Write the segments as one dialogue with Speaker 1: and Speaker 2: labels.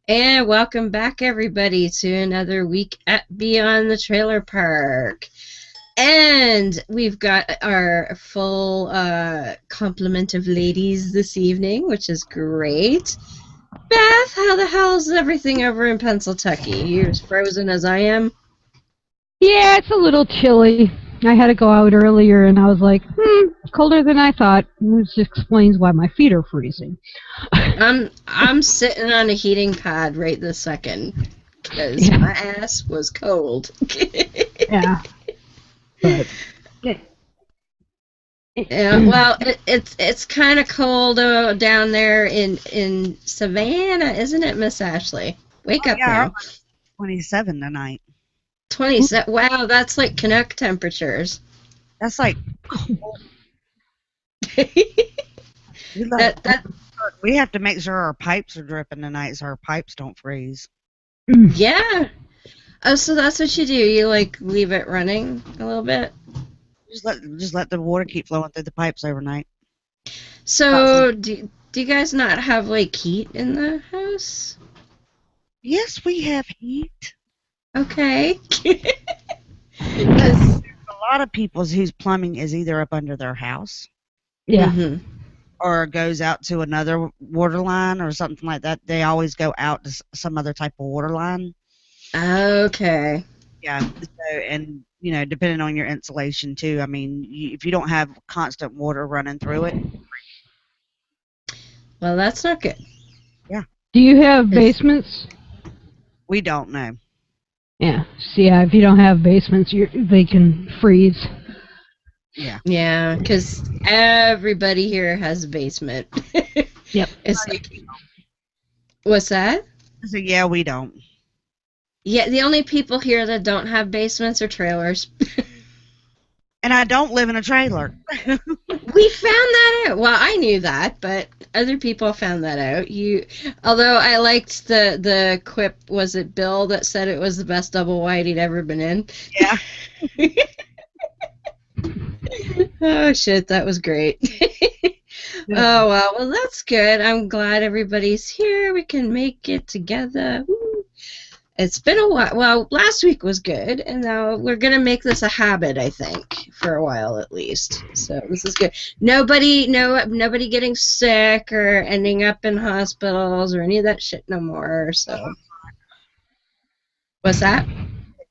Speaker 1: And welcome back, everybody, to another week at Beyond the Trailer Park. And we've got our full complement of ladies this evening, which is great. Beth, how the hell is everything over in Pennsylvania? You're as frozen as I am?
Speaker 2: Yeah, it's a little chilly. I had to go out earlier, and I was like, colder than I thought. This explains why my feet are freezing.
Speaker 1: I'm sitting on a heating pad right this second because my ass was cold.
Speaker 2: Yeah. But
Speaker 1: yeah, well, it's kind of cold down there in Savannah, isn't it, Miss Ashley? Wake up now.
Speaker 3: 27 tonight.
Speaker 1: 27. Wow, that's like Canuck temperatures.
Speaker 3: That's like cold. We have to make sure our pipes are dripping tonight so our pipes don't freeze.
Speaker 1: Yeah. Oh, so that's what you do. You like leave it running a little bit.
Speaker 3: Just let the water keep flowing through the pipes overnight.
Speaker 1: So do you guys not have like heat in the house?
Speaker 3: Yes, we have heat.
Speaker 1: Okay.
Speaker 3: There's a lot of people whose plumbing is either up under their house.
Speaker 2: Yeah.
Speaker 1: Mm-hmm.
Speaker 3: Or goes out to another water line or something like that. They always go out to some other type of water line.
Speaker 1: Okay.
Speaker 3: Yeah. So, and, you know, depending on your insulation, too. I mean, if you don't have constant water running through it.
Speaker 1: Well, that's not good.
Speaker 3: Yeah.
Speaker 2: Do you have basements?
Speaker 3: We don't know.
Speaker 2: Yeah. So, yeah, if you don't have basements, they can freeze.
Speaker 3: Yeah.
Speaker 1: Yeah, because everybody here has a basement.
Speaker 2: Yep.
Speaker 1: It's like, what's that?
Speaker 3: So, yeah, we don't.
Speaker 1: Yeah, the only people here that don't have basements are trailers.
Speaker 3: And I don't live in a trailer.
Speaker 1: We found that out. Well, I knew that, but other people found that out. Although I liked the quip, was it Bill that said it was the best double wide he'd ever been in?
Speaker 3: Yeah.
Speaker 1: Oh, shit, that was great. Oh, well, that's good. I'm glad everybody's here. We can make it together. Woo. It's been a while. Well, last week was good, and now we're going to make this a habit, I think, for a while at least. So this is good. Nobody getting sick or ending up in hospitals or any of that shit no more. So, what's that?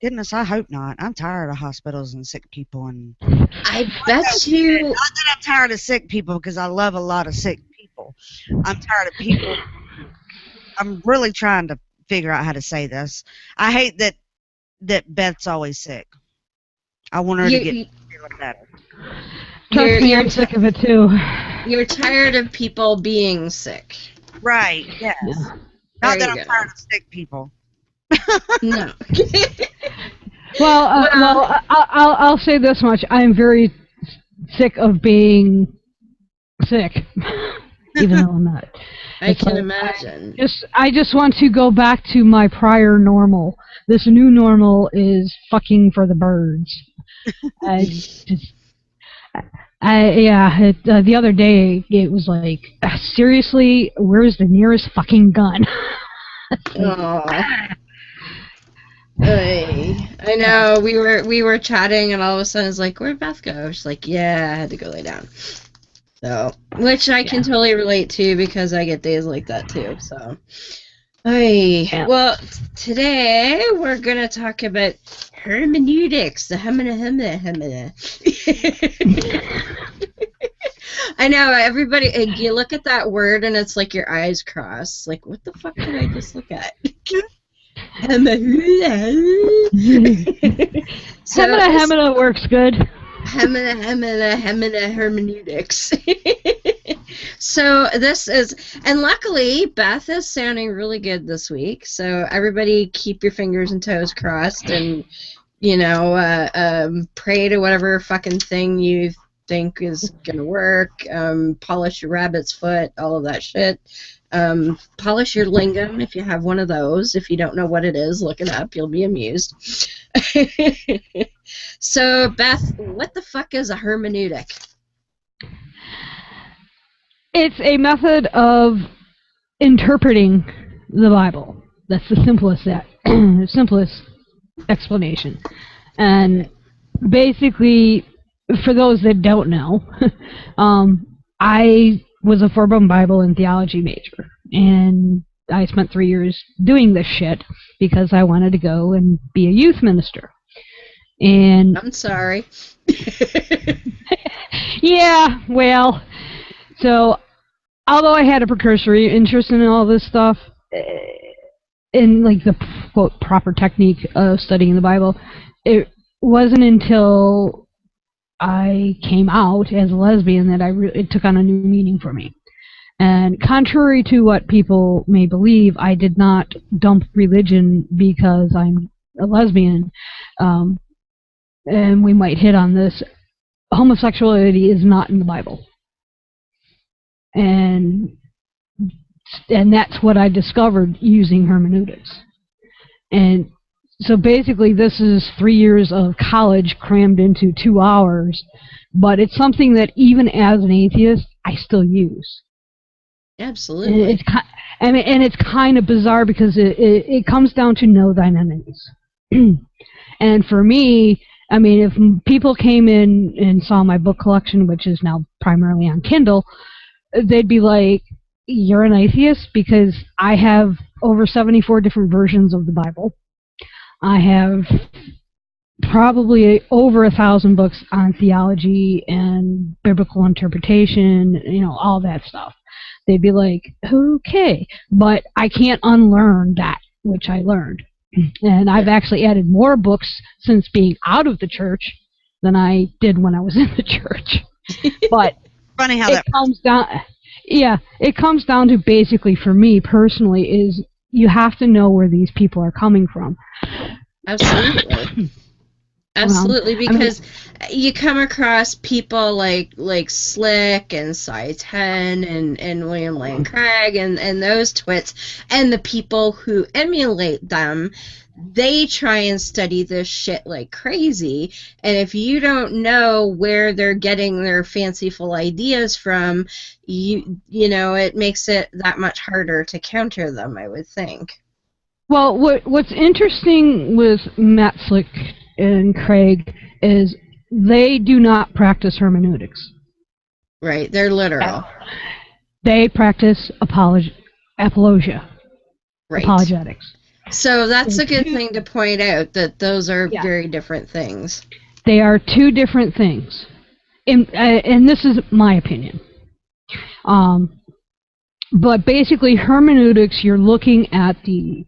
Speaker 3: Goodness, I hope not. I'm tired of hospitals and sick people. And
Speaker 1: I bet you.
Speaker 3: Not that I'm tired of sick people, because I love a lot of sick people. I'm tired of people. I'm really trying to figure out how to say this. I hate that Beth's always sick. I want her to get feeling better.
Speaker 2: Trust me, I'm sick of it too.
Speaker 1: You're tired of people being sick.
Speaker 3: Right, yes. Yeah. Not that I'm tired of sick people.
Speaker 1: No.
Speaker 2: Well, I'll say this much. I'm very sick of being sick, even though I'm not.
Speaker 1: I can imagine.
Speaker 2: I just want to go back to my prior normal. This new normal is fucking for the birds. The other day it was like, seriously, where's the nearest fucking gun?
Speaker 1: I know, we were chatting and all of a sudden it's like, where'd Beth go? She's like, yeah, I had to go lay down. So, which I can totally relate to because I get days like that too. So, well, today we're gonna talk about hermeneutics, the hemina. I know, everybody, you look at that word and it's like your eyes cross. Like, what the fuck did I just look at?
Speaker 2: Hemina works good.
Speaker 1: Hemina hermeneutics. So this is, and luckily Beth is sounding really good this week. So everybody keep your fingers and toes crossed, and pray to whatever fucking thing you think is gonna work. Polish your rabbit's foot, all of that shit. Polish your lingam if you have one of those. If you don't know what it is, look it up. You'll be amused. So, Beth, what the fuck is a hermeneutic?
Speaker 2: It's a method of interpreting the Bible. That's the simplest explanation. And basically, for those that don't know, I was a 4-bone Bible and theology major, and I spent 3 years doing this shit because I wanted to go and be a youth minister. And
Speaker 1: I'm sorry.
Speaker 2: yeah, well, so although I had a precursory interest in all this stuff, in like the quote proper technique of studying the Bible, it wasn't until I came out as a lesbian that it took on a new meaning for me. And contrary to what people may believe, I did not dump religion because I'm a lesbian. And we might hit on this. Homosexuality is not in the Bible. And that's what I discovered using hermeneutics. And so basically this is 3 years of college crammed into 2 hours, but it's something that even as an atheist, I still use.
Speaker 1: Absolutely.
Speaker 2: And it's kind of bizarre because it comes down to know thine enemies. And for me, I mean, if people came in and saw my book collection, which is now primarily on Kindle, they'd be like, you're an atheist? Because I have over 74 different versions of the Bible. I have probably over 1,000 books on theology and biblical interpretation, all that stuff. They'd be like, okay, but I can't unlearn that which I learned. And I've actually added more books since being out of the church than I did when I was in the church. But
Speaker 3: funny how
Speaker 2: it comes down. Yeah, it comes down to basically, for me personally, is you have to know where these people are coming from.
Speaker 1: Absolutely. Absolutely, because you come across people like Slick and Cy 10 and William Lane Craig and those twits, and the people who emulate them, they try and study this shit like crazy, and if you don't know where they're getting their fanciful ideas from, you know, it makes it that much harder to counter them, I would think.
Speaker 2: Well, what's interesting with Matt Slick and Craig is they do not practice hermeneutics.
Speaker 1: Right, they're literal.
Speaker 2: They practice apologia.
Speaker 1: Right.
Speaker 2: Apologetics.
Speaker 1: So that's a good thing to point out, that those are very different things.
Speaker 2: They are two different things. And this is my opinion. But basically, hermeneutics, you're looking at the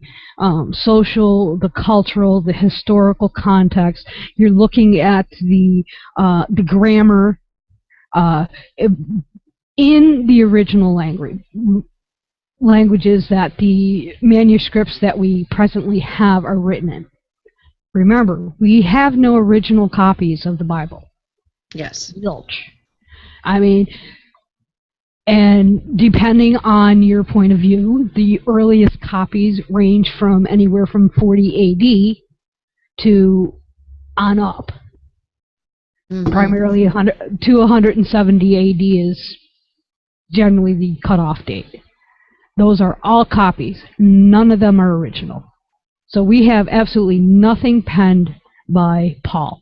Speaker 2: social, the cultural, the historical context. You're looking at the grammar in the original languages that the manuscripts that we presently have are written in. Remember, we have no original copies of the Bible.
Speaker 1: Yes.
Speaker 2: Zilch. I mean, and depending on your point of view, the earliest copies range from anywhere from 40 AD to on up. Mm-hmm. Primarily 100 to 170 AD is generally the cutoff date. Those are all copies. None of them are original. So we have absolutely nothing penned by Paul.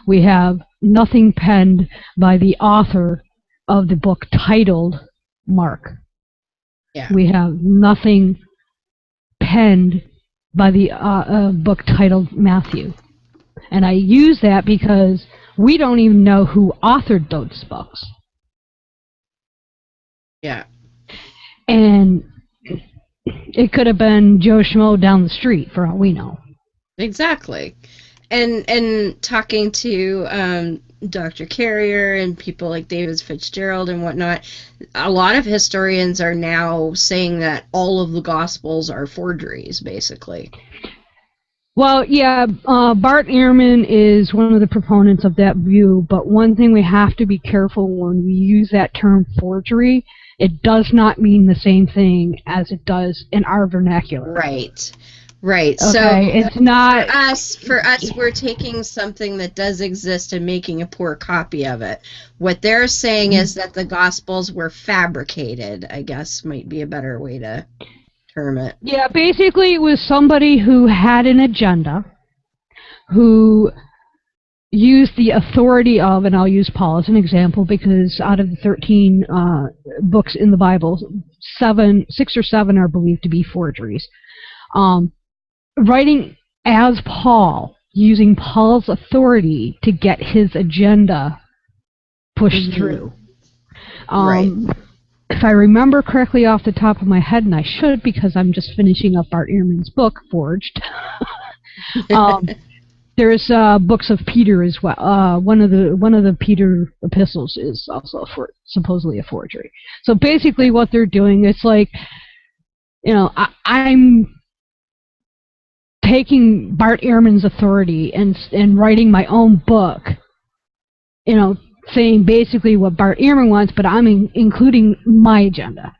Speaker 2: We have nothing penned by the author of the book titled Mark.
Speaker 1: Yeah.
Speaker 2: We have nothing penned by the book titled Matthew. And I use that because we don't even know who authored those books.
Speaker 1: Yeah.
Speaker 2: And it could have been Joe Schmo down the street, for all we know.
Speaker 1: Exactly. And talking to Dr. Carrier and people like David Fitzgerald and whatnot, a lot of historians are now saying that all of the Gospels are forgeries, basically.
Speaker 2: Well, yeah, Bart Ehrman is one of the proponents of that view, but one thing we have to be careful when we use that term forgery, it does not mean the same thing as it does in our vernacular.
Speaker 1: Right. Right.
Speaker 2: Okay,
Speaker 1: so
Speaker 2: it's not
Speaker 1: for us, we're taking something that does exist and making a poor copy of it. What they're saying is that the Gospels were fabricated, I guess might be a better way to hermit.
Speaker 2: Yeah, basically it was somebody who had an agenda, who used the authority of, and I'll use Paul as an example because out of the 13 books in the Bible, 6 or 7 are believed to be forgeries. Writing as Paul, using Paul's authority to get his agenda pushed through.
Speaker 1: Right.
Speaker 2: If I remember correctly off the top of my head, and I should because I'm just finishing up Bart Ehrman's book, Forged. There's books of Peter as well. One of the Peter epistles is also supposedly a forgery. So basically, what they're doing, it's like, I'm taking Bart Ehrman's authority and writing my own book. Saying basically what Bart Ehrman wants, but I'm including my agenda.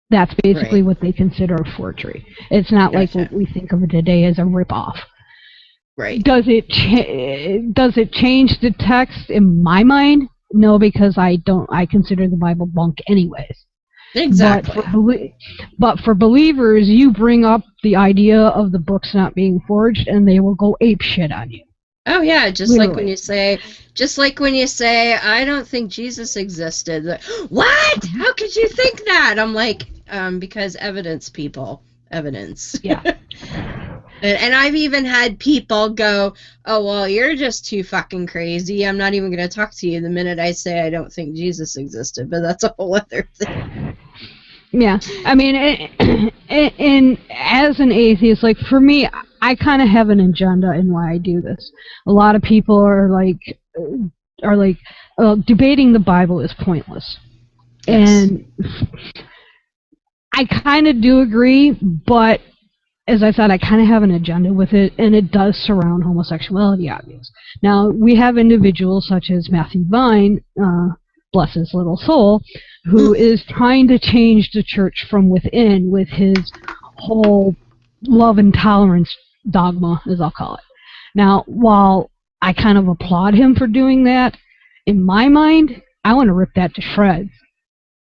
Speaker 2: That's basically what they consider a forgery. It's not like what we think of it today as a ripoff.
Speaker 1: Right.
Speaker 2: Does it change the text in my mind? No, because I consider the Bible bunk anyways.
Speaker 1: Exactly.
Speaker 2: But for believers, you bring up the idea of the books not being forged, and they will go ape shit on you.
Speaker 1: Oh yeah, just
Speaker 2: Literally.
Speaker 1: like when you say, I don't think Jesus existed. Like, what? How could you think that? I'm like, because evidence, people. Evidence.
Speaker 2: Yeah.
Speaker 1: And I've even had people go, oh, well, you're just too fucking crazy. I'm not even going to talk to you the minute I say I don't think Jesus existed. But that's a whole other thing.
Speaker 2: Yeah. I mean, and as an atheist, like, for me, I kind of have an agenda in why I do this. A lot of people are like, debating the Bible is pointless.
Speaker 1: Yes.
Speaker 2: And I kind of do agree, but as I said, I kind of have an agenda with it, and it does surround homosexuality, obviously. Now, we have individuals such as Matthew Vine, bless his little soul, who is trying to change the church from within with his whole love and tolerance dogma, as I'll call it. Now, while I kind of applaud him for doing that, in my mind, I want to rip that to shreds.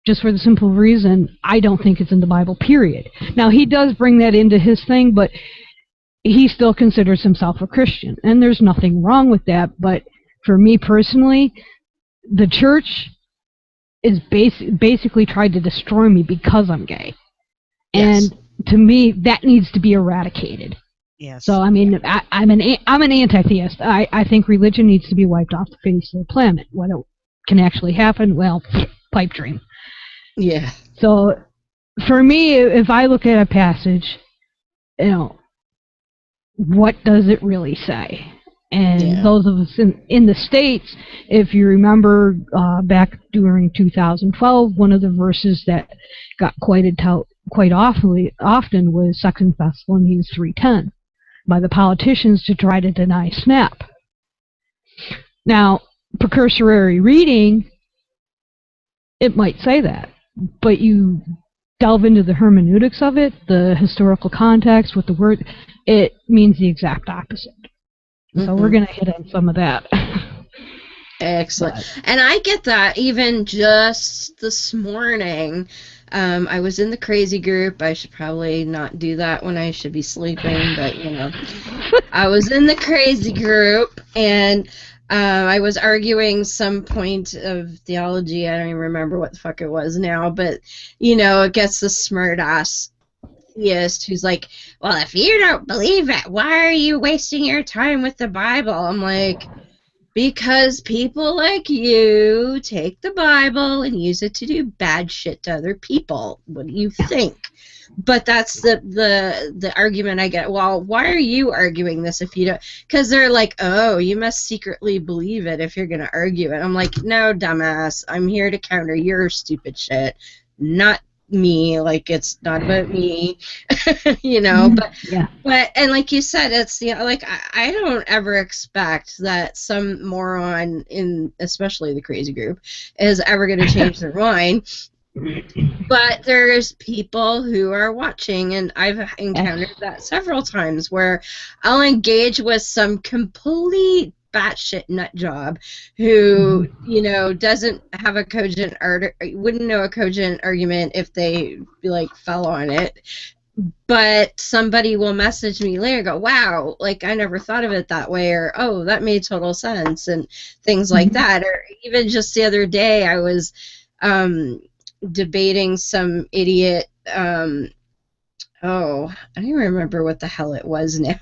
Speaker 2: Just for the simple reason, I don't think it's in the Bible, period. Now, he does bring that into his thing, but he still considers himself a Christian. And there's nothing wrong with that. But for me personally, the church is basically tried to destroy me because I'm gay.
Speaker 1: Yes.
Speaker 2: And to me, that needs to be eradicated.
Speaker 3: Yes.
Speaker 2: So, I mean, I'm an anti-theist. I think religion needs to be wiped off the face of the planet. Whether it can actually happen, well, pipe dream.
Speaker 1: Yeah.
Speaker 2: So, for me, if I look at a passage, what does it really say? And those of us in the States, if you remember back during 2012, one of the verses that got quoted quite often was 2 Thessalonians 3:10 by the politicians to try to deny SNAP. Now, precursory reading, it might say that. But you delve into the hermeneutics of it, the historical context with the word, it means the exact opposite. So we're going to hit on some of that.
Speaker 1: Excellent. And I get that even just this morning. I was in the crazy group. I should probably not do that when I should be sleeping, but I was in the crazy group, and I was arguing some point of theology. I don't even remember what the fuck it was now, but it gets the smart ass theist who's like, well, if you don't believe it, why are you wasting your time with the Bible? I'm like, because people like you take the Bible and use it to do bad shit to other people. What do you think? But that's the argument I get. Well, why are you arguing this if you don't? Because they're like, oh, you must secretly believe it if you're going to argue it. I'm like, no, dumbass. I'm here to counter your stupid shit, not me. Like, it's not about me, But and like you said, it's I don't ever expect that some moron in especially the crazy group is ever going to change their mind. But there's people who are watching, and I've encountered that several times where I'll engage with some complete batshit nut job who, doesn't have a cogent wouldn't know a cogent argument if they fell on it. but somebody will message me later and go, wow, like I never thought of it that way, or oh, that made total sense, and things like that. Or even just the other day I was debating some idiot, oh, I don't even remember what the hell it was now.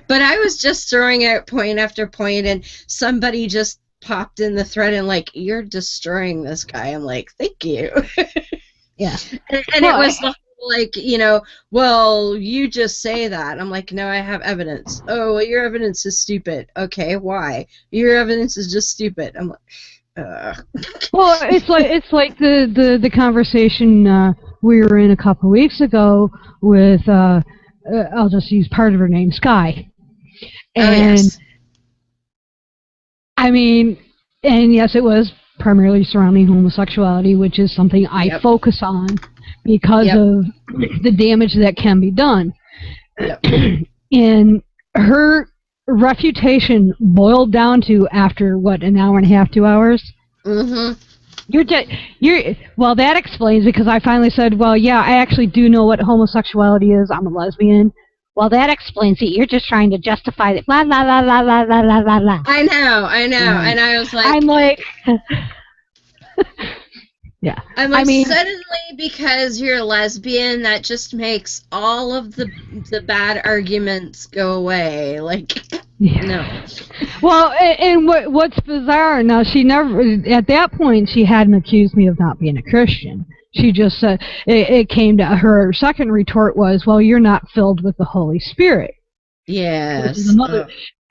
Speaker 1: But I was just throwing out point after point, and somebody just popped in the thread and like, you're destroying this guy. I'm like, thank you.
Speaker 2: Yeah.
Speaker 1: And well, it was like, you know, well, you just say that. I'm like, no, I have evidence. Oh, well, your evidence is stupid. Okay, why? Your evidence is just stupid. I'm like,
Speaker 2: well, it's like the conversation we were in a couple of weeks ago with I'll just use part of her name, Sky. And
Speaker 1: yes.
Speaker 2: I mean, and yes, it was primarily surrounding homosexuality, which is something I focus on because of the damage that can be done. And her refutation boiled down to, after what, an hour and a half, 2 hours? Well, that explains it, because I finally said, well, yeah, I actually do know what homosexuality is. I'm a lesbian. Well, that explains it. You're just trying to justify it. Blah, blah, blah, blah, blah, blah, blah, blah, blah.
Speaker 1: I know. And I was like...
Speaker 2: I'm like... yeah.
Speaker 1: I'm like, I mean, suddenly, because you're a lesbian, that just makes all of the bad arguments go away. Like, no.
Speaker 2: Well, and what's bizarre, now, she never, at that point, she hadn't accused me of not being a Christian. She just said, it came to her second retort was, well, you're not filled with the Holy Spirit.
Speaker 1: Yes.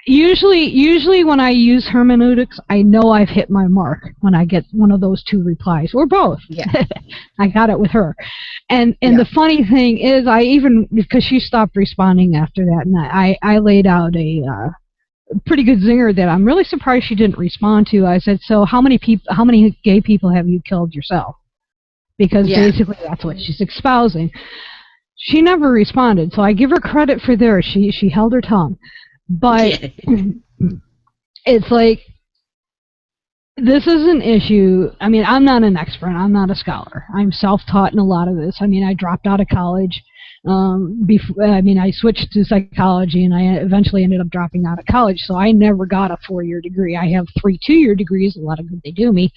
Speaker 2: Usually when I use hermeneutics, I know I've hit my mark when I get one of those two replies, or both.
Speaker 1: Yeah.
Speaker 2: I got it with her. And the funny thing is, because she stopped responding after that, and I laid out a pretty good zinger that I'm really surprised she didn't respond to. I said, so how many gay people have you killed yourself? Because basically that's what she's espousing. She never responded, so I give her credit for there. She held her tongue. But it's like, this is an issue. I mean, I'm not an expert. I'm not a scholar. I'm self-taught in a lot of this. I mean, I dropped out of college. I switched to psychology, and I eventually ended up dropping out of college. So I never got a 4-year degree. I have 3 2-year degrees. A lot of good they do me.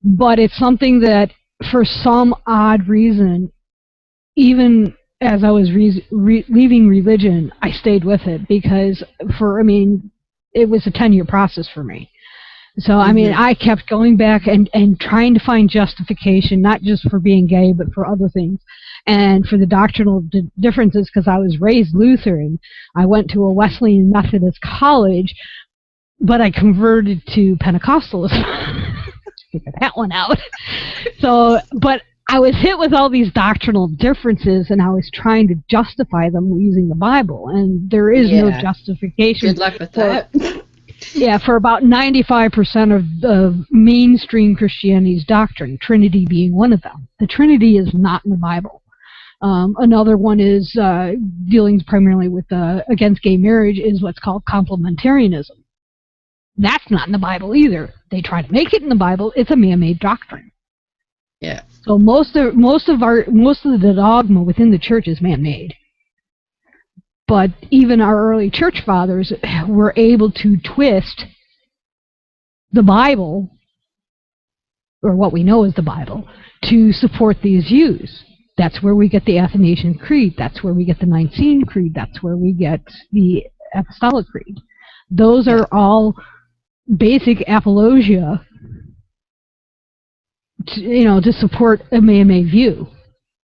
Speaker 2: But it's something that, for some odd reason, even as I was leaving religion, I stayed with it because it was a 10-year process for me. So, I mean, I kept going back and trying to find justification, not just for being gay, but for other things. And for the doctrinal differences, because I was raised Lutheran. I went to a Wesleyan Methodist college, but I converted to Pentecostalism. Figure that one out. So, but I was hit with all these doctrinal differences, and I was trying to justify them using the Bible, and there is no justification.
Speaker 1: Good luck with that.
Speaker 2: For about 95% of mainstream Christianity's doctrine, Trinity being one of them. The Trinity is not in the Bible. Another one is dealing primarily with against gay marriage is what's called complementarianism. That's not in the Bible either. They try to make it in the Bible. It's a man-made doctrine.
Speaker 1: Yeah.
Speaker 2: So most of the dogma within the church is man-made. But even our early church fathers were able to twist the Bible, or what we know as the Bible, to support these views. That's where we get the Athanasian Creed. That's where we get the Nicene Creed. That's where we get the Apostolic Creed. Those are all basic apologia to support a man-made view,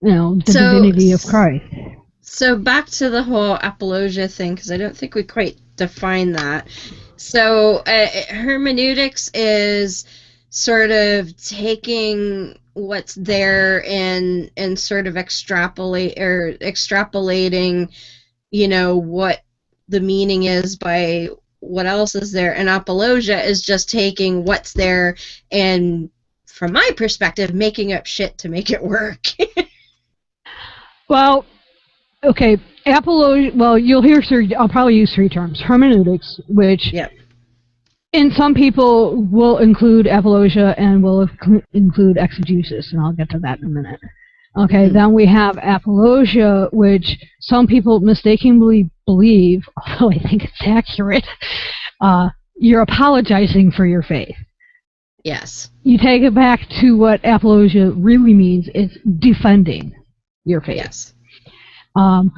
Speaker 2: the divinity of Christ.
Speaker 1: So back to the whole apologia thing, because I don't think we quite defined that. So hermeneutics is sort of taking what's there and sort of extrapolating, what the meaning is by what else is there. And apologia is just taking what's there and, from my perspective, making up shit to make it work.
Speaker 2: Well, okay, apologia, well, you'll hear I'll probably use 3 terms. Hermeneutics, which in some people will include apologia and will include exegesis, and I'll get to that in a minute. Okay, then we have apologia, which some people mistakenly believe, although I think it's accurate, you're apologizing for your faith.
Speaker 1: Yes.
Speaker 2: You take it back to what apologia really means. It's defending your faith.
Speaker 1: Yes.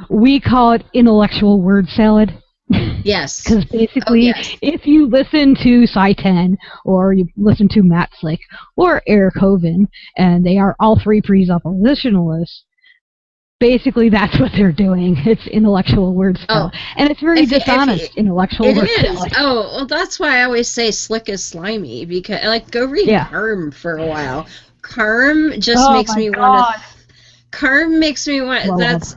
Speaker 2: We call it intellectual word salad.
Speaker 1: Yes.
Speaker 2: Because basically, if you listen to Cy 10, or you listen to Matt Slick, or Eric Hovind, and they are all three presuppositionalists, basically that's what they're doing. It's intellectual word salad. And it's very dishonest, intellectual word salad.
Speaker 1: Oh, well, that's why I always say Slick is slimy, because, like, go read Karm for a while. Karm just makes me want to... Karm makes me want... That's,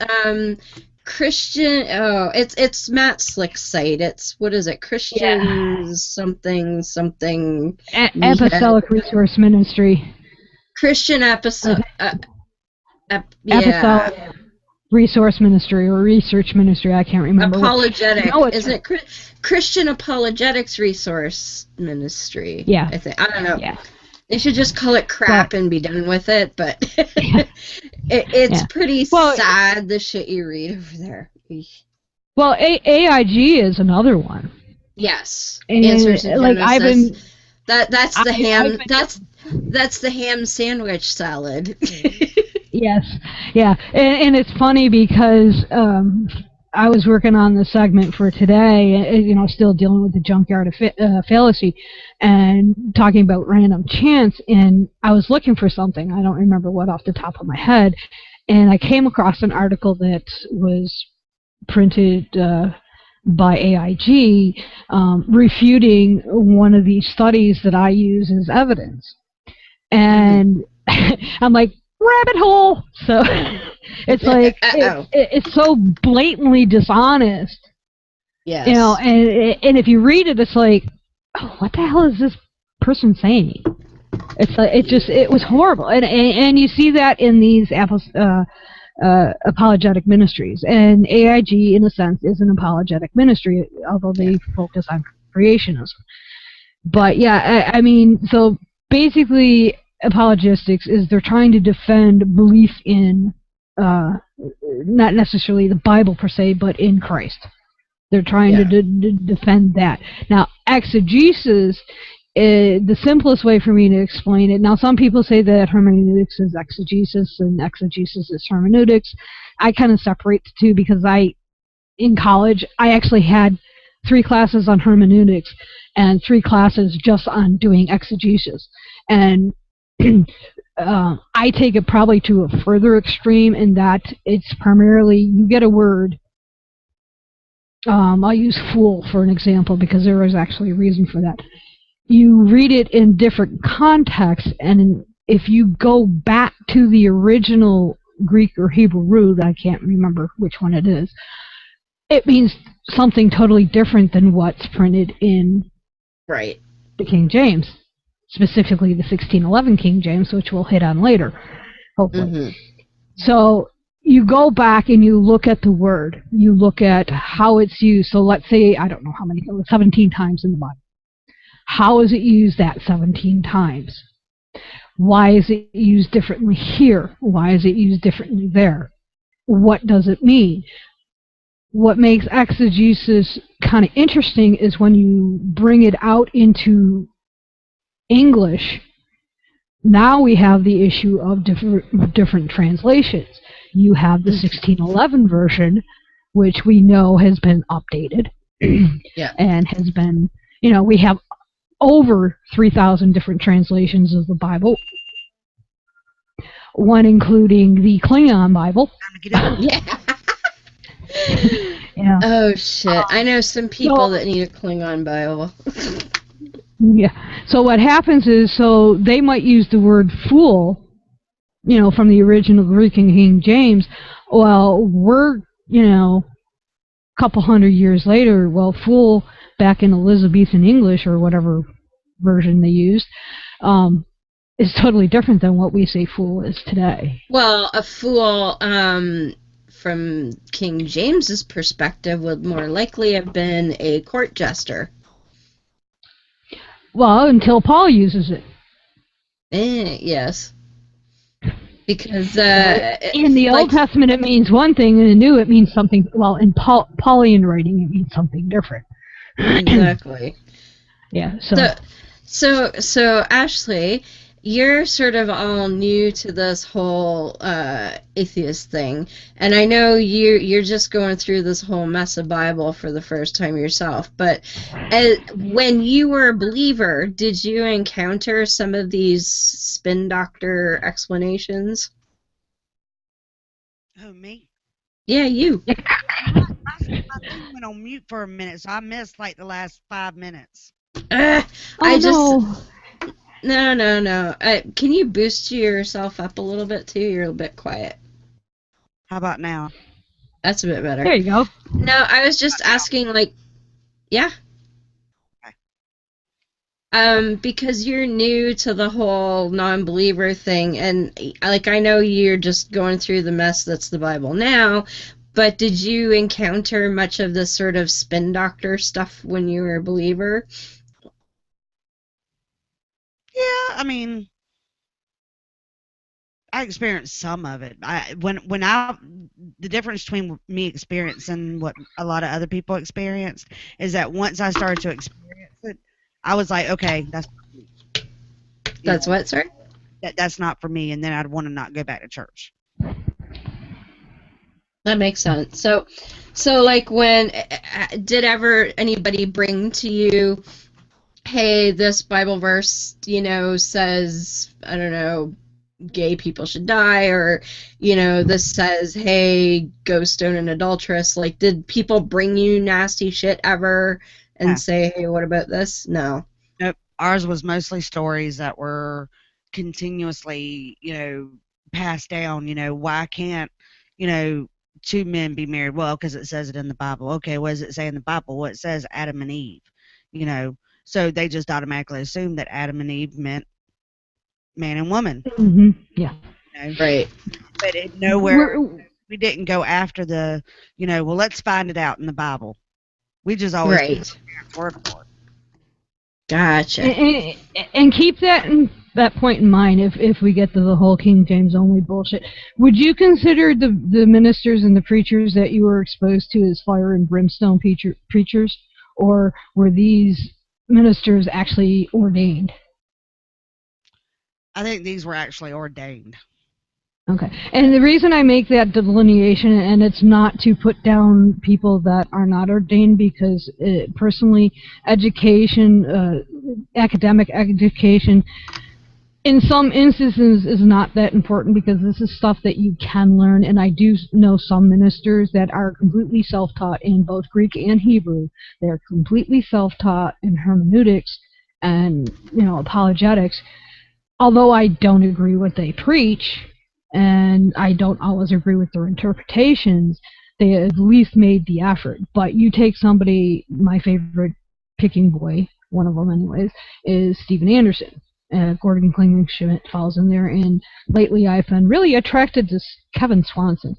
Speaker 1: Christian... Oh, it's Matt Slick's site. It's, what is it? Christian something...
Speaker 2: Apostolic Resource Ministry.
Speaker 1: Christian Apostolic...
Speaker 2: Apostolic Resource Ministry or Research Ministry, I can't remember.
Speaker 1: Apologetic. Isn't it Christian Apologetics Resource Ministry?
Speaker 2: Yeah.
Speaker 1: I think. I don't know. Yeah. They should just call it crap and be done with it, but it's pretty sad, the shit you read over there.
Speaker 2: Well, AIG is another one.
Speaker 1: Yes.
Speaker 2: And
Speaker 1: Answers in
Speaker 2: like
Speaker 1: Genesis. That's the ham. That's the ham sandwich salad.
Speaker 2: Yes, yeah, and it's funny because I was working on the segment for today, still dealing with the junkyard fallacy, and talking about random chance, and I was looking for something, I don't remember what off the top of my head, and I came across an article that was printed by AIG refuting one of these studies that I use as evidence, and I'm like, rabbit hole. So it's like it's so blatantly dishonest.
Speaker 1: Yes.
Speaker 2: And if you read it, it's like, oh, what the hell is this person saying? It's like it was horrible, and you see that in these apologetic ministries, and AIG in a sense is an apologetic ministry, although they focus on creationism. But yeah, I mean, so basically, apologetics is they're trying to defend belief in not necessarily the Bible per se, but in Christ. They're trying to defend that. Now, exegesis, the simplest way for me to explain it, now some people say that hermeneutics is exegesis and exegesis is hermeneutics. I kind of separate the two because in college, I actually had 3 classes on hermeneutics and 3 classes just on doing exegesis. And I take it probably to a further extreme in that it's primarily, you get a word, I'll use fool for an example because there is actually a reason for that. You read it in different contexts, and if you go back to the original Greek or Hebrew root, I can't remember which one it is, it means something totally different than what's printed in the King James. Specifically the 1611 King James, which we'll hit on later, hopefully. Mm-hmm. So you go back and you look at the word. You look at how it's used. So let's say, I don't know how many, 17 times in the Bible. How is it used that 17 times? Why is it used differently here? Why is it used differently there? What does it mean? What makes exegesis kind of interesting is when you bring it out into English. Now we have the issue of different translations. You have the 1611 version, which we know has been updated and has been, we have over 3,000 different translations of the Bible, one including the Klingon Bible.
Speaker 1: Oh shit! I know some people that need a Klingon Bible.
Speaker 2: Yeah. So what happens is, so they might use the word fool, from the original Greek and King James. Well, we're, a couple hundred years later, well, fool back in Elizabethan English or whatever version they used, is totally different than what we say fool is today.
Speaker 1: Well, a fool, from King James's perspective, would more likely have been a court jester.
Speaker 2: Well, until Paul uses it.
Speaker 1: Yes. Because
Speaker 2: in the Old Testament it means one thing, in the New it means something. Well, in Pauline writing it means something different.
Speaker 1: Exactly.
Speaker 2: Yeah.
Speaker 1: So Ashley, you're sort of all new to this whole atheist thing, and I know you're just going through this whole mess of Bible for the first time yourself. But when you were a believer, did you encounter some of these spin doctor explanations?
Speaker 3: Who, me?
Speaker 1: Yeah, you.
Speaker 3: My thing went on mute for a minute, so I missed like the last 5 minutes.
Speaker 1: No. Can you boost yourself up a little bit too? You're a bit quiet.
Speaker 3: How about now?
Speaker 1: That's a bit better.
Speaker 2: There you go.
Speaker 1: No, I was just asking, like, yeah.
Speaker 3: Okay.
Speaker 1: Because you're new to the whole non-believer thing, and like I know you're just going through the mess that's the Bible now, but did you encounter much of this sort of spin doctor stuff when you were a believer?
Speaker 3: Yeah, I mean, I experienced some of it. The difference between me experiencing what a lot of other people experienced is that once I started to experience it, I was like, okay, that's not me.
Speaker 1: That's what, sir?
Speaker 3: That's not for me, and then I'd want to not go back to church.
Speaker 1: That makes sense. So like when did ever anybody bring to you, hey, this Bible verse, says, I don't know, gay people should die, or, this says, hey, go stone an adulteress. Like, did people bring you nasty shit ever and say, hey, what about this? No.
Speaker 3: Nope. Ours was mostly stories that were continuously, passed down. Why can't, two men be married? Well, because it says it in the Bible. Okay, what does it say in the Bible? Well, it says Adam and Eve, So they just automatically assumed that Adam and Eve meant man and woman.
Speaker 2: Mm-hmm. Yeah.
Speaker 1: Right.
Speaker 3: But nowhere we didn't go after the, well, let's find it out in the Bible. We just always word for it.
Speaker 1: Gotcha.
Speaker 2: And keep that point in mind if we get to the whole King James only bullshit. Would you consider the ministers and the preachers that you were exposed to as fire and brimstone preachers, or were these ministers actually ordained?
Speaker 3: I think these were actually ordained.
Speaker 2: Okay. And the reason I make that delineation, and it's not to put down people that are not ordained, because personally, academic education, in some instances is not that important, because this is stuff that you can learn, and I do know some ministers that are completely self-taught in both Greek and Hebrew. They're completely self-taught in hermeneutics and, apologetics. Although I don't agree with what they preach, and I don't always agree with their interpretations, they at least made the effort. But you take somebody, my favorite picking boy, one of them anyways, is Stephen Anderson. Gordon Klingenschmidt falls in there, and lately I've been really attracted to Kevin Swanson.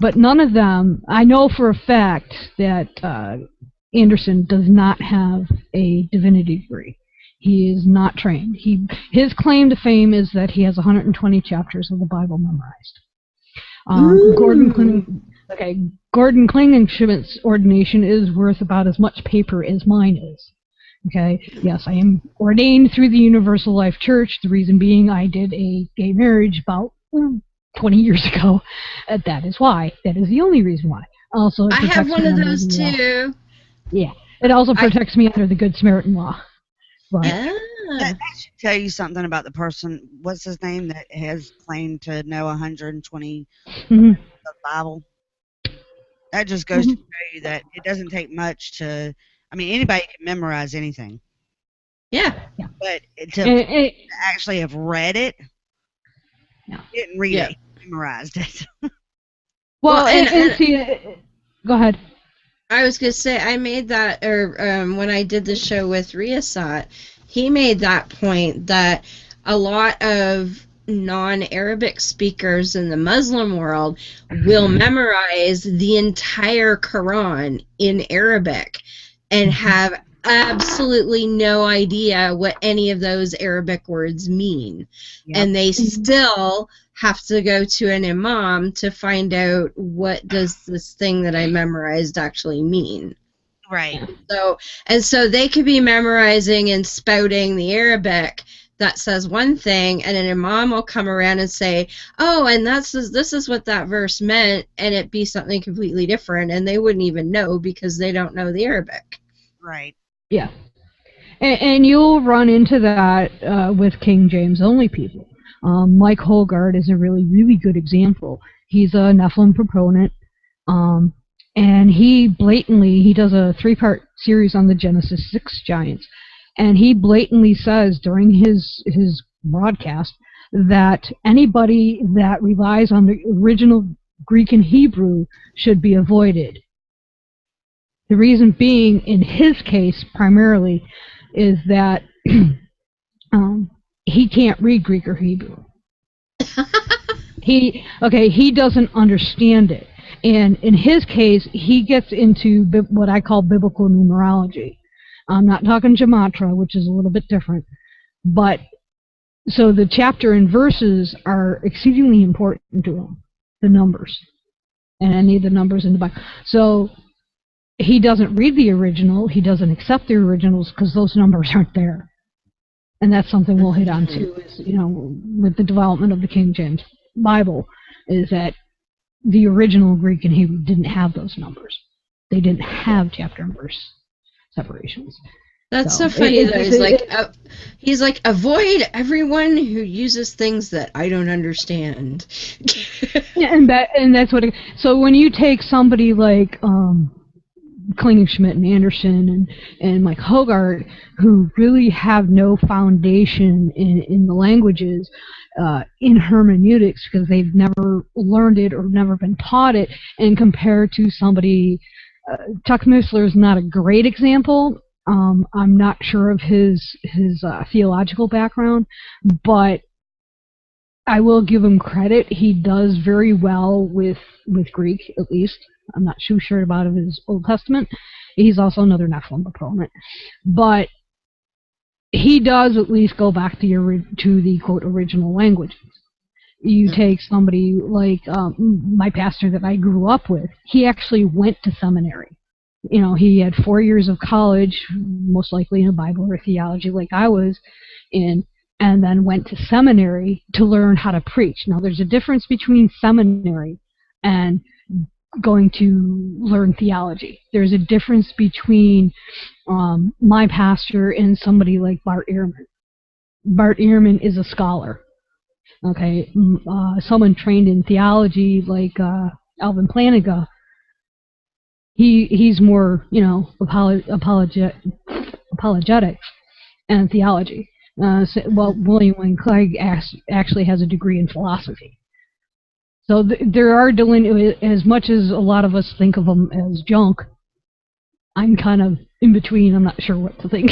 Speaker 2: But none of them, I know for a fact that Anderson does not have a divinity degree. He is not trained. His claim to fame is that he has 120 chapters of the Bible memorized. Gordon Klingenschmidt's ordination is worth about as much paper as mine is. Okay, yes, I am ordained through the Universal Life Church. The reason being I did a gay marriage about 20 years ago. That is why. That is the only reason why. Also,
Speaker 1: I have one of those too.
Speaker 2: Yeah, it also protects me under the Good Samaritan law.
Speaker 3: That should tell you something about the person. What's his name that has claimed to know 120 the Bible? That just goes to show you that it doesn't take much to. I mean, anybody can memorize anything.
Speaker 1: Yeah.
Speaker 3: But to actually have read it, didn't read it, memorized it.
Speaker 2: Well, and see, go ahead.
Speaker 1: I was going to say, I made that, or when I did the show with Riasat, he made that point that a lot of non-Arabic speakers in the Muslim world will memorize the entire Quran in Arabic and have absolutely no idea what any of those Arabic words mean.
Speaker 3: Yep.
Speaker 1: And they still have to go to an imam to find out what does this thing that I memorized actually mean.
Speaker 3: Right.
Speaker 1: So they could be memorizing and spouting the Arabic that says one thing, and an imam will come around and say, oh, and this is what that verse meant, and it be something completely different, and they wouldn't even know because they don't know the Arabic.
Speaker 3: Right.
Speaker 2: Yeah. And you'll run into that with King James only people. Mike Holgard is a really, really good example. He's a Nephilim proponent, and he does a 3-part series on the Genesis 6 giants, and he blatantly says during his broadcast that anybody that relies on the original Greek and Hebrew should be avoided. The reason being, in his case, primarily, is that he can't read Greek or Hebrew. He doesn't understand it. And in his case, he gets into what I call biblical numerology. I'm not talking gematria, which is a little bit different. But, so the chapter and verses are exceedingly important to him, the numbers, and any of the numbers in the Bible. So he doesn't read the original, he doesn't accept the originals because those numbers aren't there. And that's something we'll hit on too, is, with the development of the King James Bible, is that the original Greek and Hebrew didn't have those numbers. They didn't have chapter and verse separations.
Speaker 1: That's so funny though. He's like, avoid everyone who uses things that I don't understand.
Speaker 2: Yeah, and that's what. So when you take somebody like Klingenschmidt and Anderson and Mike Hogarth, who really have no foundation in the languages, in hermeneutics, because they've never learned it or never been taught it, and compared to somebody, Chuck Missler is not a great example. I'm not sure of his theological background, but I will give him credit. He does very well with Greek, at least. I'm not too sure about his Old Testament. He's also another Nephilim proponent. But he does at least go back to the quote original language. You take somebody like my pastor that I grew up with. He actually went to seminary. He had 4 years of college, most likely in a Bible or theology like I was in, and then went to seminary to learn how to preach. Now, there's a difference between seminary and going to learn theology. There's a difference between my pastor and somebody like Bart Ehrman. Bart Ehrman is a scholar. Okay, someone trained in theology like Alvin Planiga. He's more, apologetics and theology. William Wayne Craig actually has a degree in philosophy. So there are as much as a lot of us think of them as junk, I'm kind of in between. I'm not sure what to think.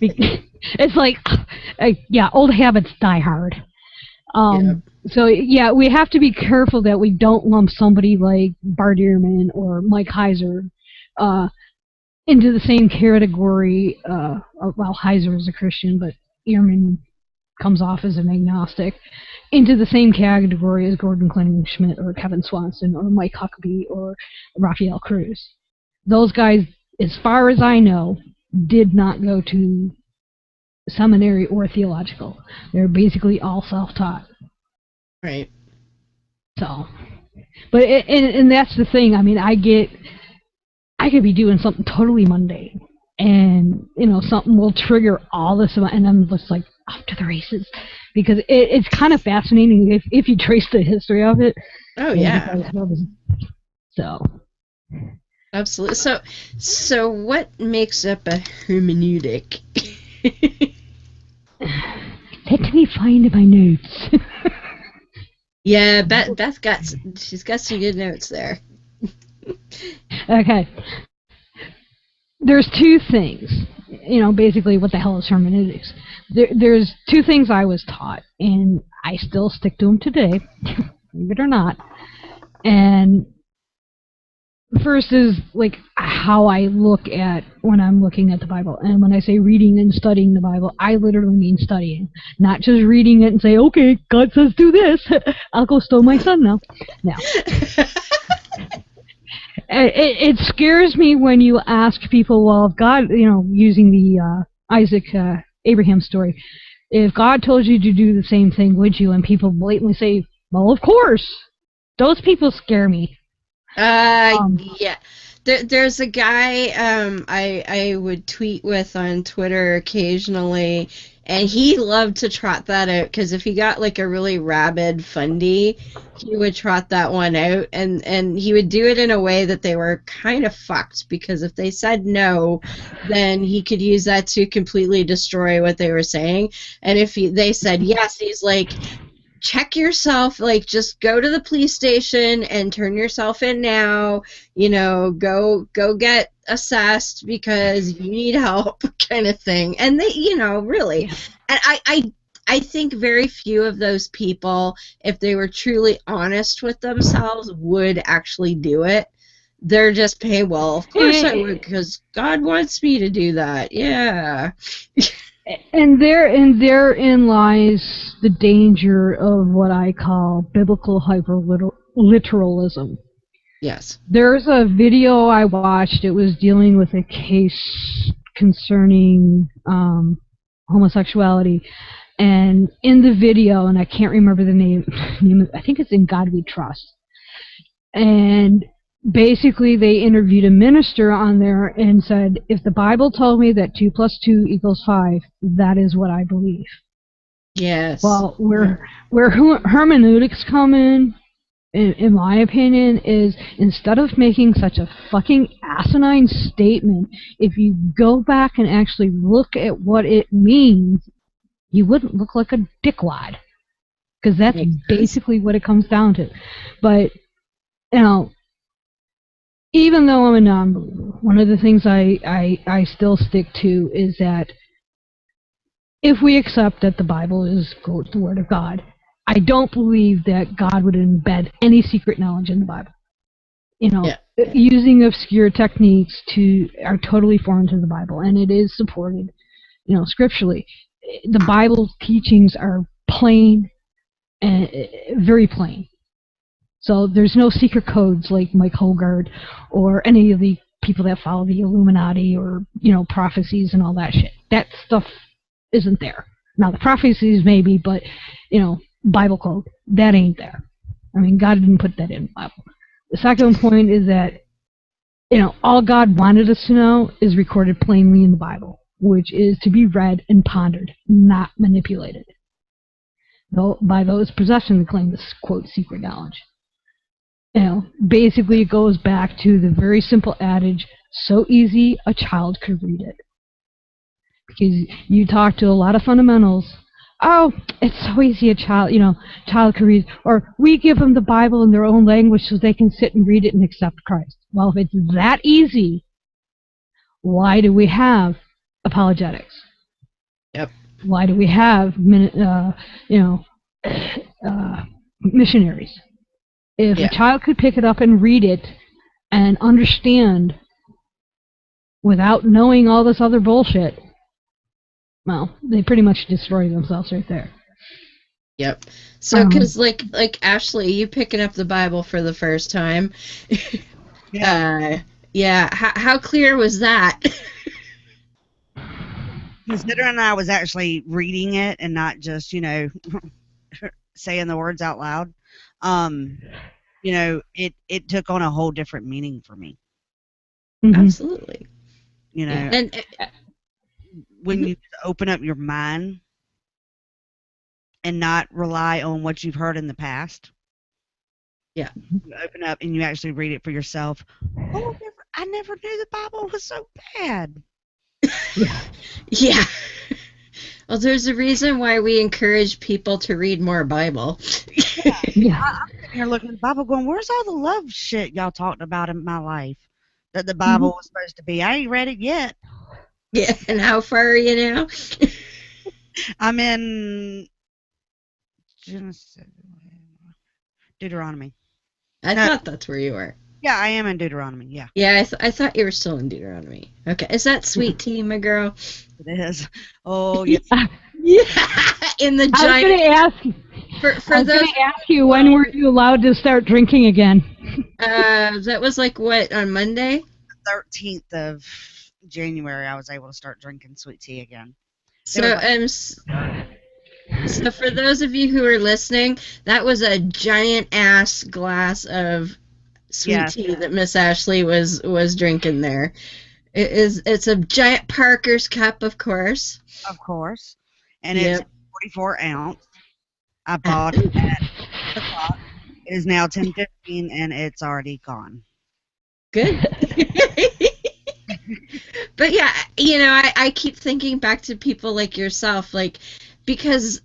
Speaker 2: It's like, old habits die hard. So, we have to be careful that we don't lump somebody like Bart Ehrman or Mike Heiser into the same category. Heiser is a Christian, but Ehrman comes off as an agnostic, into the same category as Gordon Klingenschmidt or Kevin Swanson or Mike Huckabee or Raphael Cruz. Those guys, as far as I know, did not go to seminary or theological. They're basically all self-taught.
Speaker 1: Right.
Speaker 2: So, but and that's the thing. I mean, I could be doing something totally mundane, and something will trigger all this, and I'm just like off to the races, because it's kind of fascinating if you trace the history of it.
Speaker 1: Oh yeah.
Speaker 2: So.
Speaker 1: Absolutely. So what makes up a hermeneutic?
Speaker 2: Let me find my notes.
Speaker 1: Yeah, Beth she's got some good notes there.
Speaker 2: Okay. There's two things. Basically, what the hell is hermeneutics? There's two things I was taught, and I still stick to them today, believe it or not. And first is like how I look at when I'm looking at the Bible. And when I say reading and studying the Bible, I literally mean studying. Not just reading it and say, okay, God says do this. I'll go stone my son now. No. It scares me when you ask people, well, if God, using the Abraham story, if God told you to do the same thing, would you? And people blatantly say, well, of course. Those people scare me.
Speaker 1: Yeah. There's a guy I would tweet with on Twitter occasionally, and he loved to trot that out because if he got like a really rabid fundy, he would trot that one out, and he would do it in a way that they were kind of fucked because if they said no, then he could use that to completely destroy what they were saying, and if they said yes, he's like, check yourself, like just go to the police station and turn yourself in now, go get assessed because you need help kind of thing. And they, really, and I think very few of those people, if they were truly honest with themselves, would actually do it. They're just paying, well, of course I would because God wants me to do that. Yeah.
Speaker 2: And therein lies the danger of what I call biblical hyperliteralism.
Speaker 1: Yes.
Speaker 2: There's a video I watched. It was dealing with a case concerning homosexuality. And in the video, and I can't remember the name, I think it's In God We Trust. And basically they interviewed a minister on there and said, if the Bible told me that 2 + 2 = 5, that is what I believe.
Speaker 1: Yes.
Speaker 2: Well, where hermeneutics come in my opinion, is instead of making such a fucking asinine statement, if you go back and actually look at what it means, you wouldn't look like a dickwad. Because that's basically what it comes down to. But, even though I'm a non-believer, one of the things I still stick to is that if we accept that the Bible is, quote, the Word of God, I don't believe that God would embed any secret knowledge in the Bible. Using obscure techniques are totally foreign to the Bible, and it is supported, scripturally. The Bible's teachings are plain, and very plain. So there's no secret codes like Mike Hogard or any of the people that follow the Illuminati or, prophecies and all that shit. That stuff isn't there. Now, the prophecies maybe, but, Bible code, that ain't there. I mean, God didn't put that in the Bible. The second point is that, all God wanted us to know is recorded plainly in the Bible, which is to be read and pondered, not manipulated. Though by those possessing the claim this, quote, secret knowledge. Basically it goes back to the very simple adage, so easy a child could read it. Because you talk to a lot of fundamentals, oh, it's so easy a child could read, or we give them the Bible in their own language so they can sit and read it and accept Christ. Well, if it's that easy, why do we have apologetics?
Speaker 1: Yep.
Speaker 2: Why do we have missionaries? If a child could pick it up and read it and understand without knowing all this other bullshit, well, they pretty much destroy themselves right there.
Speaker 1: Yep. So, because like Ashley, you picking up the Bible for the first time. How clear was that?
Speaker 3: Considering I was actually reading it and not just, saying the words out loud, it took on a whole different meaning for me.
Speaker 2: Mm-hmm.
Speaker 1: Absolutely.
Speaker 3: And when you open up your mind and not rely on what you've heard in the past.
Speaker 1: Yeah.
Speaker 3: You open up and you actually read it for yourself. Oh, I never knew the Bible was so bad.
Speaker 1: Yeah. Well, there's a reason why we encourage people to read more Bible.
Speaker 3: Yeah. I'm sitting here looking at the Bible going, where's all the love shit y'all talked about in my life that the Bible was supposed to be? I ain't read it yet.
Speaker 1: Yeah, and how far are you now?
Speaker 3: I'm in Deuteronomy.
Speaker 1: I thought that's where you were.
Speaker 3: Yeah, I am in Deuteronomy. Yeah,
Speaker 1: Yeah, I thought you were still in Deuteronomy. Okay, is that sweet tea, my girl?
Speaker 3: it is. Oh yes.
Speaker 1: Yeah, in the
Speaker 2: I was
Speaker 1: giant.
Speaker 2: going to ask.
Speaker 1: For
Speaker 2: I was
Speaker 1: those
Speaker 2: going
Speaker 1: of
Speaker 2: to ask
Speaker 1: you
Speaker 2: you, when were you allowed to start drinking again?
Speaker 1: that was like what, on Monday?
Speaker 3: 13th of January, I was able to start drinking sweet tea again. There was
Speaker 1: So
Speaker 3: like
Speaker 1: so for those of you who are listening, that was a giant ass glass of sweet
Speaker 3: yes,
Speaker 1: tea that Miss Ashley was drinking there. It's a giant Parker's cup, of course.
Speaker 3: of course, and it's
Speaker 1: Yep.
Speaker 3: 44 ounce. I
Speaker 1: Ah,
Speaker 3: bought it
Speaker 1: ooh,
Speaker 3: at o'clock. It is now 10:15, and it's already gone.
Speaker 1: good. But yeah, I keep thinking back to people like yourself, like, because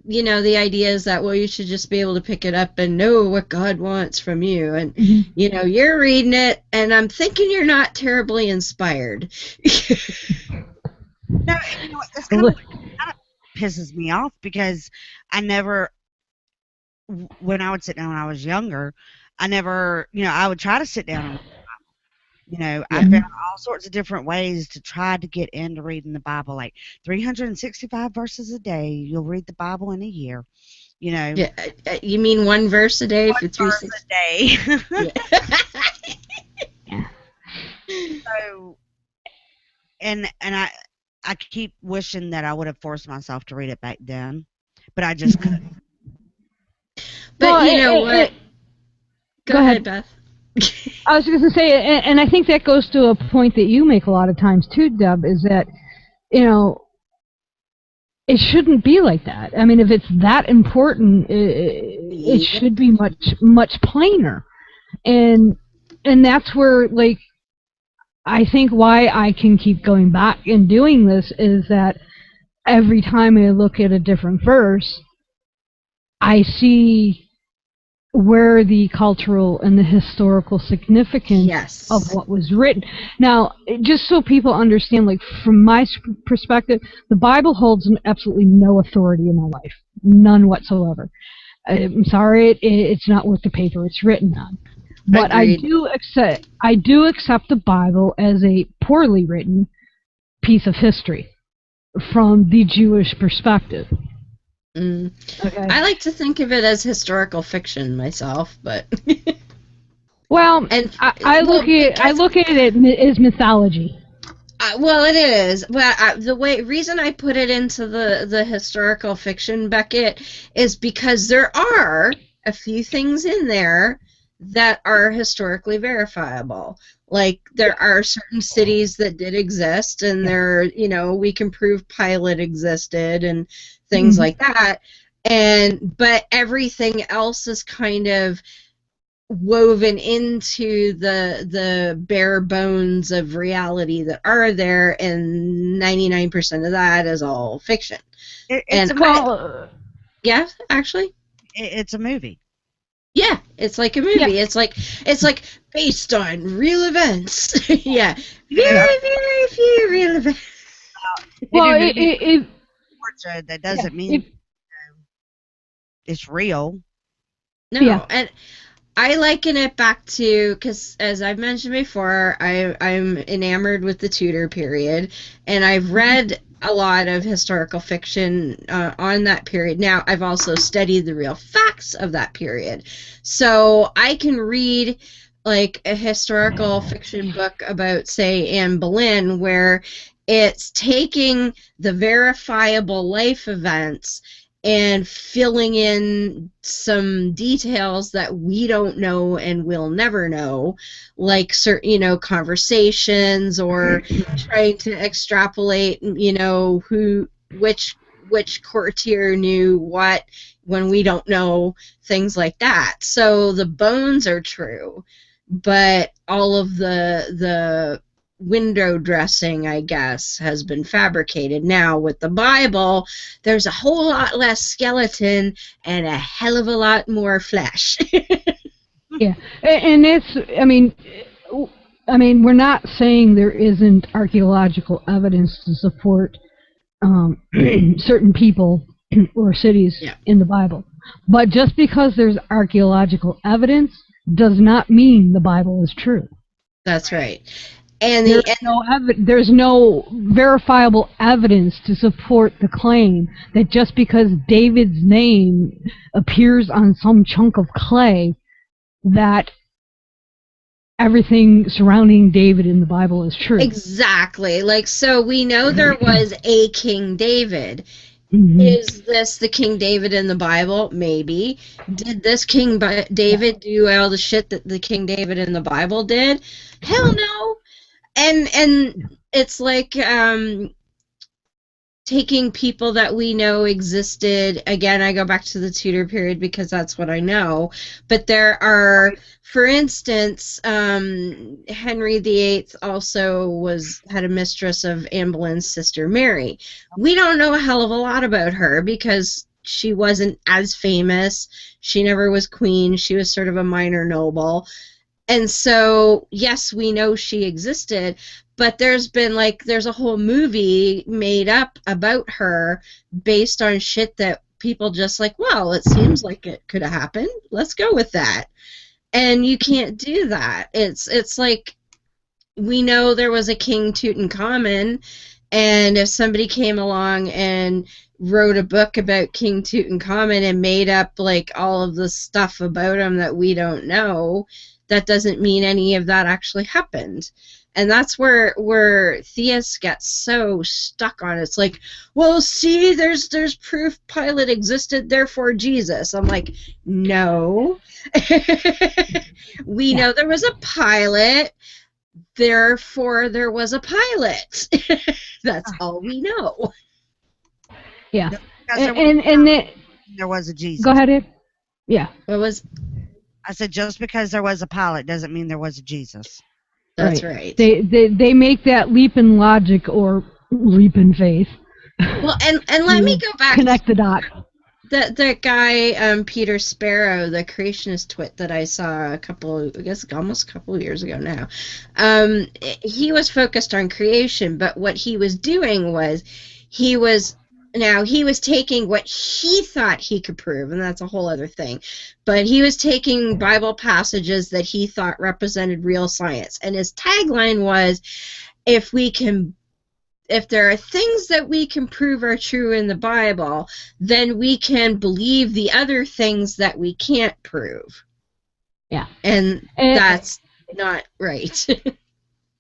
Speaker 1: the idea is that, well, you should just be able to pick it up and know what God wants from you, and you're reading it, and I'm thinking you're not terribly inspired.
Speaker 3: No, and you know what? That's kind of pisses me off because I never, when I would sit down when I was younger, I never, I would try to sit down and I
Speaker 1: Yeah,
Speaker 3: found all sorts of different ways to try to get into reading the Bible, like 365 verses a day. You'll read the Bible in a year,
Speaker 1: yeah. You mean one verse a day for
Speaker 3: one
Speaker 1: three
Speaker 3: verse
Speaker 1: six?
Speaker 3: a day.
Speaker 1: Yeah.
Speaker 3: So, and I keep wishing that I would have forced myself to read it back then, but I just couldn't.
Speaker 1: But
Speaker 2: Well,
Speaker 1: you know what? Go
Speaker 2: go
Speaker 1: ahead,
Speaker 2: ahead.
Speaker 1: Beth.
Speaker 2: I was going to say, and I think that goes to a point that you make a lot of times too, Deb, is that, it shouldn't be like that. I mean, if it's that important, it
Speaker 1: Yep.
Speaker 2: should be much plainer. And that's where, like, I think why I can keep going back and doing this is that every time I look at a different verse, I see where the cultural and the historical significance of
Speaker 1: Yes.
Speaker 2: what was written. Now, just so people understand, like, from my perspective, the Bible holds absolutely no authority in my life, none whatsoever. I'm sorry, it's not worth the paper it's written on. But I
Speaker 1: Agreed.
Speaker 2: do accept the Bible as a poorly written piece of history from the Jewish perspective.
Speaker 1: Mm.
Speaker 2: Okay.
Speaker 1: I like to think of it as historical fiction myself, but
Speaker 2: Well,
Speaker 1: and
Speaker 2: I look
Speaker 1: well,
Speaker 2: at it as mythology.
Speaker 1: well, it is. But the reason I put it into the historical fiction bucket is because there are a few things in there that are historically verifiable. Like, there are certain cities that did exist, and we can prove Pilate existed and things like that. But everything else is kind of woven into the bare bones of reality that are there, and 99% of that is all fiction.
Speaker 3: It's
Speaker 1: And
Speaker 3: a movie.
Speaker 1: yeah, actually,
Speaker 3: It's a movie.
Speaker 1: yeah, it's like a
Speaker 2: Yeah.
Speaker 1: movie. It's like based on real events. Yeah,
Speaker 3: I
Speaker 1: very, very few real events.
Speaker 3: mean, they
Speaker 2: Well,
Speaker 3: do movies in Georgia. That doesn't mean it's real.
Speaker 1: No, and I liken it back to, because as I've mentioned before, I'm enamored with the Tudor period, and I've read a lot of historical fiction on that period. Now, I've also studied the real facts of that period, so I can read like a historical fiction book about, say, Anne Boleyn, where it's taking the verifiable life events and filling in some details that we don't know and will never know, like certain, conversations, or trying to extrapolate, which courtier knew what when we don't know, things like that. So the bones are true, but all of the window dressing, I guess, has been fabricated. Now, with the Bible, there's a whole lot less skeleton and a hell of a lot more flesh.
Speaker 2: Yeah, and it's. I mean, we're not saying there isn't archaeological evidence to support certain people or cities
Speaker 1: Yeah.
Speaker 2: in the Bible, but just because there's archaeological evidence does not mean the Bible is true.
Speaker 1: That's right. And
Speaker 2: there's no verifiable evidence to support the claim that just because David's name appears on some chunk of clay, that everything surrounding David in the Bible is true.
Speaker 1: Exactly. Like, so we know there was a King David. Is this the King David in the Bible? Maybe. Did this King David do all the shit that the King David in the Bible did? Hell no. And it's like taking people that we know existed. Again, I go back to the Tudor period because that's what I know. But there are, for instance, Henry VIII also had a mistress of Anne Boleyn's sister Mary. We don't know a hell of a lot about her because she wasn't as famous. She never was queen. She was sort of a minor noble. And so, yes, we know she existed, but there's a whole movie made up about her based on shit that people just like, well, it seems like it could have happened. Let's go with that. And you can't do that. It's like, we know there was a King Tutankhamun, and if somebody came along and wrote a book about King Tutankhamun and made up like all of the stuff about him that we don't know, that doesn't mean any of that actually happened. And that's where theists get so stuck on it. It's like, well, see, there's proof Pilate existed, therefore Jesus. I'm like, no. We know there was a Pilate, therefore there was a Pilate. That's all we know.
Speaker 2: Yeah. And
Speaker 3: there was a Jesus.
Speaker 2: Go ahead, Ed. Yeah.
Speaker 3: I said, just because there was a Pilate doesn't mean there was a Jesus.
Speaker 1: That's right.
Speaker 2: They make that leap in logic or leap in faith.
Speaker 1: Well, and let me go back.
Speaker 2: Connect the dot.
Speaker 1: That guy, Peter Sparrow, the creationist twit that I saw almost a couple of years ago now, he was focused on creation, but what he was doing was he was taking what he thought he could prove, and that's a whole other thing, but he was taking Bible passages that he thought represented real science, and his tagline was, if there are things that we can prove are true in the Bible, then we can believe the other things that we can't prove.
Speaker 2: Yeah.
Speaker 1: And that's not right.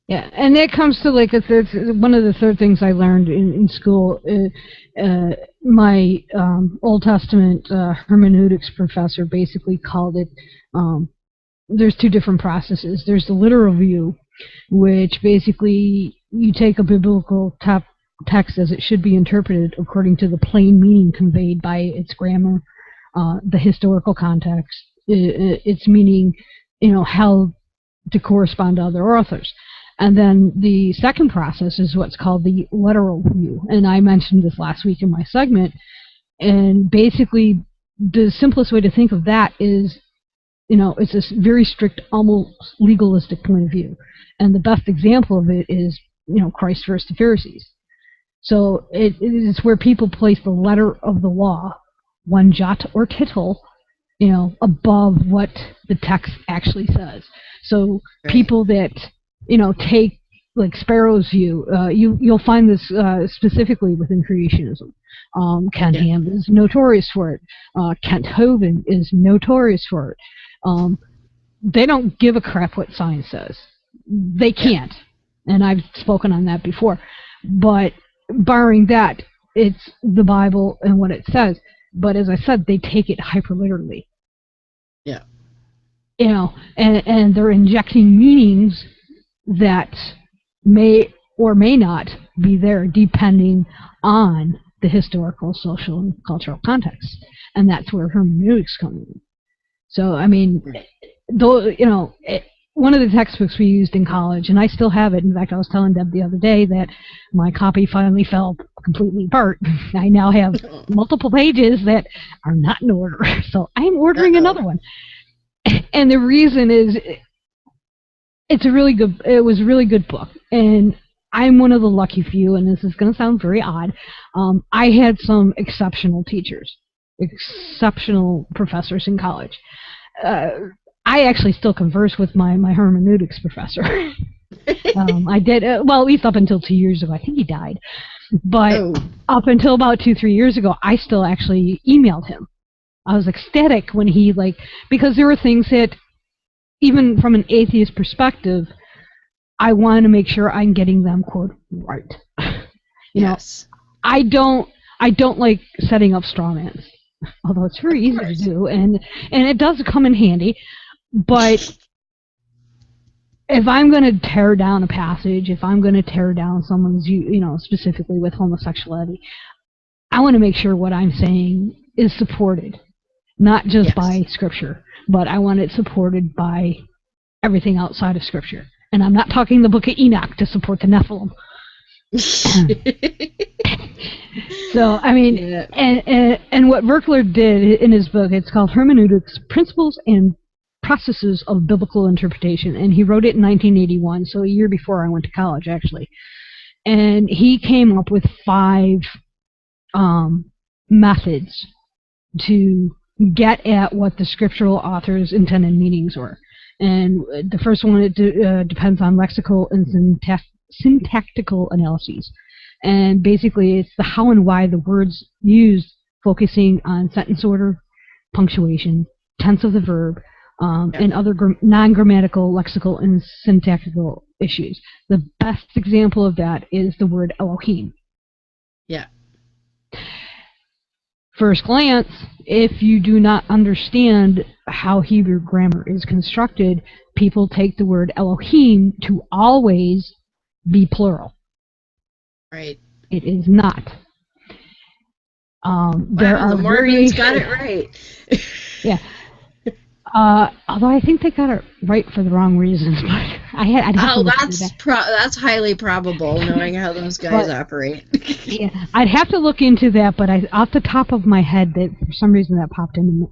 Speaker 2: Yeah, and that comes to like one of the third things I learned in school. My Old Testament hermeneutics professor basically called it, there's two different processes. There's the literal view, which basically you take a biblical text as it should be interpreted according to the plain meaning conveyed by its grammar, the historical context, its meaning, held to correspond to other authors. And then the second process is what's called the literal view. And I mentioned this last week in my segment. And basically, the simplest way to think of that is, it's this very strict, almost legalistic point of view. And the best example of it is, Christ versus the Pharisees. So it is where people place the letter of the law, one jot or tittle, above what the text actually says. So people that take like Sparrow's view. You'll find this specifically within creationism. Ken Ham is notorious for it. Kent Hovind is notorious for it. They don't give a crap what science says. They can't. And I've spoken on that before. But barring that, it's the Bible and what it says. But as I said, they take it hyperliterally.
Speaker 1: Yeah.
Speaker 2: And they're injecting meanings that may or may not be there depending on the historical, social, and cultural context. And that's where hermeneutics comes in. So, I mean, one of the textbooks we used in college, and I still have it. In fact, I was telling Deb the other day that my copy finally fell completely apart. I now have multiple pages that are not in order. So I'm ordering another one. And the reason is, it was a really good book, and I'm one of the lucky few, and this is going to sound very odd. I had some exceptional teachers, exceptional professors in college. I I actually still converse with my hermeneutics professor. I did, well, at least up until 2 years ago. I think he died. But up until about 2-3 years ago, I still actually emailed him. I was ecstatic when he, because there were things that, even from an atheist perspective, I want to make sure I'm getting them, quote, right. You know, I don't like setting up straw mans, although it's very easy to do, and it does come in handy. But if I'm going to tear down a passage, if I'm going to tear down someone's, specifically with homosexuality, I want to make sure what I'm saying is supported, not just by Scripture, but I want it supported by everything outside of Scripture. And I'm not talking the Book of Enoch to support the Nephilim. So, I mean, and what Verkler did in his book, it's called Hermeneutics, Principles and Processes of Biblical Interpretation, and he wrote it in 1981, so a year before I went to college, actually. And he came up with 5 methods to get at what the scriptural author's intended meanings were. And the first one, it depends on lexical and syntactical analyses. And basically, it's the how and why the words used, focusing on sentence order, punctuation, tense of the verb, and other non-grammatical, lexical, and syntactical issues. The best example of that is the word Elohim.
Speaker 1: Yeah.
Speaker 2: First glance, if you do not understand how Hebrew grammar is constructed, people take the word Elohim to always be plural.
Speaker 1: Right.
Speaker 2: It is not. There are
Speaker 1: the Mormons got it right.
Speaker 2: Yeah. Although I think they got it right for the wrong reasons, but I'd have to look into that.
Speaker 1: That's highly probable, knowing how those guys operate.
Speaker 2: Yeah, I'd have to look into that, but off the top of my head, that for some reason that popped in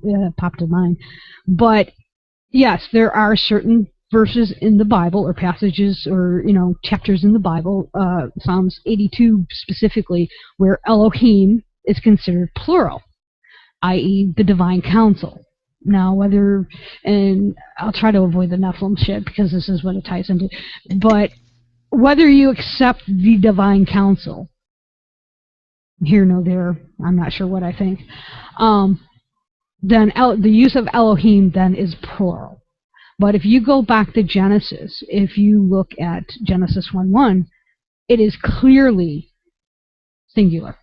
Speaker 2: mind. But yes, there are certain verses in the Bible, or passages, or chapters in the Bible, Psalms 82 specifically, where Elohim is considered plural, i.e., the divine council. Now, and I'll try to avoid the Nephilim shit because this is what it ties into, but whether you accept the divine council, here, no, there, I'm not sure what I think, then the use of Elohim then is plural. But if you go back to Genesis, if you look at Genesis 1:1, it is clearly singular.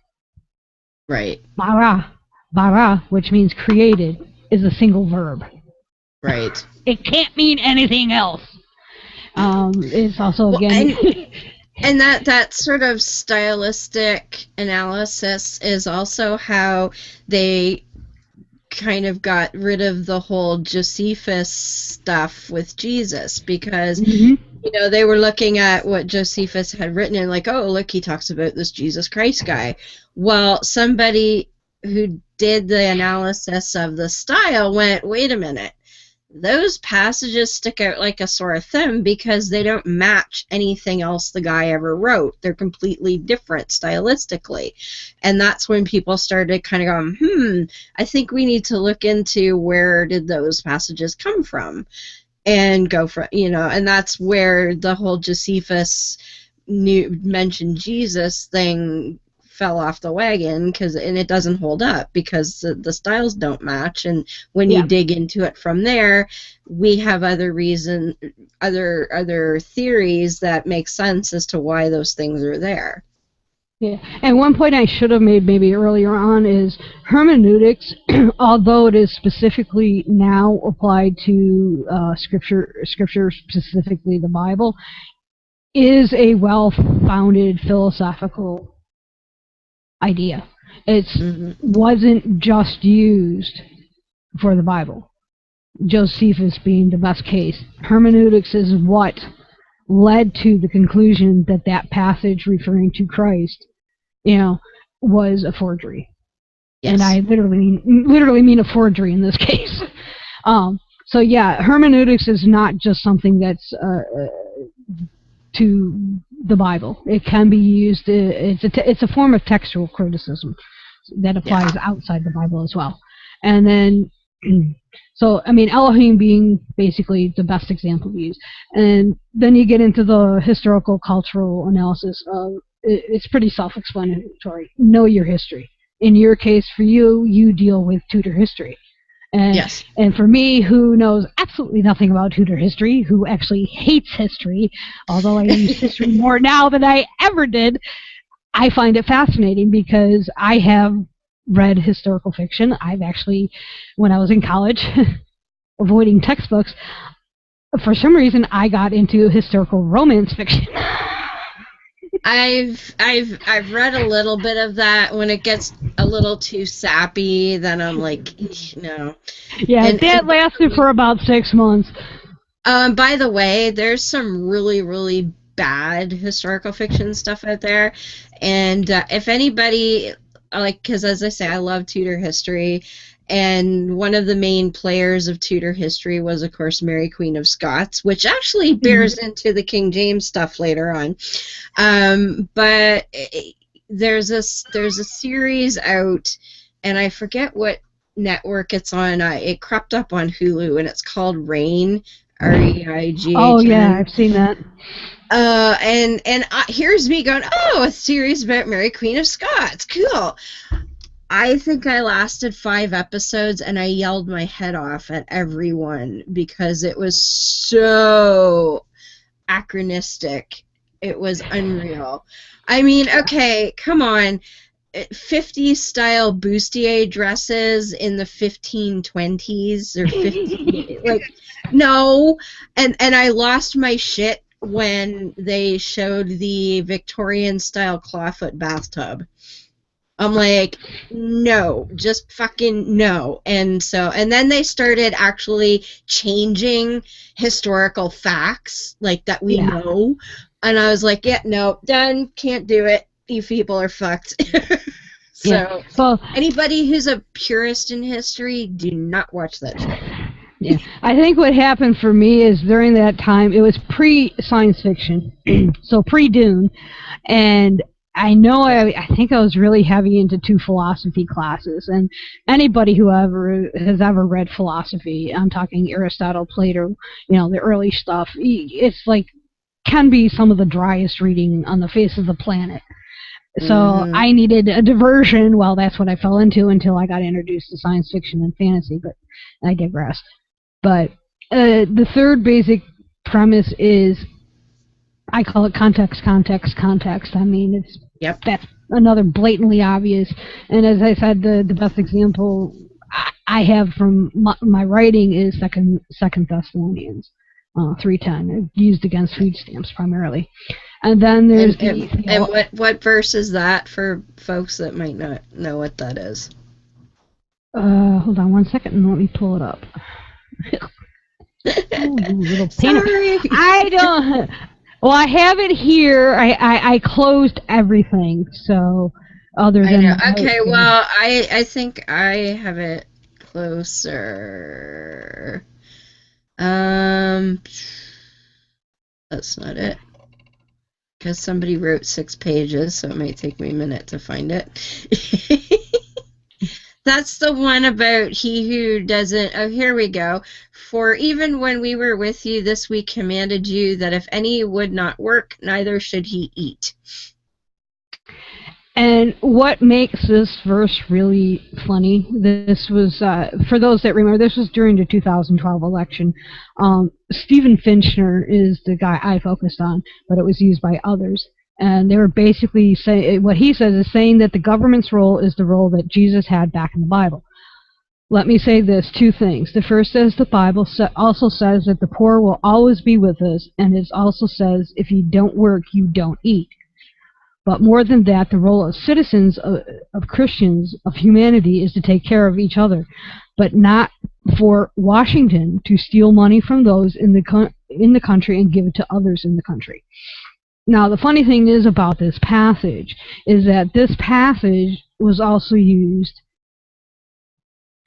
Speaker 1: Right.
Speaker 2: Bara, which means created, is a single verb.
Speaker 1: Right.
Speaker 2: It can't mean anything else. It's also, again...
Speaker 1: And that sort of stylistic analysis is also how they kind of got rid of the whole Josephus stuff with Jesus, because they were looking at what Josephus had written and like, oh, look, he talks about this Jesus Christ guy. Well, somebody who did the analysis of the style went, wait a minute, those passages stick out like a sore thumb because they don't match anything else the guy ever wrote. They're completely different stylistically. And that's when people started kind of going, I think we need to look into where did those passages come from, and go from, and that's where the whole Josephus mentioned Jesus thing fell off the wagon, and it doesn't hold up because the styles don't match. And when you dig into it from there, we have other theories that make sense as to why those things are there.
Speaker 2: Yeah, and one point I should have made maybe earlier on is hermeneutics, although it is specifically now applied to scripture, specifically the Bible, is a well-founded philosophical idea. It wasn't just used for the Bible. Josephus being the best case. Hermeneutics is what led to the conclusion that that passage referring to Christ, was a forgery. Yes. And I literally mean a forgery in this case. So yeah, hermeneutics is not just something that's to the Bible. It can be used. It's a form of textual criticism that applies outside the Bible as well. And then So, I mean, Elohim being basically the best example we use. And then you get into the historical cultural analysis of it's pretty self-explanatory. Know your history. In your case, for you, you deal with Tudor history. And,
Speaker 1: Yes.
Speaker 2: and for me, who knows absolutely nothing about Tudor history, who actually hates history, although I use history more now than I ever did, I find it fascinating because I have read historical fiction. I've actually, when I was in college, avoiding textbooks, for some reason I got into historical romance fiction.
Speaker 1: I've read a little bit of that. When it gets a little too sappy, then I'm like, no.
Speaker 2: Yeah, that lasted for about 6 months.
Speaker 1: By the way, there's some really, really bad historical fiction stuff out there, and if anybody, like, because as I say, I love Tudor history, and one of the main players of Tudor history was, of course, Mary Queen of Scots, which actually bears into the King James stuff later on. But there's a series out, and I forget what network it's on. It cropped up on Hulu, and it's called Reign. REIGHN.
Speaker 2: Oh yeah, I've seen that.
Speaker 1: And here's me going, oh, a series about Mary Queen of Scots. Cool. I think I lasted 5 episodes, and I yelled my head off at everyone because it was so anachronistic. It was unreal. I mean, okay, come on. 50s style bustier dresses in the 1520s or 15 like no, and I lost my shit when they showed the Victorian style clawfoot bathtub. I'm like, no, just fucking no. And then they started actually changing historical facts like that we know, and I was like, yeah, no, done, can't do it. You people are fucked. So anybody who's a purist in history, do not watch that show.
Speaker 2: Yeah, I think what happened for me is during that time, it was pre-science fiction, so pre-Dune, and I know I think I was really heavy into 2 philosophy classes, and anybody who has ever read philosophy, I'm talking Aristotle, Plato, the early stuff, it's like, can be some of the driest reading on the face of the planet. So I needed a diversion. Well, that's what I fell into until I got introduced to science fiction and fantasy, but I digress. But the third basic premise is, I call it context, context, context. I mean, that's another blatantly obvious. And as I said, the best example I have from my writing is Second Thessalonians 3:10, used against food stamps primarily. And then there's
Speaker 1: and what verse is that for folks that might not know what that is?
Speaker 2: Hold on 1 second and let me pull it up. Little
Speaker 1: Sorry.
Speaker 2: I don't. Well, I have it here. I closed everything, so other than.
Speaker 1: Okay, well, I think I have it closer. That's not it. Because somebody wrote 6 pages, so it might take me a minute to find it. That's the one about he who doesn't... Oh, here we go. For even when we were with you, this we commanded you, that if any would not work, neither should he eat.
Speaker 2: And what makes this verse really funny, this was, for those that remember, this was during the 2012 election. Stephen Finchner is the guy I focused on, but it was used by others. And they were basically saying, what he says is saying that the government's role is the role that Jesus had back in the Bible. Let me say this, 2 things. The first is the Bible also says that the poor will always be with us, and it also says if you don't work, you don't eat. But more than that, the role of citizens, of Christians, of humanity, is to take care of each other, but not for Washington to steal money from those in the country and give it to others in the country. Now, the funny thing is about this passage is that this passage was also used.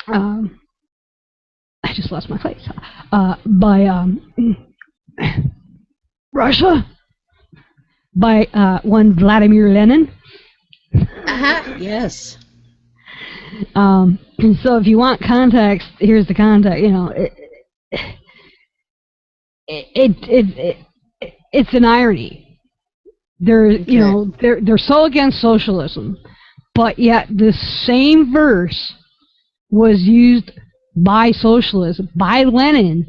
Speaker 2: I just lost my place. By Russia. By one Vladimir Lenin.
Speaker 1: Yes.
Speaker 2: So if you want context, here's the context. It's an irony. They're so against socialism, but yet the same verse was used by socialism, by Lenin,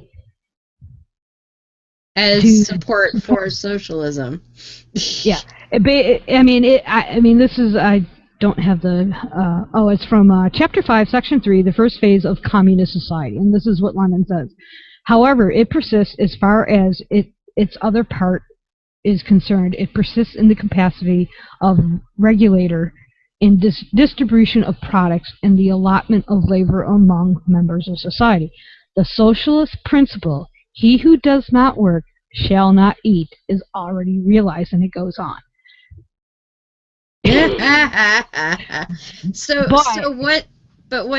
Speaker 1: as support for socialism.
Speaker 2: Yeah, this is, I don't have the, it's from Chapter 5, Section 3, the first phase of communist society, and this is what Lenin says. However, it persists as far as its other part is concerned. It persists in the capacity of regulator in distribution of products and the allotment of labor among members of society. The socialist principle, he who does not work shall not eat, is already realized, and it goes on.
Speaker 1: What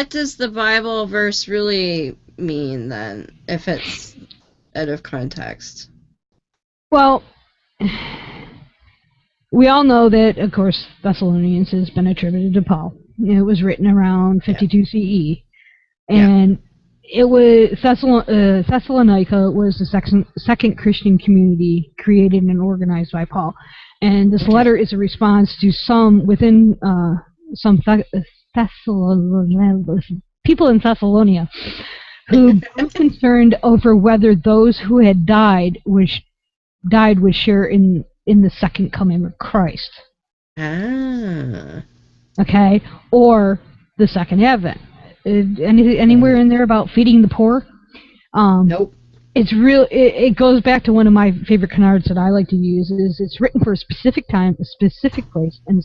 Speaker 1: does the Bible verse really mean then, if it's out of context?
Speaker 2: Well, we all know that, of course, Thessalonians has been attributed to Paul. It was written around 52 CE, and it was Thessalonica was the second Christian community created and organized by Paul, and this letter is a response to some within some people in Thessalonia who were concerned over whether those who had died would share in the second coming of Christ. Okay, or the second advent. Anywhere in there about feeding the poor?
Speaker 1: Nope.
Speaker 2: It goes back to one of my favorite canards that I like to use. Is it's written for a specific time, a specific place, and a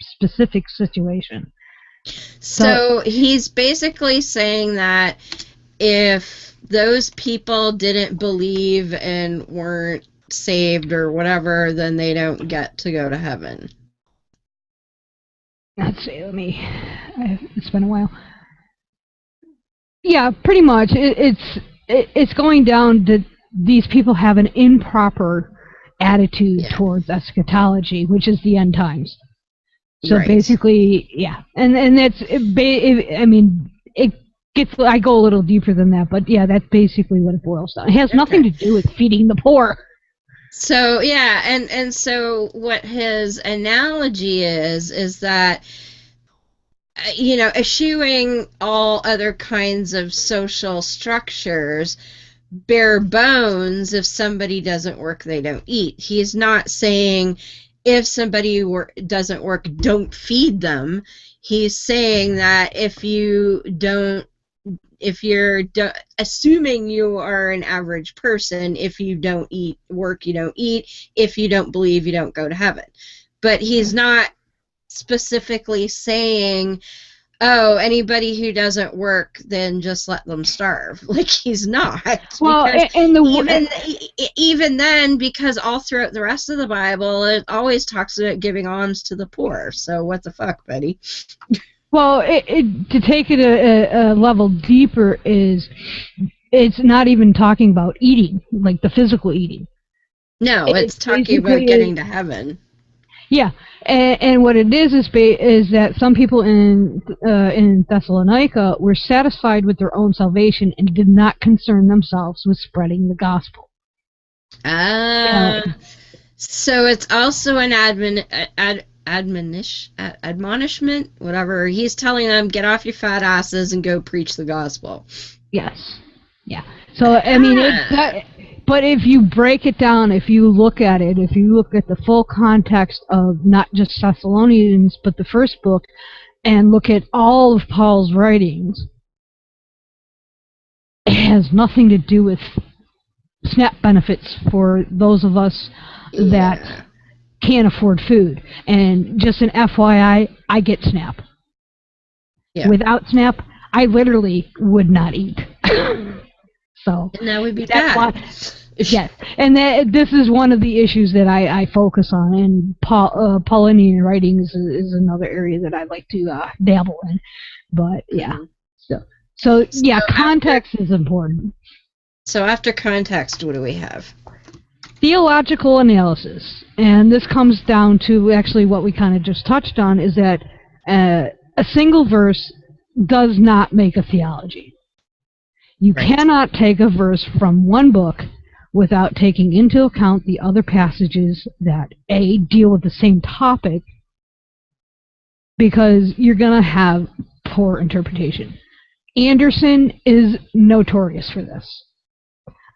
Speaker 2: specific situation.
Speaker 1: So he's basically saying that if those people didn't believe and weren't saved or whatever, then they don't get to go to heaven.
Speaker 2: Let's see. It's been a while. Yeah, pretty much. It's going down that these people have an improper attitude towards eschatology, which is the end times. So basically, and that's it gets. I go a little deeper than that, but that's basically what it boils down. It has nothing to do with feeding the poor.
Speaker 1: So and so what his analogy is that eschewing all other kinds of social structures, bare bones, if somebody doesn't work, they don't eat. He's not saying if somebody doesn't work, don't feed them. He's saying that if you're assuming you are an average person, if you don't work, you don't eat. If you don't believe, you don't go to heaven. But he's not specifically saying, oh, anybody who doesn't work, then just let them starve. Like, he's not.
Speaker 2: Well,
Speaker 1: even then, because all throughout the rest of the Bible, it always talks about giving alms to the poor. So what the fuck, buddy?
Speaker 2: Well, to take it a level deeper it's not even talking about eating, like the physical eating.
Speaker 1: No, it's talking about getting to heaven.
Speaker 2: Yeah, and what it is that some people in Thessalonica were satisfied with their own salvation and did not concern themselves with spreading the gospel.
Speaker 1: So it's also an admonishment, whatever. He's telling them, get off your fat asses and go preach the gospel.
Speaker 2: Yes. Yeah. So but if you break it down, if you look at the full context of not just Thessalonians, but the first book, and look at all of Paul's writings, it has nothing to do with SNAP benefits for those of us that can't afford food. And just an FYI, I get SNAP. Yeah. Without SNAP, I literally would not eat. So
Speaker 1: and that would be bad.
Speaker 2: Yes, and this is one of the issues that I focus on, and Pauline writings is another area that I like to dabble in. But so context is important.
Speaker 1: So after context, what do we have?
Speaker 2: Theological analysis, and this comes down to actually what we kind of just touched on, is that a single verse does not make a theology. You cannot take a verse from one book without taking into account the other passages that, A, deal with the same topic, because you're going to have poor interpretation. Anderson is notorious for this.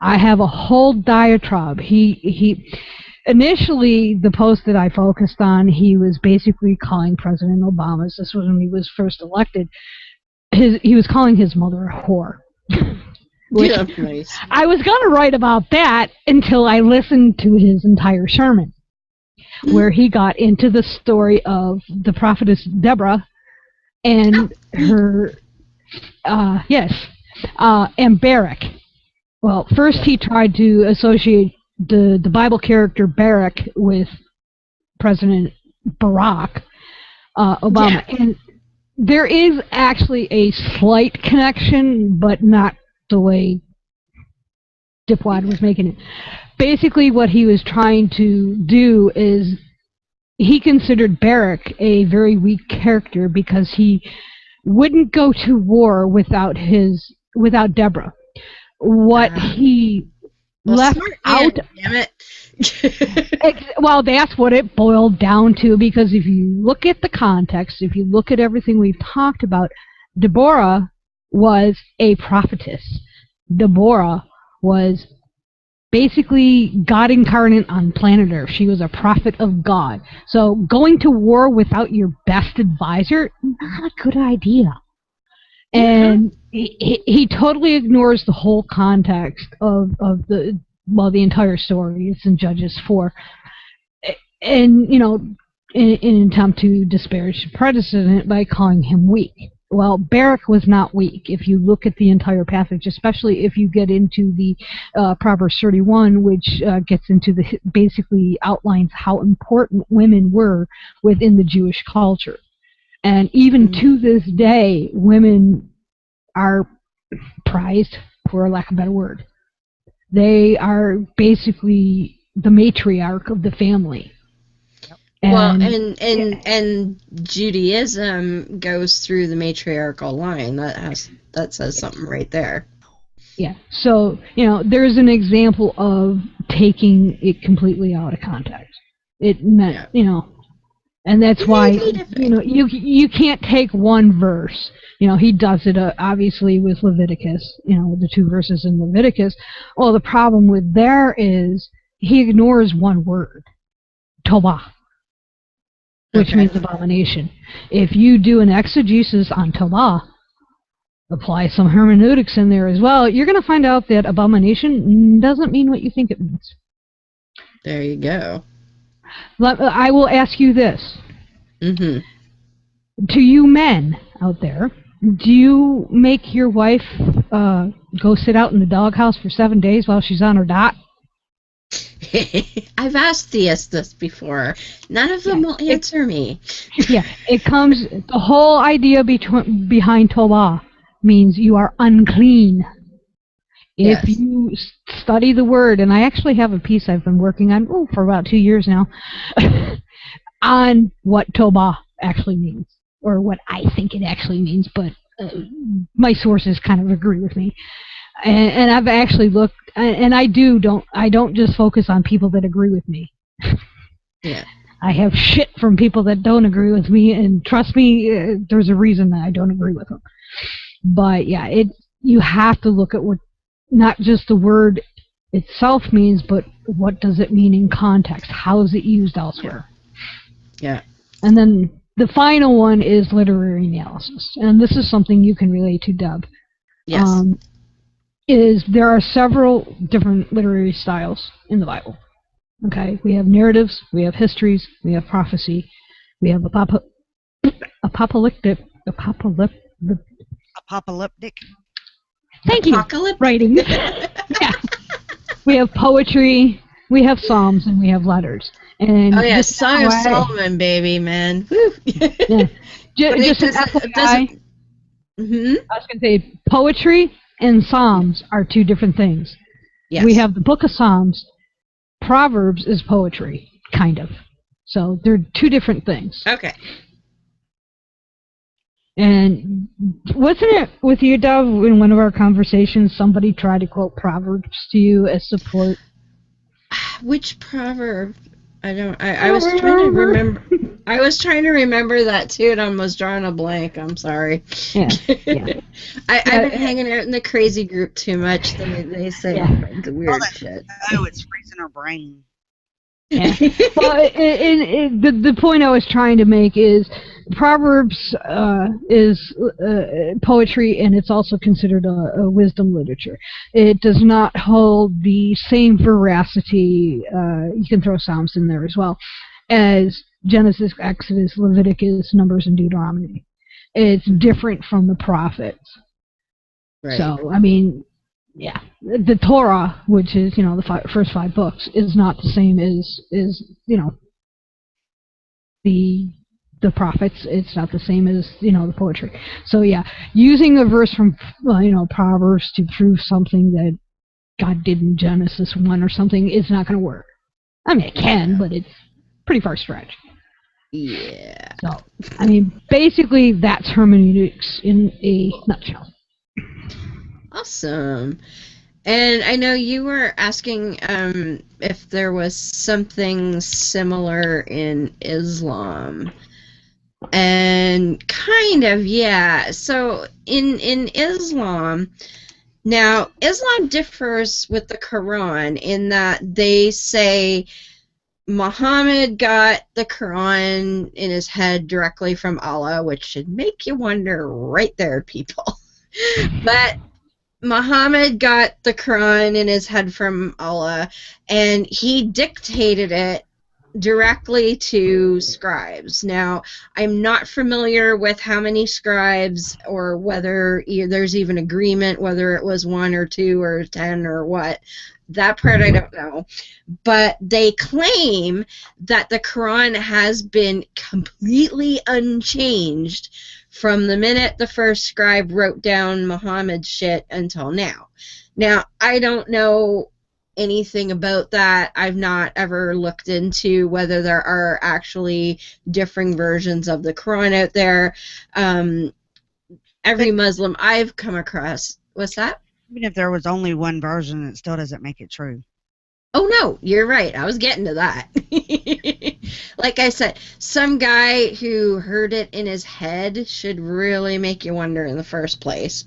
Speaker 2: I have a whole diatribe. He initially, the post that I focused on, he was basically calling President Obama, this was when he was first elected, he was calling his mother a whore.
Speaker 1: Yeah, nice.
Speaker 2: I was going to write about that until I listened to his entire sermon, where he got into the story of the prophetess Deborah and her, and Barak. Well, first he tried to associate the Bible character Barak with President Barack Obama. Yeah. And there is actually a slight connection, but not the way Dipwad was making it. Basically, what he was trying to do is he considered Barak a very weak character because he wouldn't go to war without Deborah. What he left out,
Speaker 1: damn it.
Speaker 2: Well, that's what it boiled down to, because if you look at the context, if you look at everything we've talked about, Deborah was a prophetess. Deborah was basically God incarnate on planet Earth. She was a prophet of God. So going to war without your best advisor, not a good idea. And he totally ignores the whole context of the entire story. It's in Judges 4. And, in an attempt to disparage the president by calling him weak. Well, Barak was not weak. If you look at the entire passage, especially if you get into the Proverbs 31, which gets into basically outlines how important women were within the Jewish culture. And even to this day, women are prized, for lack of a better word. They are basically the matriarch of the family.
Speaker 1: And Judaism goes through the matriarchal line. That says something right there.
Speaker 2: Yeah. So, there's an example of taking it completely out of context. It meant, and that's why, you can't take one verse. He does it obviously with Leviticus, with the 2 verses in Leviticus. Well, the problem with there is he ignores one word, Tobah, which means abomination. If you do an exegesis on Tobah, apply some hermeneutics in there as well, you're going to find out that abomination doesn't mean what you think it means.
Speaker 1: There you go.
Speaker 2: I will ask you this.
Speaker 1: Mm-hmm.
Speaker 2: To you men out there, do you make your wife go sit out in the doghouse for 7 days while she's on her dot?
Speaker 1: I've asked theists this before. None of them will answer me.
Speaker 2: It comes, the whole idea behind Tobah means you are unclean. If you study the word, and I actually have a piece I've been working on for about 2 years now, on what Tobah actually means, or what I think it actually means, but my sources kind of agree with me. And I've actually looked, and I don't just focus on people that agree with me.
Speaker 1: Yeah.
Speaker 2: I have shit from people that don't agree with me, and trust me, there's a reason that I don't agree with them. But you have to look at what not just the word itself means, but what does it mean in context? How is it used elsewhere?
Speaker 1: Yeah.
Speaker 2: And then the final one is literary analysis, and this is something you can relate to, Deb.
Speaker 1: Yes.
Speaker 2: There are several different literary styles in the Bible. Okay, we have narratives, we have histories, we have prophecy, we have apocalyptic. Thank you. Writing. Yeah. We have poetry, we have psalms, and we have letters. And
Speaker 1: Song of Solomon, baby, man. Woo.
Speaker 2: Yeah. Just I was going to say, poetry and psalms are 2 different things.
Speaker 1: Yes.
Speaker 2: We have the book of Psalms. Proverbs is poetry, kind of. So they're 2 different things.
Speaker 1: Okay.
Speaker 2: And wasn't it with you, Dove, in one of our conversations, somebody tried to quote Proverbs to you as support?
Speaker 1: Which proverb? I was trying to remember. I was trying to remember that too, and I almost drawing a blank. I'm sorry.
Speaker 2: Yeah.
Speaker 1: I've been hanging out in the crazy group too much. They say all kinds of weird shit.
Speaker 3: Oh, it's freezing our brain.
Speaker 2: Yeah. Well, the point I was trying to make is Proverbs is poetry, and it's also considered a wisdom literature. It does not hold the same veracity, you can throw Psalms in there as well, as Genesis, Exodus, Leviticus, Numbers, and Deuteronomy. It's different from the prophets. Right. So, I mean, yeah, the Torah, which is, the first 5 books, is not the same as the prophets. It's not the same as, the poetry. So, yeah, using a verse from, Proverbs to prove something that God did in Genesis 1 or something is not going to work. I mean, it can, but it's pretty far stretch.
Speaker 1: Yeah.
Speaker 2: So, I mean, basically, that's hermeneutics in a nutshell.
Speaker 1: Awesome. And I know you were asking if there was something similar in Islam. And kind of, yeah. So in Islam, now Islam differs with the Quran in that they say Muhammad got the Quran in his head directly from Allah, which should make you wonder right there, people. But Muhammad got the Quran in his head from Allah, and he dictated it directly to scribes. Now, I'm not familiar with how many scribes or whether there's even agreement, whether it was 1 or 2 or 10 or what. That part I don't know. But they claim that the Quran has been completely unchanged from the minute the first scribe wrote down Muhammad's shit until now. Now, I don't know anything about that. I've not ever looked into whether there are actually differing versions of the Quran out there. Every Muslim I've come across... What's that?
Speaker 3: Even if there was only one version, it still doesn't make it true.
Speaker 1: Oh, no, you're right. I was getting to that. Like I said, some guy who heard it in his head should really make you wonder in the first place.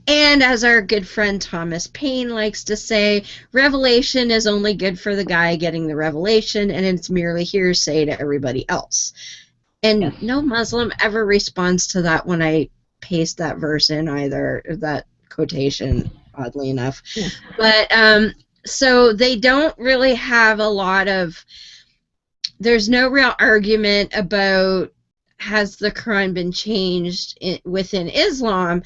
Speaker 1: And as our good friend Thomas Paine likes to say, revelation is only good for the guy getting the revelation, and it's merely hearsay to everybody else. And yes. No Muslim ever responds to that when I paste that verse in either, that quotation, oddly enough. Yeah. But so they don't really have a lot of, there's no real argument about has the Quran been changed within Islam.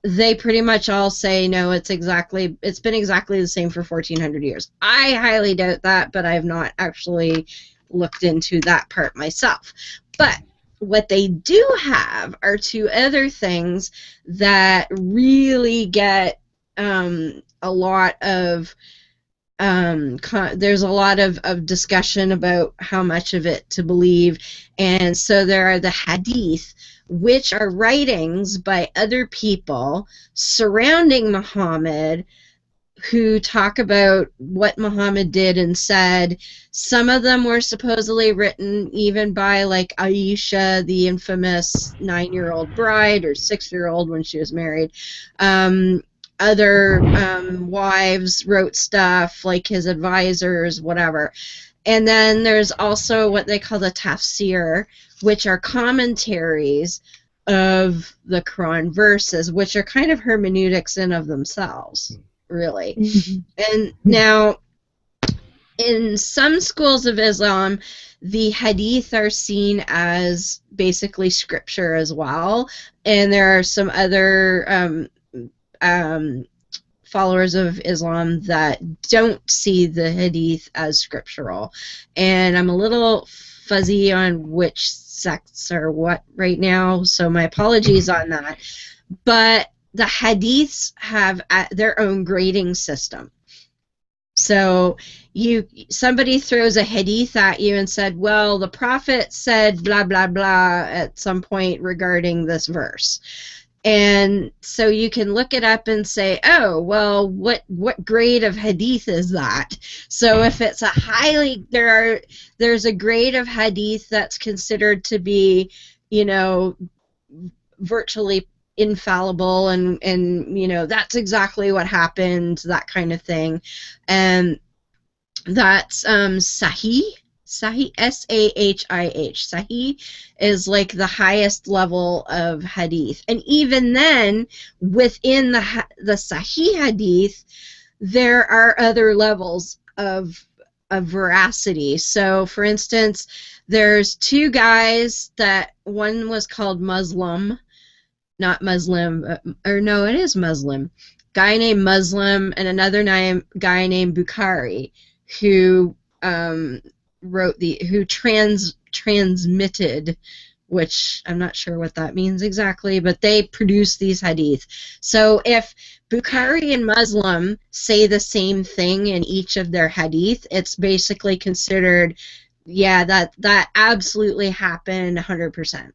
Speaker 1: They pretty much all say no, it's been exactly the same for 1400 years. I highly doubt that, but I have not actually looked into that part myself. But what they do have are 2 other things that really get a lot of there's a lot of discussion about how much of it to believe, and so there are the hadith, which are writings by other people surrounding Muhammad who talk about what Muhammad did and said. Some of them were supposedly written even by like Aisha, the infamous 9-year-old bride, or 6-year-old when she was married. Other wives wrote stuff, like his advisors, whatever. And then there's also what they call the tafsir, which are commentaries of the Quran verses, which are kind of hermeneutics in of themselves, really. Mm-hmm. And now, in some schools of Islam, the hadith are seen as basically scripture as well, and there are some other followers of Islam that don't see the hadith as scriptural, and I'm a little fuzzy on which sects are what right now, so my apologies on that. But the hadiths have their own grading system. So somebody throws a hadith at you and said, well, the prophet said blah blah blah at some point regarding this verse. And so you can look it up and say, oh, well, what grade of hadith is that? So if it's a there's a grade of hadith that's considered to be, virtually infallible, and that's exactly what happened, that kind of thing. And that's Sahih. Sahih, S-A-H-I-H. Sahih is like the highest level of hadith. And even then, within the Sahih hadith, there are other levels of veracity. So, for instance, there's two guys that one was called Muslim, not Muslim, or no, it is Muslim. Guy named Muslim and another guy named Bukhari, who transmitted, which I'm not sure what that means exactly, but they produce these hadith. So if Bukhari and Muslim say the same thing in each of their hadith, it's basically considered, yeah, that absolutely happened 100%.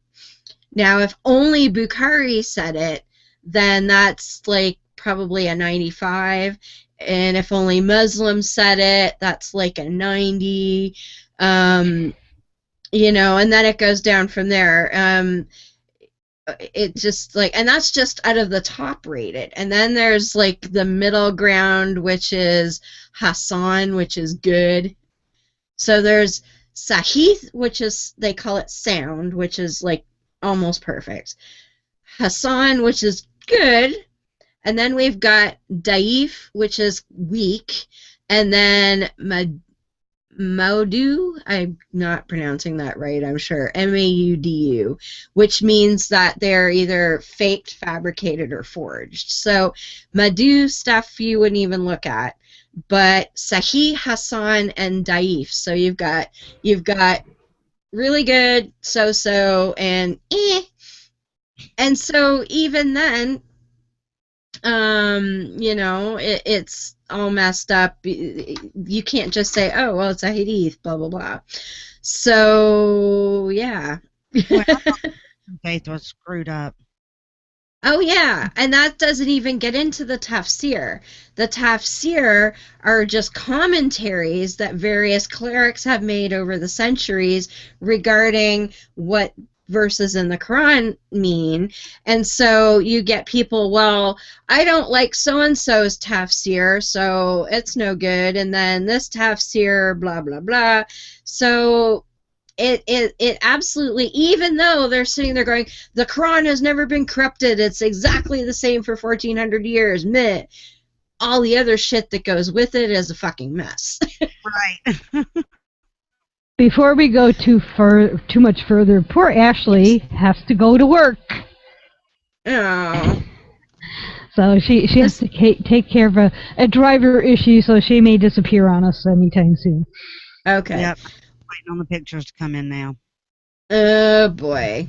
Speaker 1: Now, if only Bukhari said it, then that's like probably a 95. And if only Muslims said it, that's like a 90. And then it goes down from there. It just like, and that's just out of the top rated. And then there's like the middle ground, which is Hassan, which is good. So there's Sahih, which is, they call it sound, which is like almost perfect. Hassan, which is good. And then we've got Daif, which is weak. And then Maudu, I'm not pronouncing that right, I'm sure, M-A-U-D-U, which means that they're either faked, fabricated, or forged. So Maudu stuff you wouldn't even look at. But Sahih, Hassan, and Daif. So you've got really good, so-so, and eh. And so even then, it's all messed up. You can't just say, oh, well, it's a hadith, blah, blah, blah. So, yeah.
Speaker 3: Well, I thought faith was screwed up.
Speaker 1: Oh, yeah, and that doesn't even get into the tafsir. The tafsir are just commentaries that various clerics have made over the centuries regarding what verses in the Quran mean. And so you get people, well, I don't like so-and-so's tafsir, so it's no good, and then this tafsir, blah, blah, blah. So it absolutely, even though they're sitting there going, the Quran has never been corrupted, it's exactly the same for 1400 years, meh, all the other shit that goes with it is a fucking mess.
Speaker 3: Right.
Speaker 2: Before we go too much further, poor Ashley has to go to work.
Speaker 1: Oh.
Speaker 2: So she has to take care of a driver issue, so she may disappear on us anytime soon.
Speaker 1: Okay.
Speaker 3: Yep. Waiting on the pictures to come in now.
Speaker 1: Oh boy.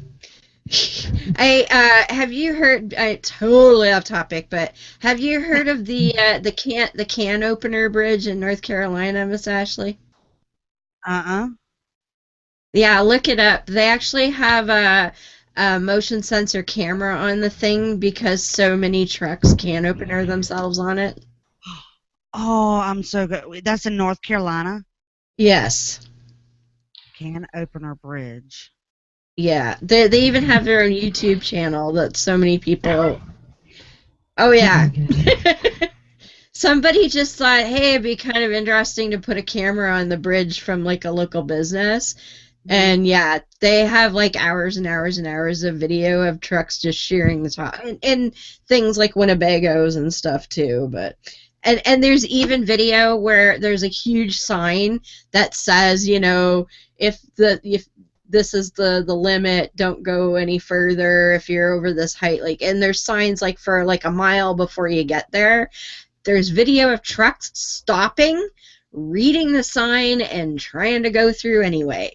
Speaker 1: Have you heard? Totally off topic, but have you heard of the can opener bridge in North Carolina, Miss Ashley? Yeah, look it up. They actually have a motion sensor camera on the thing because so many trucks can opener themselves on it.
Speaker 3: Oh, I'm so good. That's in North Carolina?
Speaker 1: Yes.
Speaker 3: Can opener bridge.
Speaker 1: Yeah, they even have their own YouTube channel that so many people. Oh yeah. Somebody just thought, hey, it'd be kind of interesting to put a camera on the bridge from like a local business. And yeah, they have like hours and hours and hours of video of trucks just shearing the top, and things like Winnebagos and stuff too. But and there's even video where there's a huge sign that says, if this is the limit, don't go any further if you're over this height. Like, and there's signs like for like a mile before you get there. There's video of trucks stopping, reading the sign, and trying to go through anyway.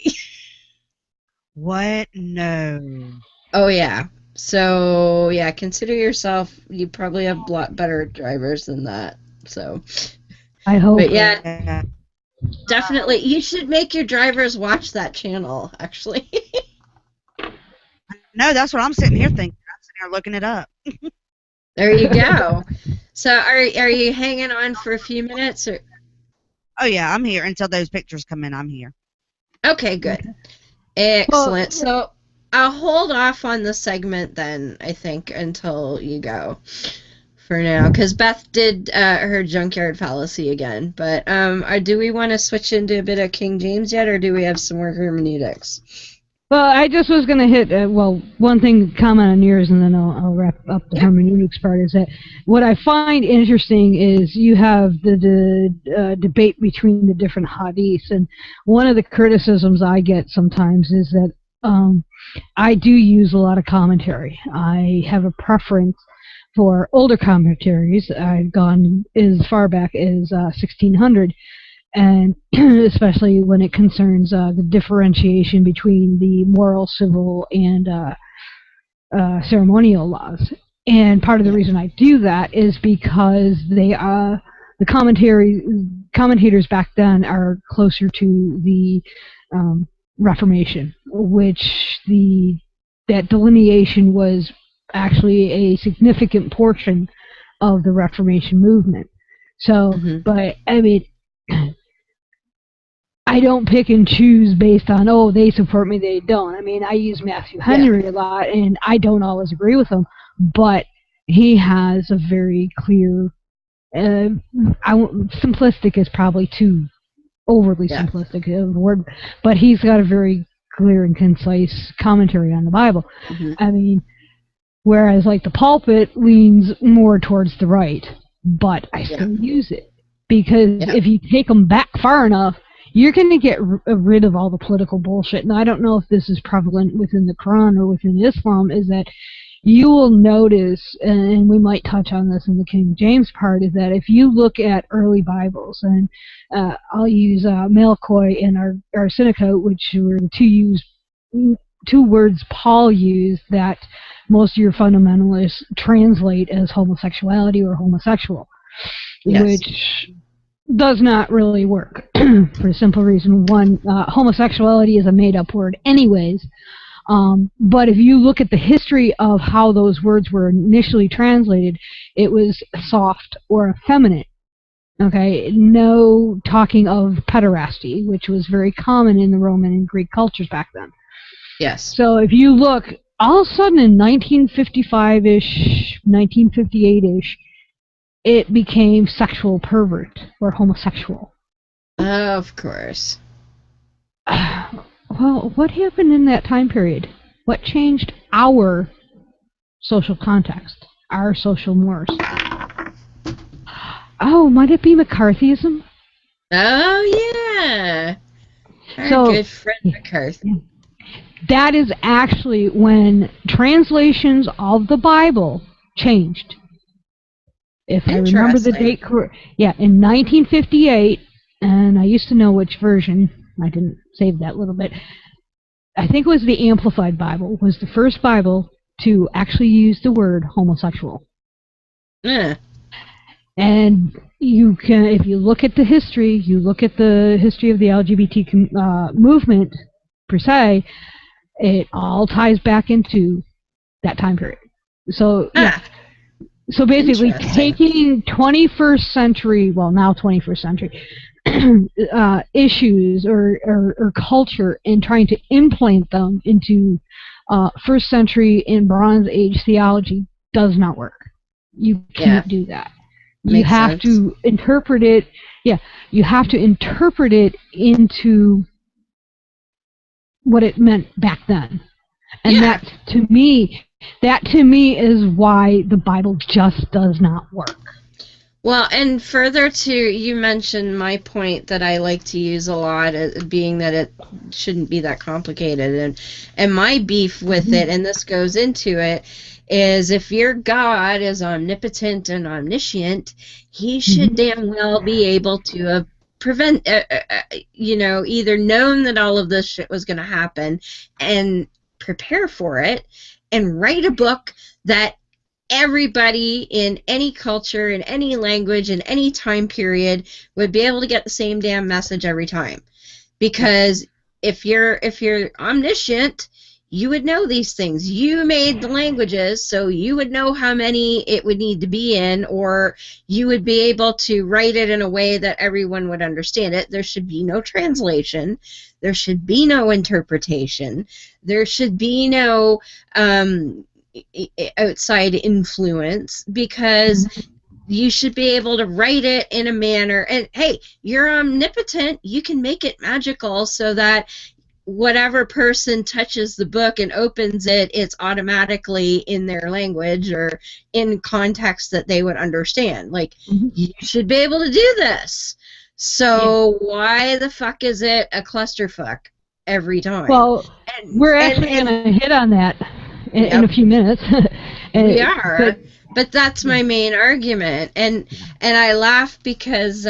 Speaker 3: What? No.
Speaker 1: Oh, yeah. So, yeah, consider yourself, you probably have a lot better drivers than that. So,
Speaker 2: I hope.
Speaker 1: But yeah, definitely, you should make your drivers watch that channel, actually.
Speaker 3: No, that's what I'm sitting here thinking. I'm sitting here looking it up.
Speaker 1: There you go. So are you hanging on for a few minutes? Or?
Speaker 3: Oh yeah, I'm here until those pictures come in. I'm here.
Speaker 1: Okay, good. Excellent. So I'll hold off on the segment then, I think, until you go for now. Because Beth did her junkyard fallacy again. But do we want to switch into a bit of King James yet, or do we have some more hermeneutics?
Speaker 2: Well, I just was going to hit, one thing, comment on yours, and then I'll wrap up the hermeneutics part, is that what I find interesting is you have the debate between the different hadiths, and one of the criticisms I get sometimes is that I do use a lot of commentary. I have a preference for older commentaries. I've gone as far back as 1600, and especially when it concerns the differentiation between the moral, civil, and ceremonial laws. And part of the reason I do that is because the commentators back then are closer to the Reformation, which that delineation was actually a significant portion of the Reformation movement. So, but I mean, I don't pick and choose based on, oh, they support me, they don't. I mean, I use Matthew Henry a lot, and I don't always agree with him, but he has a very clear, simplistic is probably too overly simplistic of a word, but he's got a very clear and concise commentary on the Bible. I mean, whereas like the pulpit leans more towards the right, but I still use it, because if you take them back far enough, you're going to get rid of all the political bullshit. And I don't know if this is prevalent within the Quran or within Islam, is that you will notice, and we might touch on this in the King James part, is that if you look at early Bibles, and I'll use Malakoi and our Synagogue, which were the two words Paul used that most of your fundamentalists translate as homosexuality or homosexual, which does not really work for a simple reason. One, homosexuality is a made-up word anyways, but if you look at the history of how those words were initially translated, it was soft or effeminate. Okay, no talking of pederasty, which was very common in the Roman and Greek cultures back then.
Speaker 1: Yes.
Speaker 2: So if you look, all of a sudden in 1955-ish, 1958-ish, it became sexual pervert or homosexual.
Speaker 1: Of course.
Speaker 2: Well, what happened in that time period? What changed our social context, our social mores? Oh, might it be McCarthyism?
Speaker 1: Oh, yeah. Our good friend McCarthy.
Speaker 2: That is actually when translations of the Bible changed. If I remember the date correct, in 1958, and I used to know which version, I didn't save that little bit, I think it was the Amplified Bible, was the first Bible to actually use the word homosexual. And you can, if you look at the history, you look at the history of the LGBT movement, per se, it all ties back into that time period. So, So basically taking 21st century, well now 21st century, issues or culture and trying to implant them into first century and Bronze Age theology does not work. You can't do that. You have to interpret it, you have to interpret it into what it meant back then. And that to me is why the Bible just does not work.
Speaker 1: Well, and further to, you mentioned my point that I like to use a lot, being that it shouldn't be that complicated. And my beef with it, and this goes into it, is if your God is omnipotent and omniscient, he should damn well be able to have either known that all of this shit was going to happen and prepare for it and write a book that everybody in any culture, in any language, in any time period would be able to get the same damn message every time. Because if you're omniscient, you would know these things. You made the languages, so you would know how many it would need to be in, or you would be able to write it in a way that everyone would understand it. There should be no translation. There should be no interpretation. There should be no outside influence, because you should be able to write it in a manner, and hey, you're omnipotent, you can make it magical so that whatever person touches the book and opens it, it's automatically in their language or in context that they would understand. Like, you should be able to do this. So why the fuck is it a clusterfuck every time?
Speaker 2: Well, we're actually going to hit on that in a few minutes.
Speaker 1: We are. But that's my main argument, and I laugh because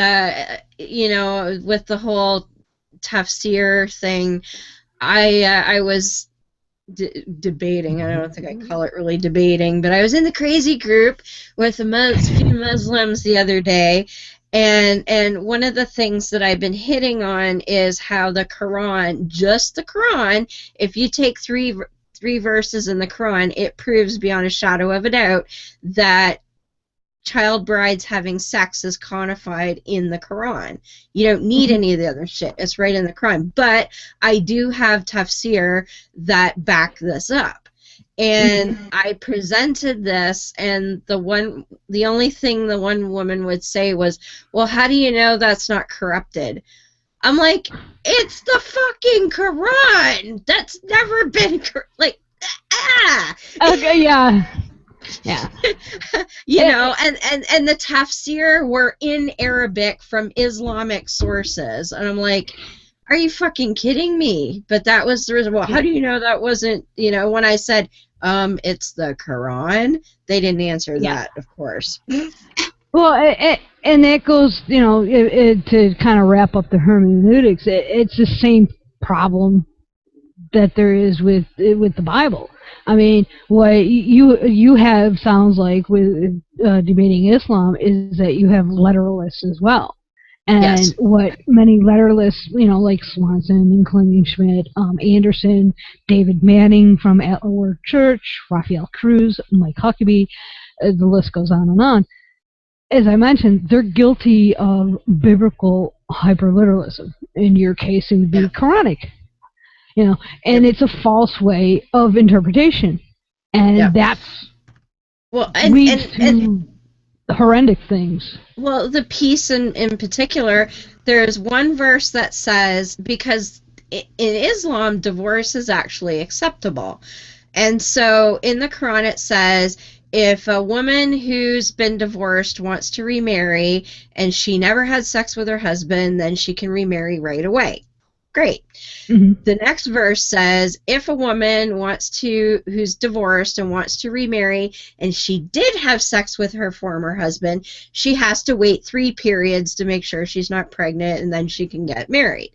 Speaker 1: you know, with the whole tafsir thing, I was debating. I don't think I call it really debating, but I was in the crazy group with a few Muslims the other day, and one of the things that I've been hitting on is how the Quran, just the Quran, if you take three verses in the Quran, it proves beyond a shadow of a doubt that child brides having sex is codified in the Quran. You don't need any of the other shit. It's right in the Quran. But I do have tafsir that back this up. And I presented this, and the only thing the one woman would say was, well, how do you know that's not corrupted? I'm like, it's the fucking Quran. That's never been like,
Speaker 2: Okay, yeah.
Speaker 1: You know, and the tafsir were in Arabic from Islamic sources, and I'm like, are you fucking kidding me? But that was the reason. Well, how do you know that wasn't, you know, when I said it's the Quran, they didn't answer that, of course.
Speaker 2: Well, and that goes, you know, to kind of wrap up the hermeneutics, it's the same problem that there is with the Bible. I mean, what you have sounds like with debating Islam is that you have letterlists as well. And what many letterlists, you know, like Swanson and Klingenschmidt, Anderson, David Manning from Attleward Church, Raphael Cruz, Mike Huckabee, the list goes on and on. As I mentioned, they're guilty of biblical hyperliteralism. In your case, it would be Quranic. You know, and it's a false way of interpretation, and that's leads to horrendous things.
Speaker 1: Well, the piece in particular, there's one verse that says, because in Islam, divorce is actually acceptable. And so in the Quran it says, if a woman who's been divorced wants to remarry and she never had sex with her husband, then she can remarry right away. Great. The next verse says, if a woman who's divorced and wants to remarry, and she did have sex with her former husband, she has to wait 3 periods to make sure she's not pregnant, and then she can get married.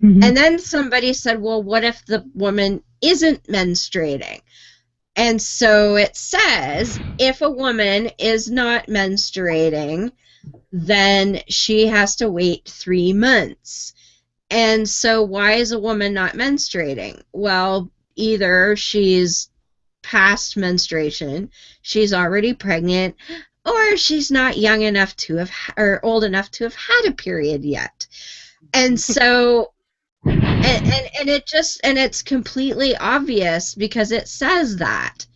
Speaker 1: And then somebody said, well, what if the woman isn't menstruating? And so it says, if a woman is not menstruating, then she has to wait 3 months. And so why is a woman not menstruating? Well, either she's past menstruation, she's already pregnant, or she's not young enough to have, or old enough to have had a period yet. And so, and it's completely obvious because it says that.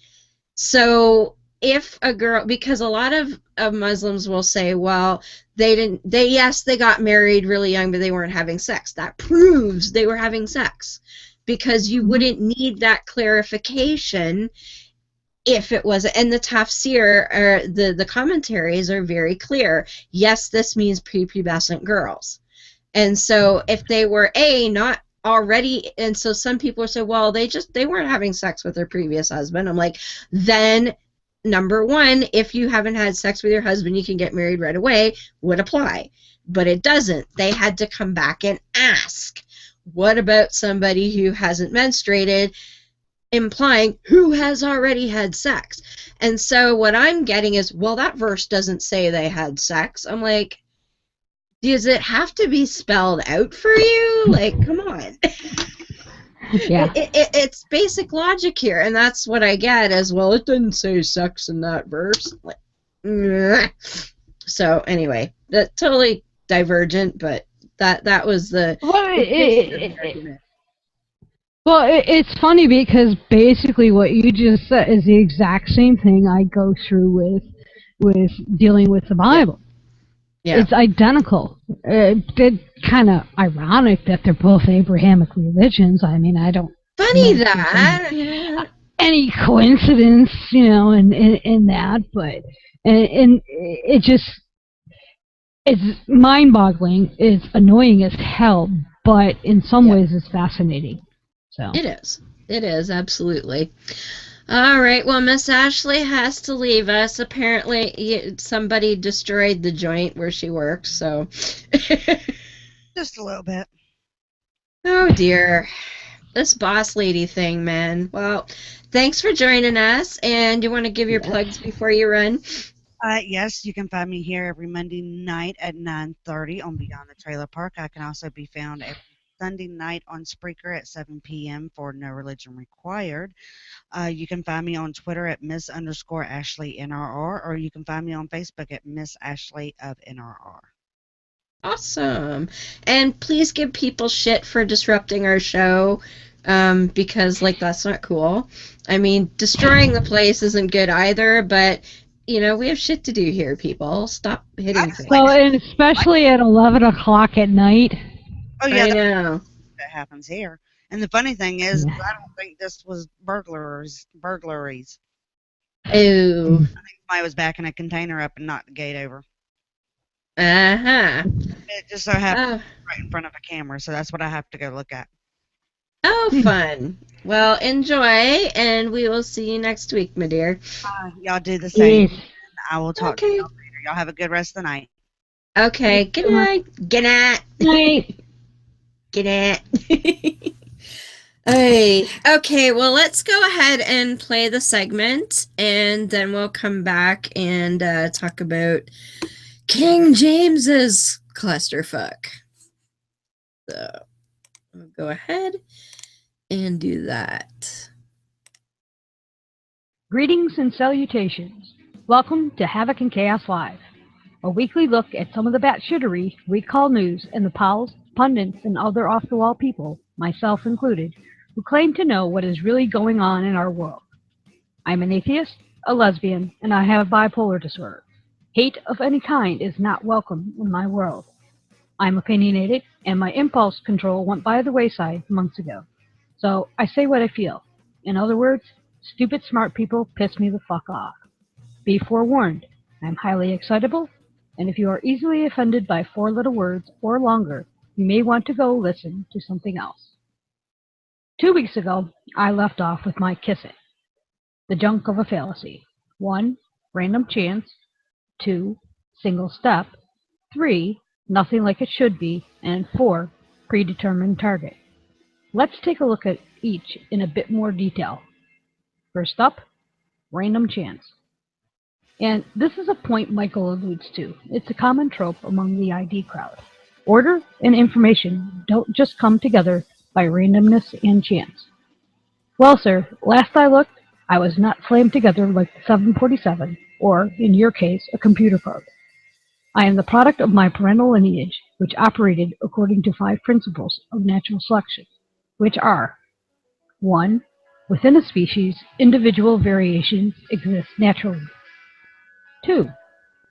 Speaker 1: So if a girl, because a lot of Muslims will say, well, they got married really young, but they weren't having sex. That proves they were having sex, because you wouldn't need that clarification if it was. And the tafsir, or the commentaries are very clear. Yes, this means prepubescent girls. And so if they were not already, and so some people say, well, they weren't having sex with their previous husband. I'm like, then number one, if you haven't had sex with your husband, you can get married right away, would apply. But it doesn't. They had to come back and ask, what about somebody who hasn't menstruated? implying who has already had sex. And so what I'm getting is, well, that verse doesn't say they had sex. I'm like, does it have to be spelled out for you? Like, come on.
Speaker 2: Yeah.
Speaker 1: It's basic logic here, and that's what I get as, well, it didn't say sex in that verse. Like, so anyway, that totally divergent, but that was the
Speaker 2: Well, it's funny because basically what you just said is the exact same thing I go through with dealing with the Bible.
Speaker 1: Yeah.
Speaker 2: It's identical. It's kind of ironic that they're both Abrahamic religions. I mean, I don't.
Speaker 1: Funny that.
Speaker 2: Any coincidence, in that, but and it just, it's mind-boggling. It's annoying as hell, but in some ways it's fascinating. So
Speaker 1: It is absolutely. All right, well, Miss Ashley has to leave us. Apparently somebody destroyed the joint where she works, so
Speaker 3: Just a little bit.
Speaker 1: oh dear, this boss lady thing, man. Well, thanks for joining us, and you want to give your plugs before you run?
Speaker 3: Yes, you can find me here every Monday night at 9:30 on Beyond the Trailer Park. I can also be found every Sunday night on Spreaker at 7 p.m. for No Religion Required. You can find me on Twitter at Miss_Ashley NRR, or you can find me on Facebook at Miss Ashley of NRR.
Speaker 1: Awesome. And please give people shit for disrupting our show, because, like, that's not cool. I mean, destroying the place isn't good either, but we have shit to do here, people. Stop hitting things.
Speaker 2: Well, and especially at 11 o'clock at night.
Speaker 3: Oh, yeah,
Speaker 1: I know.
Speaker 3: that happens here. And the funny thing is, I don't think this was burglaries.
Speaker 1: Oh.
Speaker 3: I think somebody was backing a container up and knocked the gate over.
Speaker 1: Uh-huh.
Speaker 3: It just so happened right in front of a camera, so that's what I have to go look at.
Speaker 1: Oh, fun. Well, enjoy, and we will see you next week, my dear.
Speaker 3: Y'all do the same.
Speaker 2: Yes.
Speaker 3: I will talk to y'all later. Y'all have a good rest of the night.
Speaker 1: Okay. Good night. Good night.
Speaker 2: Night.
Speaker 1: Good night. Hey. Okay, well, let's go ahead and play the segment, and then we'll come back and talk about King James's clusterfuck. So, we'll go ahead and do that.
Speaker 2: Greetings and salutations. Welcome to Havoc and Chaos Live, a weekly look at some of the batshittery we call news and the pals, pundits, and other off-the-wall people, myself included, who claim to know what is really going on in our world. I'm an atheist, a lesbian, and I have bipolar disorder. Hate of any kind is not welcome in my world. I'm opinionated, and my impulse control went by the wayside months ago. So I say what I feel. In other words, stupid smart people piss me the fuck off. Be forewarned, I'm highly excitable, and if you are easily offended by 4 little words or longer, you may want to go listen to something else. 2 weeks ago, I left off with my kiss it. The junk of a fallacy. 1, random chance. 2, single step. 3, nothing like it should be. And 4, predetermined target. Let's take a look at each in a bit more detail. First up, random chance. And this is a point Michael alludes to. It's a common trope among the ID crowd. Order and information don't just come together by randomness and chance. Well, sir, last I looked, I was not slammed together like the 747, or, in your case, a computer code. I am the product of my parental lineage, which operated according to 5 principles of natural selection, which are: 1. Within a species, individual variations exist naturally. 2.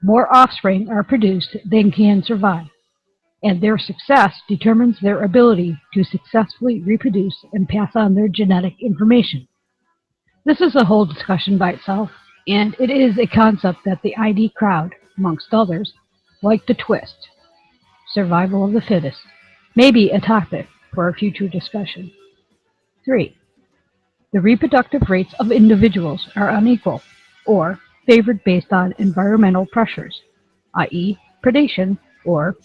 Speaker 2: More offspring are produced than can survive, and their success determines their ability to successfully reproduce and pass on their genetic information. This is a whole discussion by itself, and it is a concept that the ID crowd, amongst others, like to twist. Survival of the fittest may be a topic for a future discussion. 3. The reproductive rates of individuals are unequal, or favored based on environmental pressures, i.e. predation, or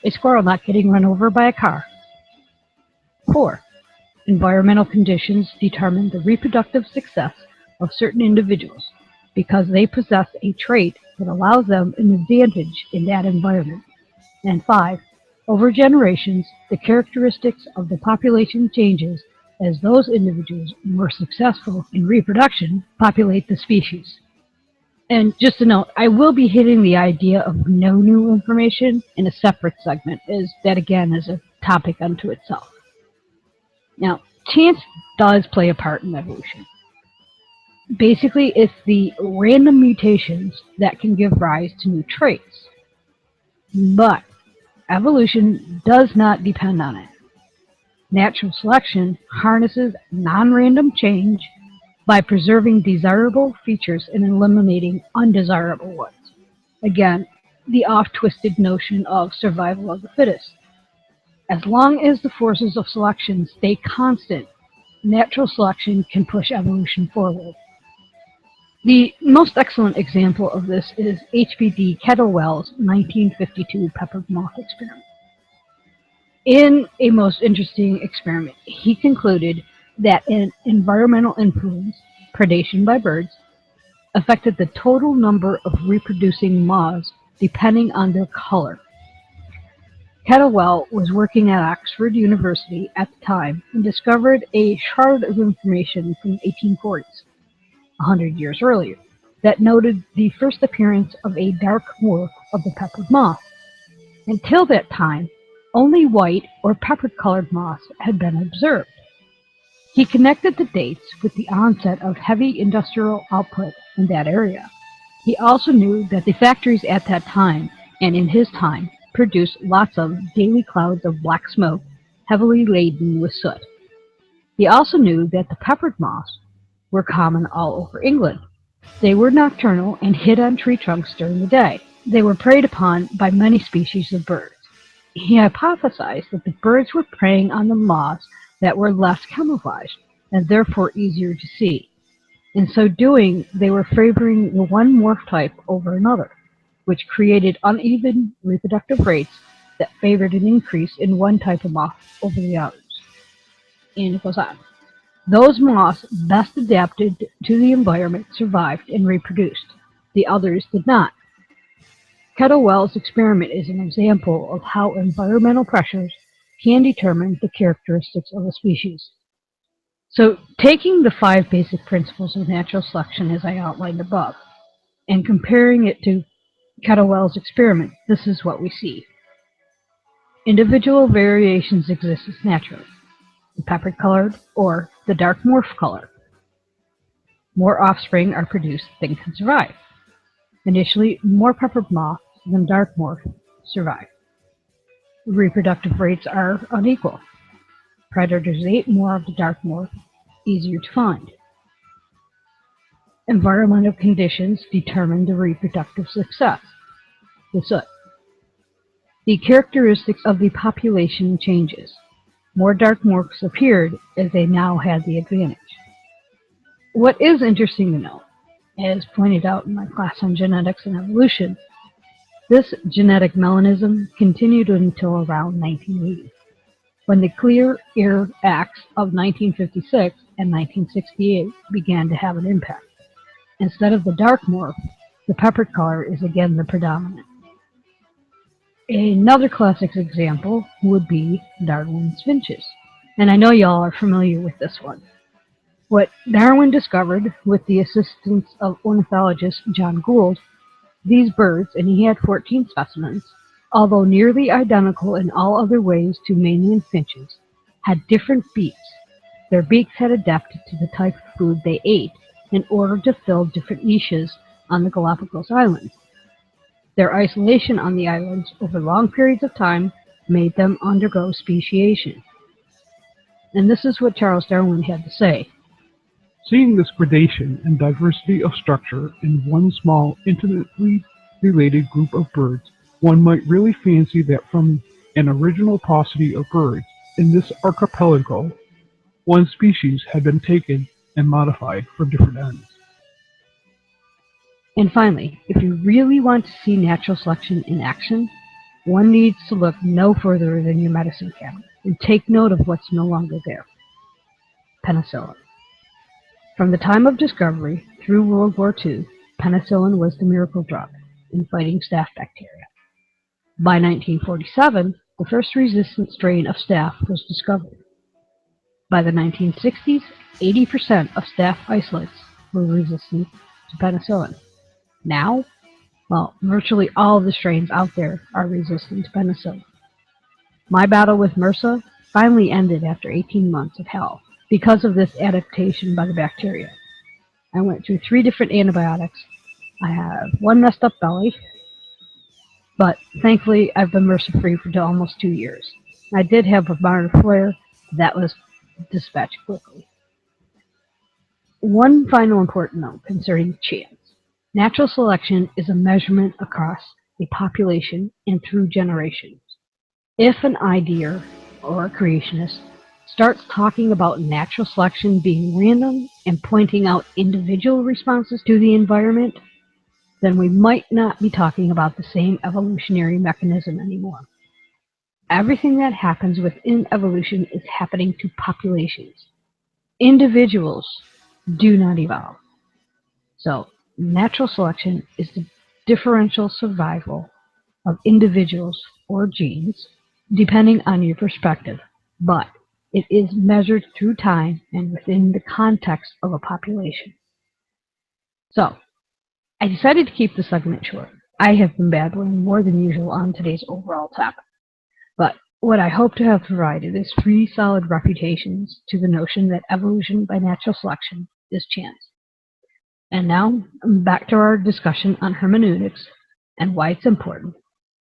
Speaker 2: a squirrel not getting run over by a car. 4. Environmental conditions determine the reproductive success of certain individuals because they possess a trait that allows them an advantage in that environment. And 5. Over generations, the characteristics of the population changes as those individuals more successful in reproduction populate the species. And just a note, I will be hitting the idea of no new information in a separate segment, as that again is a topic unto itself. Now, chance does play a part in evolution. Basically, it's the random mutations that can give rise to new traits. But evolution does not depend on it. Natural selection harnesses non-random change by preserving desirable features and eliminating undesirable ones. Again, the oft-twisted notion of survival of the fittest. As long as the forces of selection stay constant, natural selection can push evolution forward. The most excellent example of this is H.B.D. Kettlewell's 1952 peppered moth experiment. In a most interesting experiment, he concluded that an environmental influence, predation by birds, affected the total number of reproducing moths depending on their color. Kettlewell was working at Oxford University at the time and discovered a shard of information from the 1840s. 100 years earlier, that noted the first appearance of a dark morph of the peppered moth. Until that time, only white or peppered-colored moths had been observed. He connected the dates with the onset of heavy industrial output in that area. He also knew that the factories at that time, and in his time, produced lots of daily clouds of black smoke, heavily laden with soot. He also knew that the peppered moths were common all over England. They were nocturnal and hid on tree trunks during the day. They were preyed upon by many species of birds. He hypothesized that the birds were preying on the moths that were less camouflaged and therefore easier to see. In so doing, they were favoring the one morph type over another, which created uneven reproductive rates that favored an increase in one type of moth over the others. And it goes on. Those moths best adapted to the environment survived and reproduced. The others did not. Kettlewell's experiment is an example of how environmental pressures can determine the characteristics of a species. So, taking the 5 basic principles of natural selection as I outlined above, and comparing it to Kettlewell's experiment, this is what we see. Individual variations exist naturally. The peppered colored or the dark morph color. More offspring are produced than can survive. Initially, more peppered moths than dark morph survive. Reproductive rates are unequal. Predators ate more of the dark morph, easier to find. Environmental conditions determine the reproductive success. The soot. The characteristics of the population changes. More dark morphs appeared as they now had the advantage. What is interesting to note, as pointed out in my class on genetics and evolution, this genetic melanism continued until around 1980, when the Clear Air Acts of 1956 and 1968 began to have an impact. Instead of the dark morph, the peppered color is again the predominant. Another classic example would be Darwin's finches, and I know y'all are familiar with this one. What Darwin discovered, with the assistance of ornithologist John Gould, these birds, and he had 14 specimens, although nearly identical in all other ways to mainland finches, had different beaks. Their beaks had adapted to the type of food they ate in order to fill different niches on the Galapagos Islands. Their isolation on the islands over long periods of time made them undergo speciation. And this is what Charles Darwin had to say.
Speaker 4: Seeing this gradation and diversity of structure in one small, intimately related group of birds, one might really fancy that from an original paucity of birds in this archipelago, one species had been taken and modified for different ends.
Speaker 2: And finally, if you really want to see natural selection in action, one needs to look no further than your medicine cabinet and take note of what's no longer there. penicillin. From the time of discovery through World War II, penicillin was the miracle drug in fighting staph bacteria. By 1947, the first resistant strain of staph was discovered. By the 1960s, 80% of staph isolates were resistant to penicillin. Now, well, virtually all of the strains out there are resistant to penicillin. My battle with MRSA finally ended after 18 months of hell because of this adaptation by the bacteria. I went through 3 different antibiotics. I have 1 messed up belly, but thankfully I've been MRSA free for almost 2 years. I did have a minor flare that was dispatched quickly. One final important note concerning chance. Natural selection is a measurement across a population and through generations. If an ideator or a creationist starts talking about natural selection being random and pointing out individual responses to the environment, then we might not be talking about the same evolutionary mechanism anymore. Everything that happens within evolution is happening to populations. Individuals do not evolve. So, natural selection is the differential survival of individuals or genes, depending on your perspective, but it is measured through time and within the context of a population. So, I decided to keep the segment short. I have been babbling more than usual on today's overall topic, but what I hope to have provided is 3 solid refutations to the notion that evolution by natural selection is chance. And now, back to our discussion on hermeneutics and why it's important,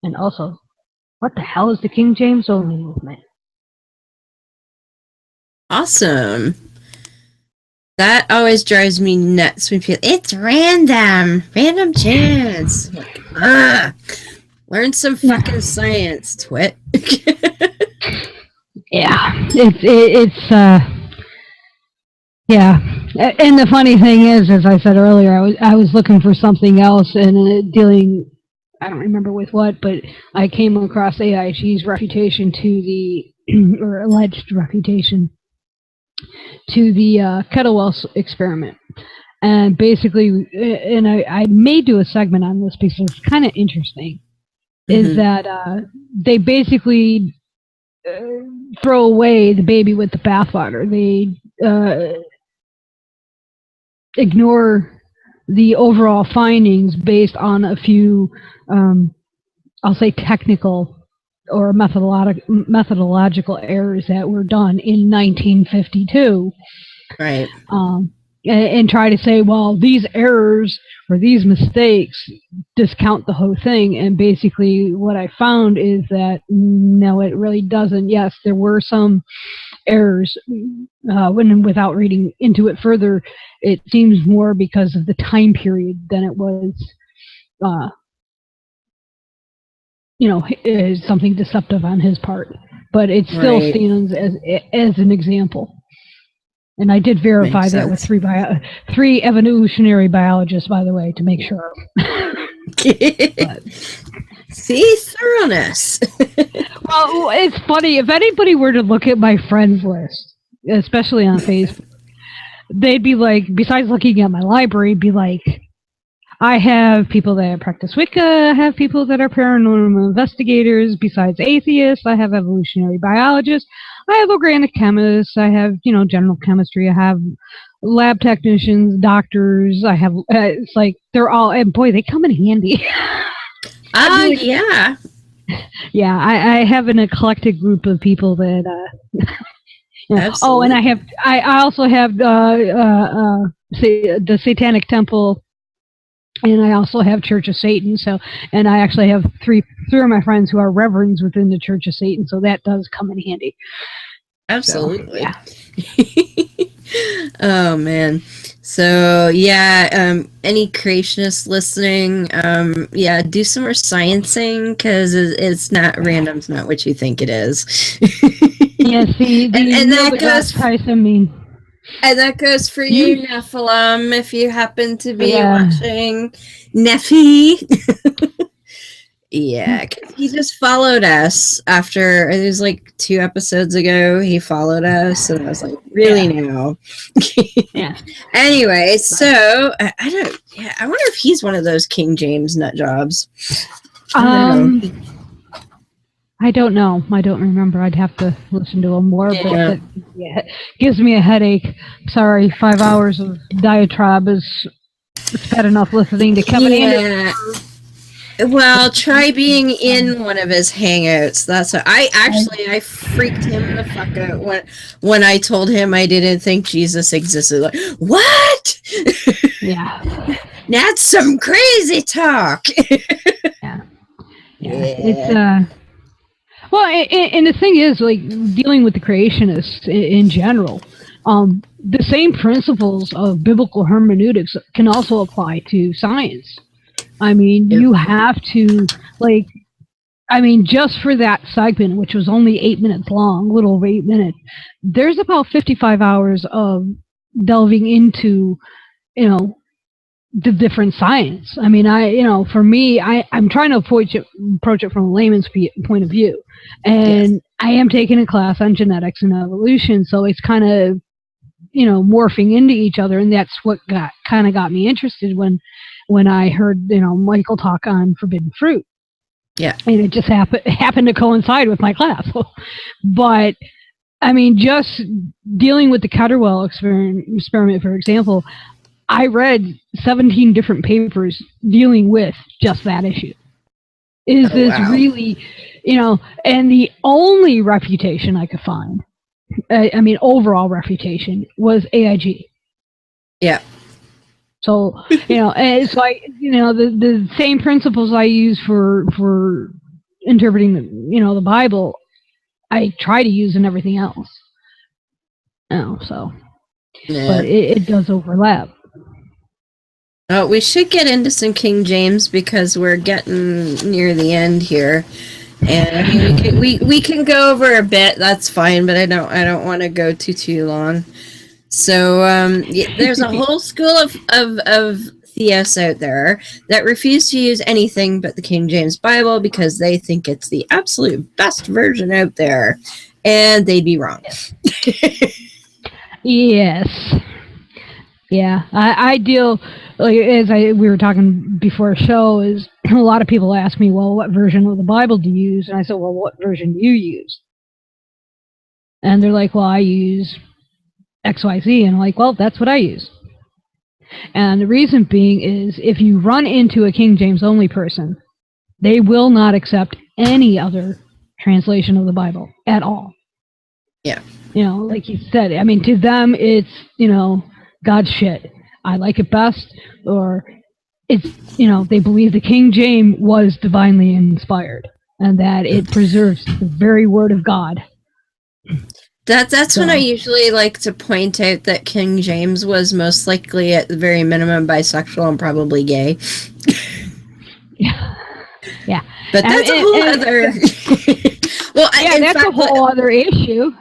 Speaker 2: and also, what the hell is the King James Only movement?
Speaker 1: Awesome. That always drives me nuts when people, it's random chance. Like, learn some fucking science, twit.
Speaker 2: Yeah, yeah. And the funny thing is, as I said earlier, I was looking for something else and dealing, I don't remember with what, but I came across AIG's refutation to the, or alleged refutation to the Kettlewell experiment. And basically, and I may do a segment on this because it's kind of interesting, is that they basically throw away the baby with the bathwater. They ignore the overall findings based on a few, I'll say, technical or methodological errors that were done in 1952.
Speaker 1: Right.
Speaker 2: And try to say, well, these errors or these mistakes discount the whole thing. And basically what I found is that, no, it really doesn't. Yes, there were some errors. Without reading into it further, it seems more because of the time period than it was, something deceptive on his part. But it still stands as an example. And I did verify that with 3 evolutionary biologists, by the way, to make sure.
Speaker 1: See, thoroughness.
Speaker 2: Well, it's funny. If anybody were to look at my friends list, especially on Facebook, they'd be like, besides looking at my library, be like, I have people that practice Wicca, I have people that are paranormal investigators, besides atheists, I have evolutionary biologists, I have organic chemists, I have, general chemistry, I have lab technicians, doctors, I have, it's like, they're all, and boy, they come in handy.
Speaker 1: Yeah.
Speaker 2: Yeah, I have an eclectic group of people that, Oh, and I also have the Satanic Temple, and I also have Church of Satan. So, and I actually have three of my friends who are reverends within the Church of Satan. So that does come in handy.
Speaker 1: Absolutely.
Speaker 2: So, yeah.
Speaker 1: Oh man. So yeah, any creationists listening, do some more sciencing, because it's not random. It's not what you think it is.
Speaker 2: Yeah, see,
Speaker 1: and that goes.
Speaker 2: And
Speaker 1: that goes for you, Nephilim, if you happen to be watching Nephi. Yeah, 'cause he just followed us after, it was like 2 episodes ago, he followed us, and I was like, really now?
Speaker 2: Yeah.
Speaker 1: Anyway, so, I don't, yeah, I wonder if he's one of those King James nut jobs.
Speaker 2: I don't know. I don't remember. I'd have to listen to him more, but
Speaker 1: Yeah.
Speaker 2: that gives me a headache. Sorry, 5 hours of diatribe is bad enough listening to Kevin Anderson.
Speaker 1: Well, try being in one of his hangouts. That's what I freaked him the fuck out when I told him I didn't think Jesus existed. Like, what?
Speaker 2: Yeah.
Speaker 1: That's some crazy talk.
Speaker 2: Yeah. It's well, and the thing is, like, dealing with the creationists in general, the same principles of biblical hermeneutics can also apply to science. I mean, you have to, like, just for that segment, which was only 8 minutes long, a little over 8 minutes, there's about 55 hours of delving into, the different science. I mean, for me, I'm trying to approach it from a layman's point of view. And I am taking a class on genetics and evolution, so it's kind of, morphing into each other. And that's what got me interested when I heard, Michael talk on forbidden fruit.
Speaker 1: Yeah.
Speaker 2: And it just happened to coincide with my class. But, just dealing with the Catterwell experiment, for example, I read 17 different papers dealing with just that issue. Is this really, and the only refutation I could find, overall refutation, was AIG.
Speaker 1: Yeah.
Speaker 2: So, it's like, the same principles I use for interpreting the Bible, I try to use in everything else. So, but it does overlap.
Speaker 1: Oh, we should get into some King James because we're getting near the end here, and we can go over a bit. That's fine, but I don't want to go too long. So there's a whole school of theists out there that refuse to use anything but the King James Bible because they think it's the absolute best version out there, and they'd be wrong.
Speaker 2: Yes. Yeah, I deal, like, we were talking before a show, is a lot of people ask me, well, what version of the Bible do you use? And I said, well, what version do you use? And they're like, well, I use XYZ. And I'm like, well, that's what I use. And the reason being is if you run into a King James only person, they will not accept any other translation of the Bible at all.
Speaker 1: Yeah.
Speaker 2: Like you said, to them, it's, God's shit. I like it best, or it's, they believe the King James was divinely inspired and that it preserves the very word of God.
Speaker 1: That's when I usually like to point out that King James was most likely at the very minimum bisexual and probably gay.
Speaker 2: Yeah.
Speaker 1: But that's a whole other. Well,
Speaker 2: yeah, that's a whole other issue.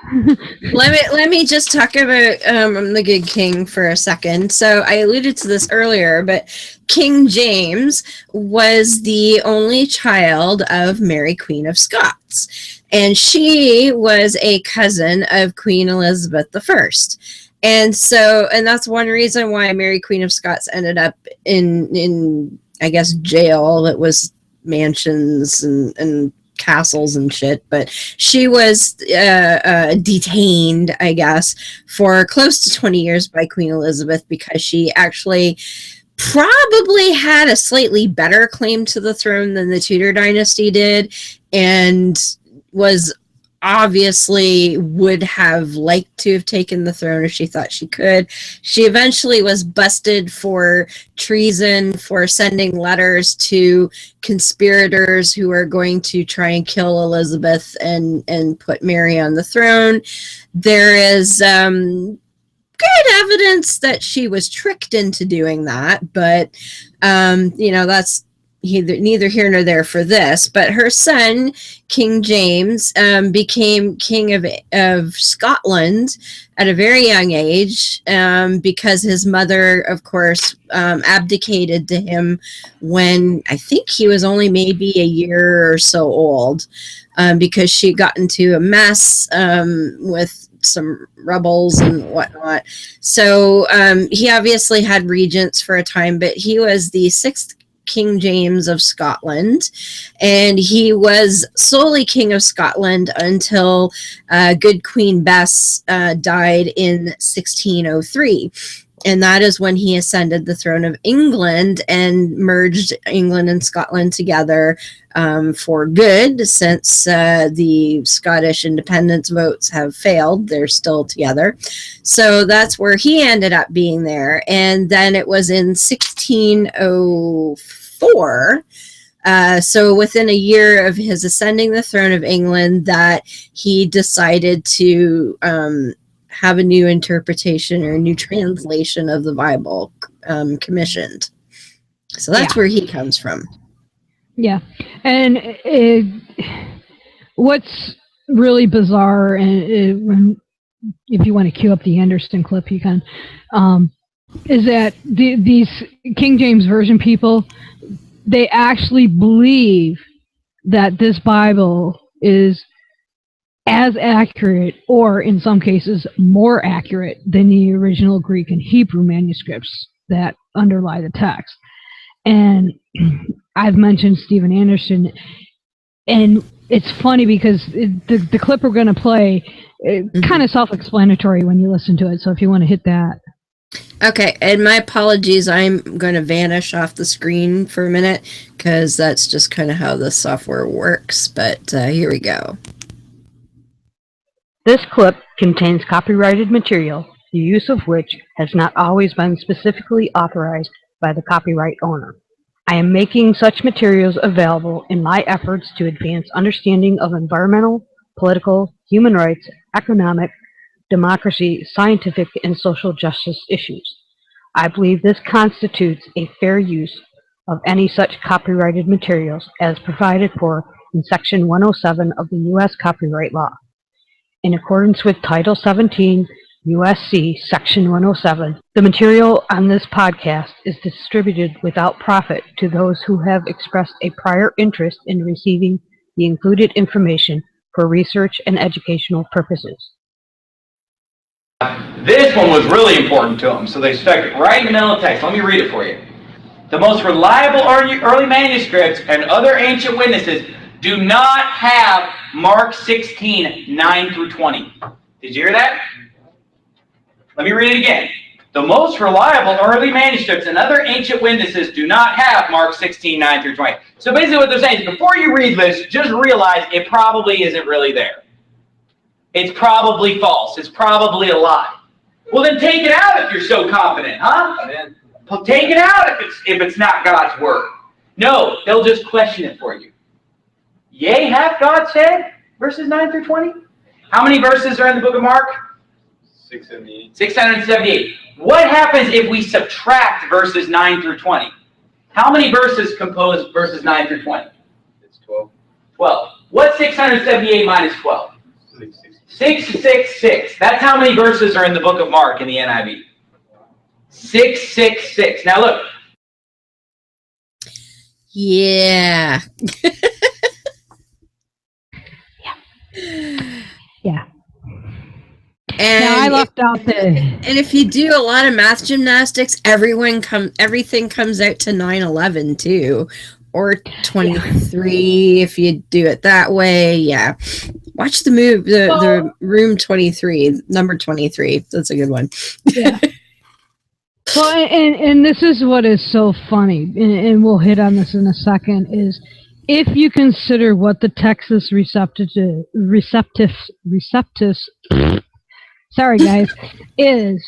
Speaker 1: let me just talk about the good king for a second. So I alluded to this earlier, but King James was the only child of Mary, Queen of Scots, and she was a cousin of Queen Elizabeth I. And that's one reason why Mary, Queen of Scots ended up in I guess jail. That was mansions and castles and shit, but she was detained, I guess, for close to 20 years by Queen Elizabeth because she actually probably had a slightly better claim to the throne than the Tudor dynasty did, and was obviously would have liked to have taken the throne if she thought she could. She eventually was busted for treason, for sending letters to conspirators who are going to try and kill Elizabeth and put Mary on the throne. There is good evidence that she was tricked into doing that, but that's neither here nor there for this, but her son, King James, became king of Scotland at a very young age, because his mother, of course, abdicated to him when I think he was only maybe a year or so old, because she got into a mess with some rebels and whatnot. So he obviously had regents for a time, but he was the sixth King James of Scotland, and he was solely King of Scotland until good Queen Bess died in 1603. And that is when he ascended the throne of England and merged England and Scotland together for good. Since the Scottish independence votes have failed, they're still together. So that's where he ended up being there. And then it was in 1604, so within a year of his ascending the throne of England, that he decided to have a new interpretation or a new translation of the Bible commissioned. So that's where he comes from. Yeah. And
Speaker 2: what's really bizarre, and if you want to cue up the Anderson clip, you can, is that these King James Version people, they actually believe that this Bible is as accurate, or in some cases more accurate, than the original Greek and Hebrew manuscripts that underlie the text. And I've mentioned Stephen Anderson, and it's funny because the clip we're going to play, kind of self-explanatory when you listen to it, so if you want to hit that.
Speaker 1: Okay, and my apologies, I'm going to vanish off the screen for a minute, because that's just kind of how the software works, but here we go.
Speaker 5: This clip contains copyrighted material, the use of which has not always been specifically authorized by the copyright owner. I am making such materials available in my efforts to advance understanding of environmental, political, human rights, economic, democracy, scientific, and social justice issues. I believe this constitutes a fair use of any such copyrighted materials as provided for in Section 107 of the U.S. Copyright Law. In accordance with Title 17, U.S.C. Section 107, the material on this podcast is distributed without profit to those who have expressed a prior interest in receiving the included information for research and educational purposes.
Speaker 6: This one was really important to them, so they stuck it right in the middle of the text. Let me read it for you. The most reliable early manuscripts and other ancient witnesses do not have Mark 16, 9 through 20. Did you hear that? Let me read it again. The most reliable early manuscripts and other ancient witnesses do not have Mark 16, 9 through 20. So basically what they're saying is, before you read this, just realize it probably isn't really there. It's probably false. It's probably a lie. Well, then take it out if you're so confident, huh? Well, take it out if it's not God's word. No, they'll just question it for you. Yea, hath God said? Verses 9 through 20. How many verses are in the book of Mark?
Speaker 7: 678.
Speaker 6: 678. What happens if we subtract verses 9 through 20? How many verses compose verses 9 through 20?
Speaker 7: It's 12.
Speaker 6: 12. What's 678 minus 12? 666. That's how many verses are in the book of Mark in the NIV. 666. Now look.
Speaker 1: Yeah.
Speaker 2: Yeah.
Speaker 1: And
Speaker 2: now I left out the.
Speaker 1: And if you do a lot of math gymnastics, everything comes out to 9/11 too, or 23 if you do it that way. Yeah, watch the room 23, number 23. That's a good one.
Speaker 2: Yeah. Well, and this is what is so funny, and we'll hit on this in a second, is if you consider what the Texas receptus sorry guys, is,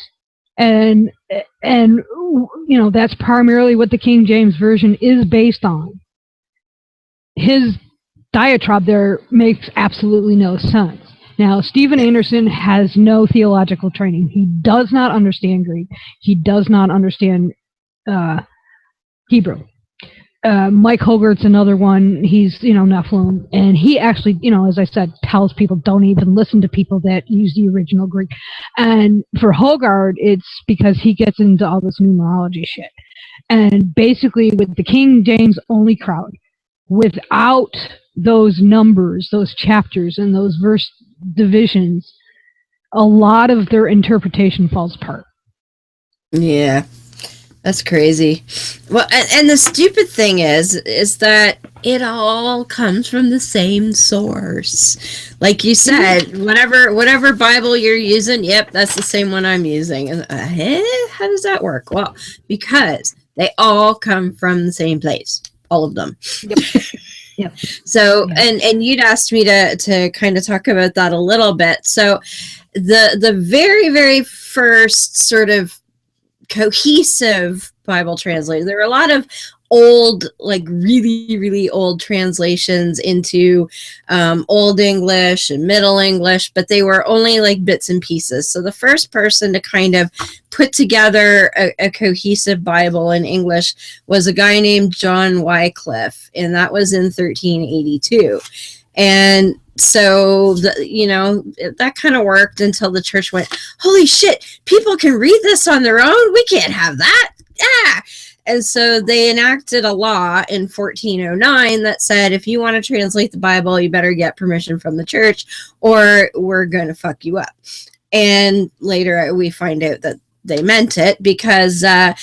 Speaker 2: and you know, that's primarily what the King James Version is based on. His diatribe there makes absolutely no sense. Now, Stephen Anderson has no theological training. He does not understand Greek. He does not understand Hebrew. Mike Hogarth's another one. He's, Nephilim. And he actually, as I said, tells people don't even listen to people that use the original Greek. And for Hogarth, it's because he gets into all this numerology shit. And basically with the King James only crowd, without those numbers, those chapters, and those verse divisions, a lot of their interpretation falls apart.
Speaker 1: Yeah. That's crazy. Well, and the stupid thing is that it all comes from the same source. Like you said, whatever Bible you're using, yep, that's the same one I'm using. And how does that work? Well, because they all come from the same place, all of them.
Speaker 2: Yep. Yep.
Speaker 1: So, and you'd asked me to kind of talk about that a little bit. So, the very, very first sort of cohesive Bible translator. There were a lot of old, like really, really old translations into Old English and Middle English, but they were only like bits and pieces. So the first person to kind of put together a cohesive Bible in English was a guy named John Wycliffe, and that was in 1382. And so, that kind of worked until the church went, holy shit, people can read this on their own? We can't have that. Ah! And so they enacted a law in 1409 that said, if you want to translate the Bible, you better get permission from the church or we're going to fuck you up. And later we find out that they meant it because a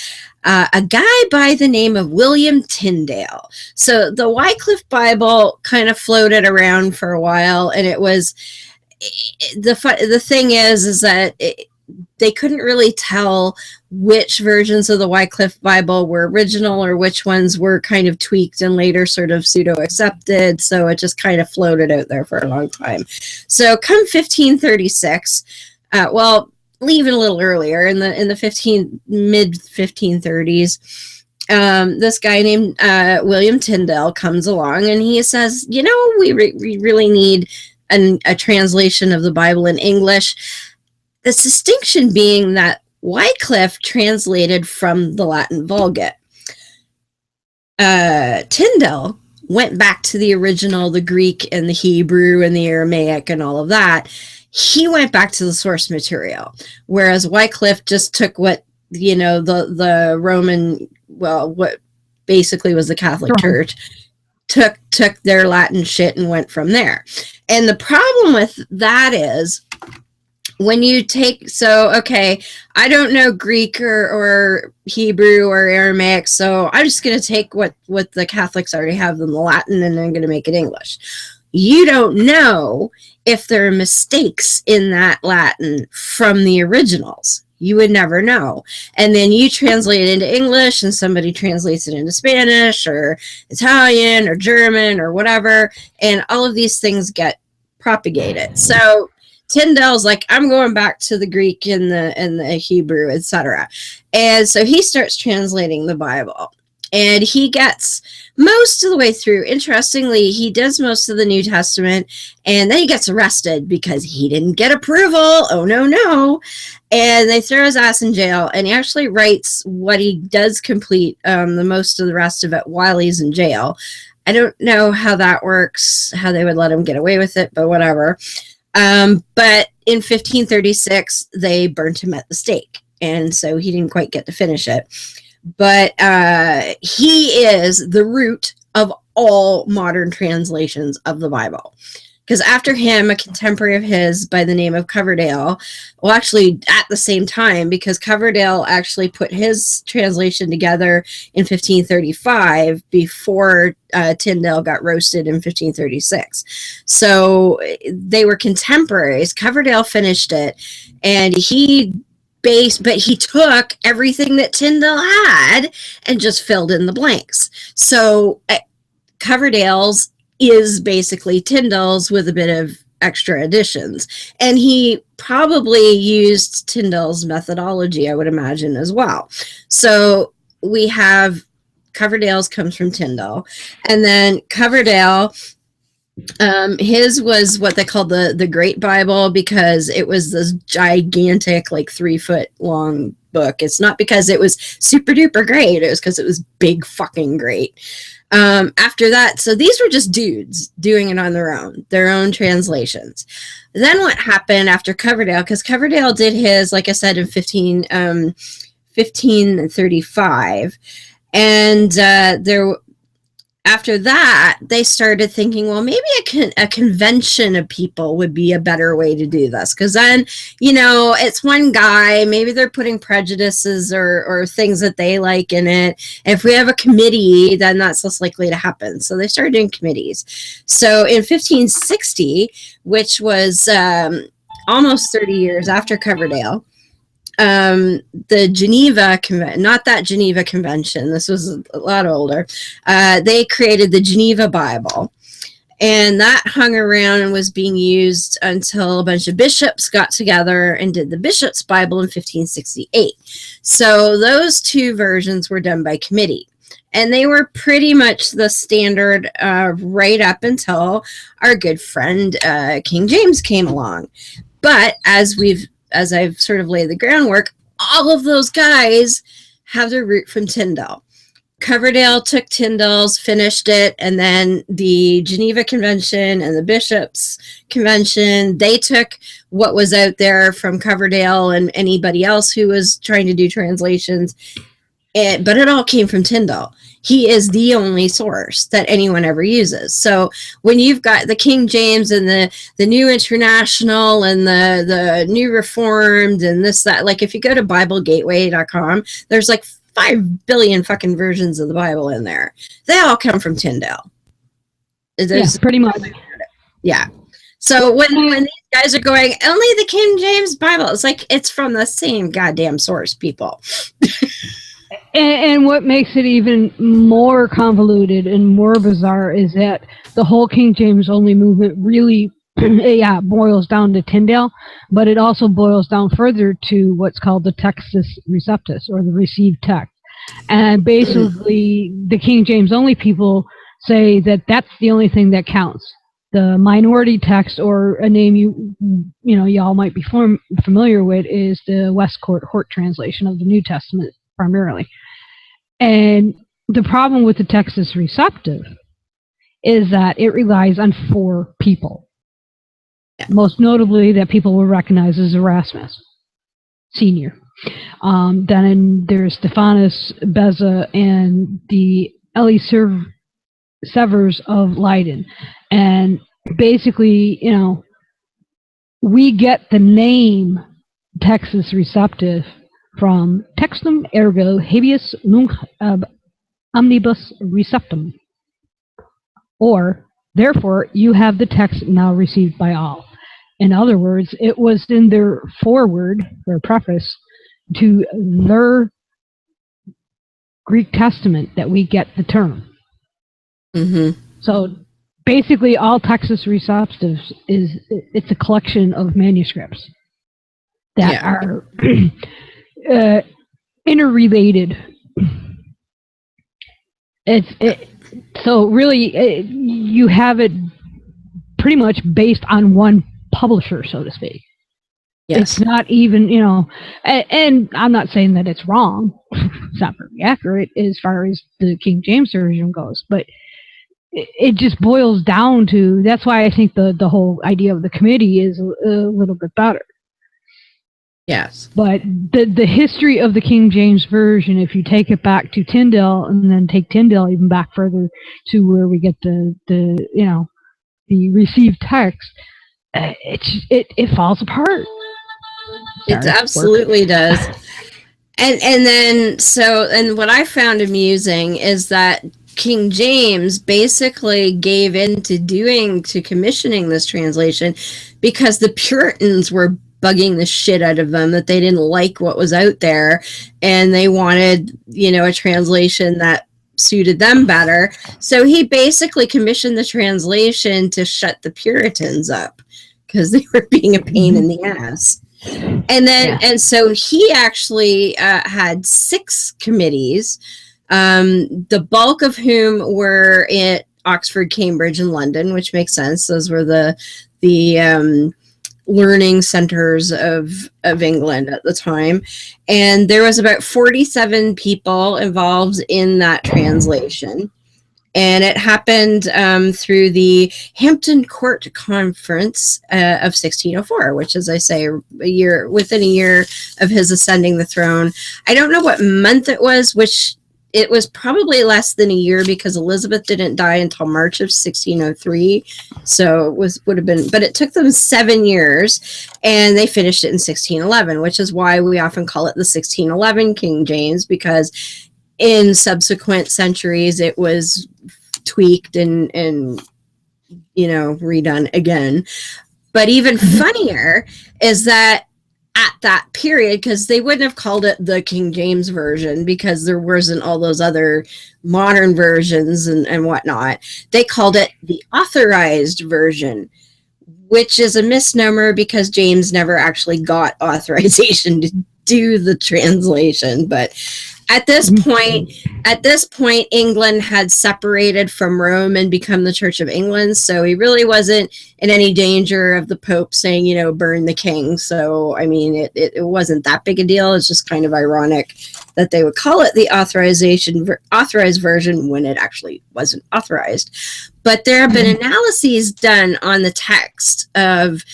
Speaker 1: guy by the name of William Tyndale. So the Wycliffe Bible kind of floated around for a while, and it was the thing is that they couldn't really tell which versions of the Wycliffe Bible were original or which ones were kind of tweaked and later sort of pseudo-accepted. So it just kind of floated out there for a long time. So come 1536, even a little earlier in the mid 1530s, this guy named William Tyndale comes along and he says, we really need a translation of the Bible in English. The distinction being that Wycliffe translated from the Latin Vulgate. Tyndale went back to the original, the Greek and the Hebrew and the Aramaic and all of that. He went back to the source material, whereas Wycliffe just took what, the Roman, what basically was the Catholic Church, took their Latin shit and went from there. And the problem with that is, when you take, I don't know Greek or Hebrew or Aramaic, so I'm just going to take what the Catholics already have in the Latin and I'm going to make it English. You don't know if there are mistakes in that Latin from the originals. You would never know. And then you translate it into English and somebody translates it into Spanish or Italian or German or whatever, and all of these things get propagated. So Tyndale's like, I'm going back to the Greek and the Hebrew, etc. And so he starts translating the Bible. And he gets most of the way through. Interestingly, he does most of the New Testament, and then he gets arrested because he didn't get approval. Oh, no. And they throw his ass in jail, and he actually writes what he does complete the most of the rest of it while he's in jail. I don't know how that works, how they would let him get away with it, but whatever. But in 1536, they burnt him at the stake, and so he didn't quite get to finish it. But he is the root of all modern translations of the Bible. Because after him, a contemporary of his by the name of Coverdale, well, actually at the same time, because Coverdale actually put his translation together in 1535 before Tyndale got roasted in 1536. So they were contemporaries. Coverdale finished it, and he took everything that Tyndale had and just filled in the blanks. So Coverdale's is basically Tyndale's with a bit of extra additions. And he probably used Tyndale's methodology, I would imagine, as well. So we have Coverdale's comes from Tyndale. And then Coverdale, his was what they called the Great Bible, because it was this gigantic, like 3-foot long book. It's not because it was super duper great. It was because it was big fucking great. After that, so these were just dudes doing it on their own translations. Then what happened after Coverdale, because Coverdale did his, like I said, in 1535. And after that, they started thinking, well, maybe a convention of people would be a better way to do this. Because then, it's one guy. Maybe they're putting prejudices or things that they like in it. If we have a committee, then that's less likely to happen. So they started doing committees. So in 1560, which was almost 30 years after Coverdale, the Geneva Convention, not that Geneva Convention, this was a lot older, they created the Geneva Bible, and that hung around and was being used until a bunch of bishops got together and did the Bishop's Bible in 1568. So those two versions were done by committee, and they were pretty much the standard right up until our good friend King James came along. But as I've sort of laid the groundwork, all of those guys have their root from Tyndale. Coverdale took Tyndale's, finished it, and then the Geneva Convention and the Bishops' Convention, they took what was out there from Coverdale and anybody else who was trying to do translations, but it all came from Tyndale. He is the only source that anyone ever uses. So when you've got the King James and the New International and the New Reformed and this, that, like if you go to BibleGateway.com, there's like 5 billion fucking versions of the Bible in there. They all come from Tyndale.
Speaker 2: Yeah, pretty much.
Speaker 1: Yeah. So when these guys are going, only the King James Bible, it's like, it's from the same goddamn source, people.
Speaker 2: And what makes it even more convoluted and more bizarre is that the whole King James only movement really boils down to Tyndale, but it also boils down further to what's called the Textus Receptus, or the received text. And basically, the King James only people say that that's the only thing that counts. The minority text, or a name y'all might be familiar with, is the Westcott Hort translation of the New Testament primarily. And the problem with the Textus Receptive is that it relies on 4 people. Most notably, that people will recognize as Erasmus Senior. Then there's Stephanus Beza and the Eli Severs of Leiden. And basically, we get the name Textus Receptive from textum ergo habeas nunc ab omnibus receptum, or therefore you have the text now received by all. In other words, it was in their foreword, their preface, to their Greek Testament that we get the term.
Speaker 1: Mm-hmm.
Speaker 2: So basically, all Textus Receptives it's a collection of manuscripts that are interrelated. So really, you have it pretty much based on one publisher, so to speak. Yes. It's not even, and I'm not saying that it's wrong. It's not very accurate as far as the King James Version goes, but it just boils down to, that's why I think the whole idea of the committee is a little bit better.
Speaker 1: Yes.
Speaker 2: But the history of the King James Version, if you take it back to Tyndale and then take Tyndale even back further to where we get the received text, it falls apart.
Speaker 1: It absolutely does. And then what I found amusing is that King James basically gave in to commissioning this translation because the Puritans were bugging the shit out of them, that they didn't like what was out there and they wanted, a translation that suited them better. So he basically commissioned the translation to shut the Puritans up because they were being a pain in the ass. And then, and so he actually had 6 committees, the bulk of whom were at Oxford, Cambridge, and London, which makes sense. Those were the learning centers of England at the time. And there was about 47 people involved in that translation. And it happened through the Hampton Court Conference of 1604, which, as I say, within a year of his ascending the throne. I don't know what month it was, which it was probably less than a year because Elizabeth didn't die until March of 1603. So would have been, but it took them 7 years, and they finished it in 1611, which is why we often call it the 1611 King James, because in subsequent centuries it was tweaked and redone again. But even funnier is that at that period, because they wouldn't have called it the King James Version because there wasn't all those other modern versions and whatnot, they called it the Authorized Version, which is a misnomer because James never actually got authorization to do the translation. But at this point, England had separated from Rome and become the Church of England, so he really wasn't in any danger of the Pope saying, burn the king. So, I mean, it wasn't that big a deal. It's just kind of ironic that they would call it the authorized version when it actually wasn't authorized. But there have been analyses done on the text of,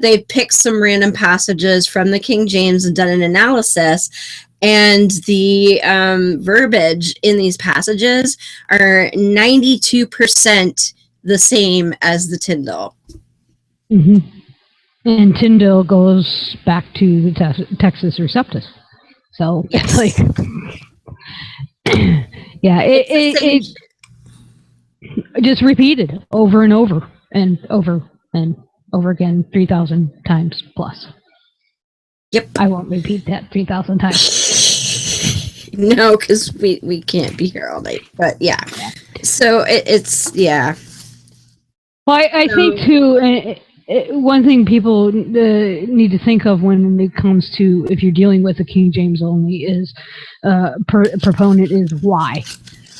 Speaker 1: they've picked some random passages from the King James and done an analysis. And the verbiage in these passages are 92% the same as the Tyndale.
Speaker 2: Mm-hmm. And Tyndale goes back to the Textus Receptus. So
Speaker 1: yes.
Speaker 2: It's like, yeah, it just repeated over and over and over and over again 3,000 times plus.
Speaker 1: Yep.
Speaker 2: I won't repeat that 3,000 times.
Speaker 1: No, because we can't be here all night. But yeah. So it's yeah.
Speaker 2: Well, I think too, one thing people need to think of when it comes to, if you're dealing with a King James only, is proponent is why.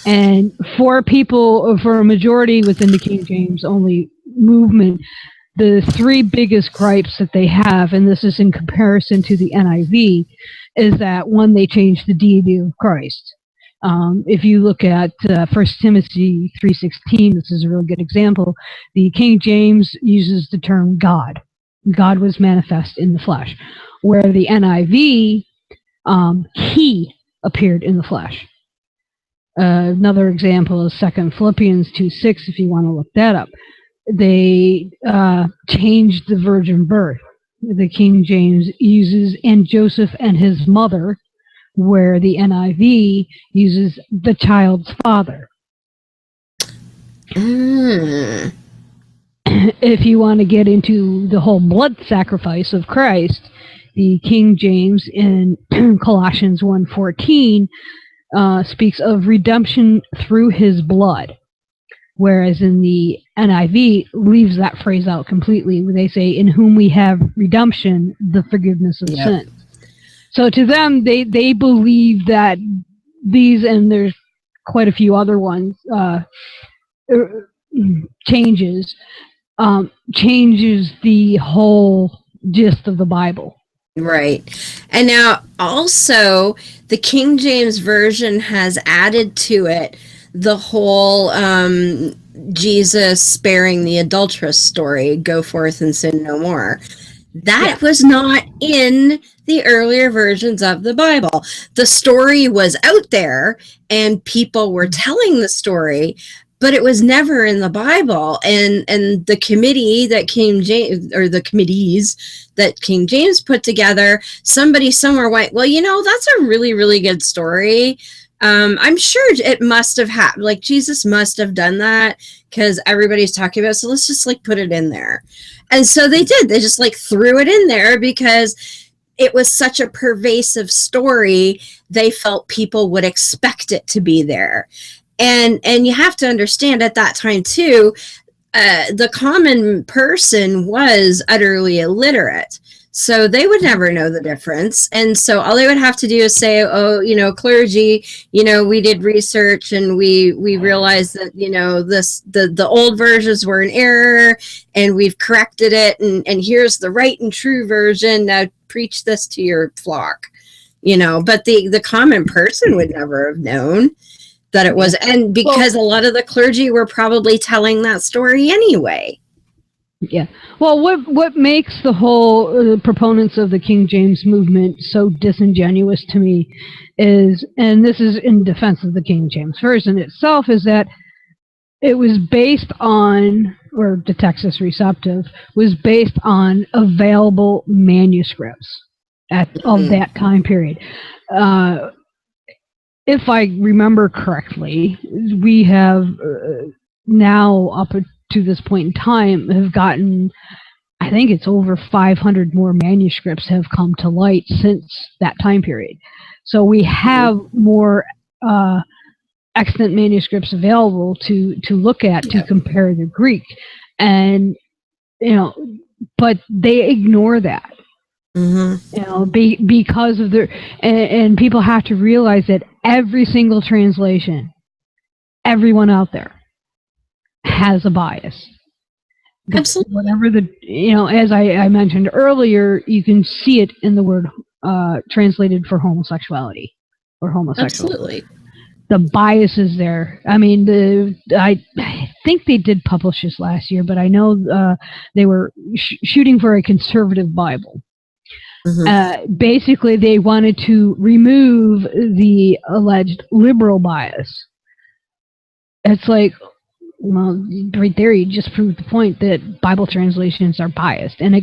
Speaker 2: And for a majority within the King James only movement, the three biggest gripes that they have, and this is in comparison to the NIV, is that, one, they changed the deity of Christ. If you look at 1 Timothy 3:16, this is a really good example. The King James uses the term God. God was manifest in the flesh. Where the NIV, he appeared in the flesh. Another example is 2 Philippians 2:6, if you want to look that up. They changed the virgin birth. The King James uses "and Joseph and his mother," where the NIV uses "the child's father." If you want to get into the whole blood sacrifice of Christ, the King James in Colossians 1:14 speaks of redemption through his blood. Whereas in the NIV, leaves that phrase out completely, where they say, "in whom we have redemption, the forgiveness of sin." So to them, they believe that these, and there's quite a few other ones, changes the whole gist of the Bible.
Speaker 1: Right. And now also, the King James Version has added to it the whole Jesus sparing the adulteress story, "go forth and sin no more." That was not in the earlier versions of the Bible. The story was out there and people were telling the story, but it was never in the Bible. And the committee that King James, or the committees that King James put together, somebody somewhere went, well, that's a really, really good story. I'm sure it must have happened. Like, Jesus must have done that because everybody's talking about it. So let's just put it in there. And so they did. They just threw it in there because it was such a pervasive story. They felt people would expect it to be there. And you have to understand at that time too, the common person was utterly illiterate. So they would never know the difference. And so all they would have to do is say, oh, clergy, we did research and we realized that, the old versions were in error and we've corrected it. And here's the right and true version. Now preach this to your flock, but the common person would never have known that it was. And because a lot of the clergy were probably telling that story anyway.
Speaker 2: Yeah. Well, what makes the whole proponents of the King James movement so disingenuous to me is, and this is in defense of the King James version itself, is that it was based on, or the Texas Receptive was based on available manuscripts of that time period. If I remember correctly, we have now up to this point in time have gotten, I think it's over 500 more manuscripts have come to light since that time period. So we have more extant manuscripts available to look at to compare the Greek, and but they ignore that. Because of their, and people have to realize that every single translation, everyone out there has a bias.
Speaker 1: Absolutely.
Speaker 2: Whatever as I mentioned earlier, you can see it in the word translated for homosexuality or homosexual.
Speaker 1: Absolutely.
Speaker 2: The bias is there. I mean, I think they did publish this last year, but I know they were shooting for a conservative Bible. Basically, they wanted to remove the alleged liberal bias. It's like, well, right there, you just proved the point that Bible translations are biased, and it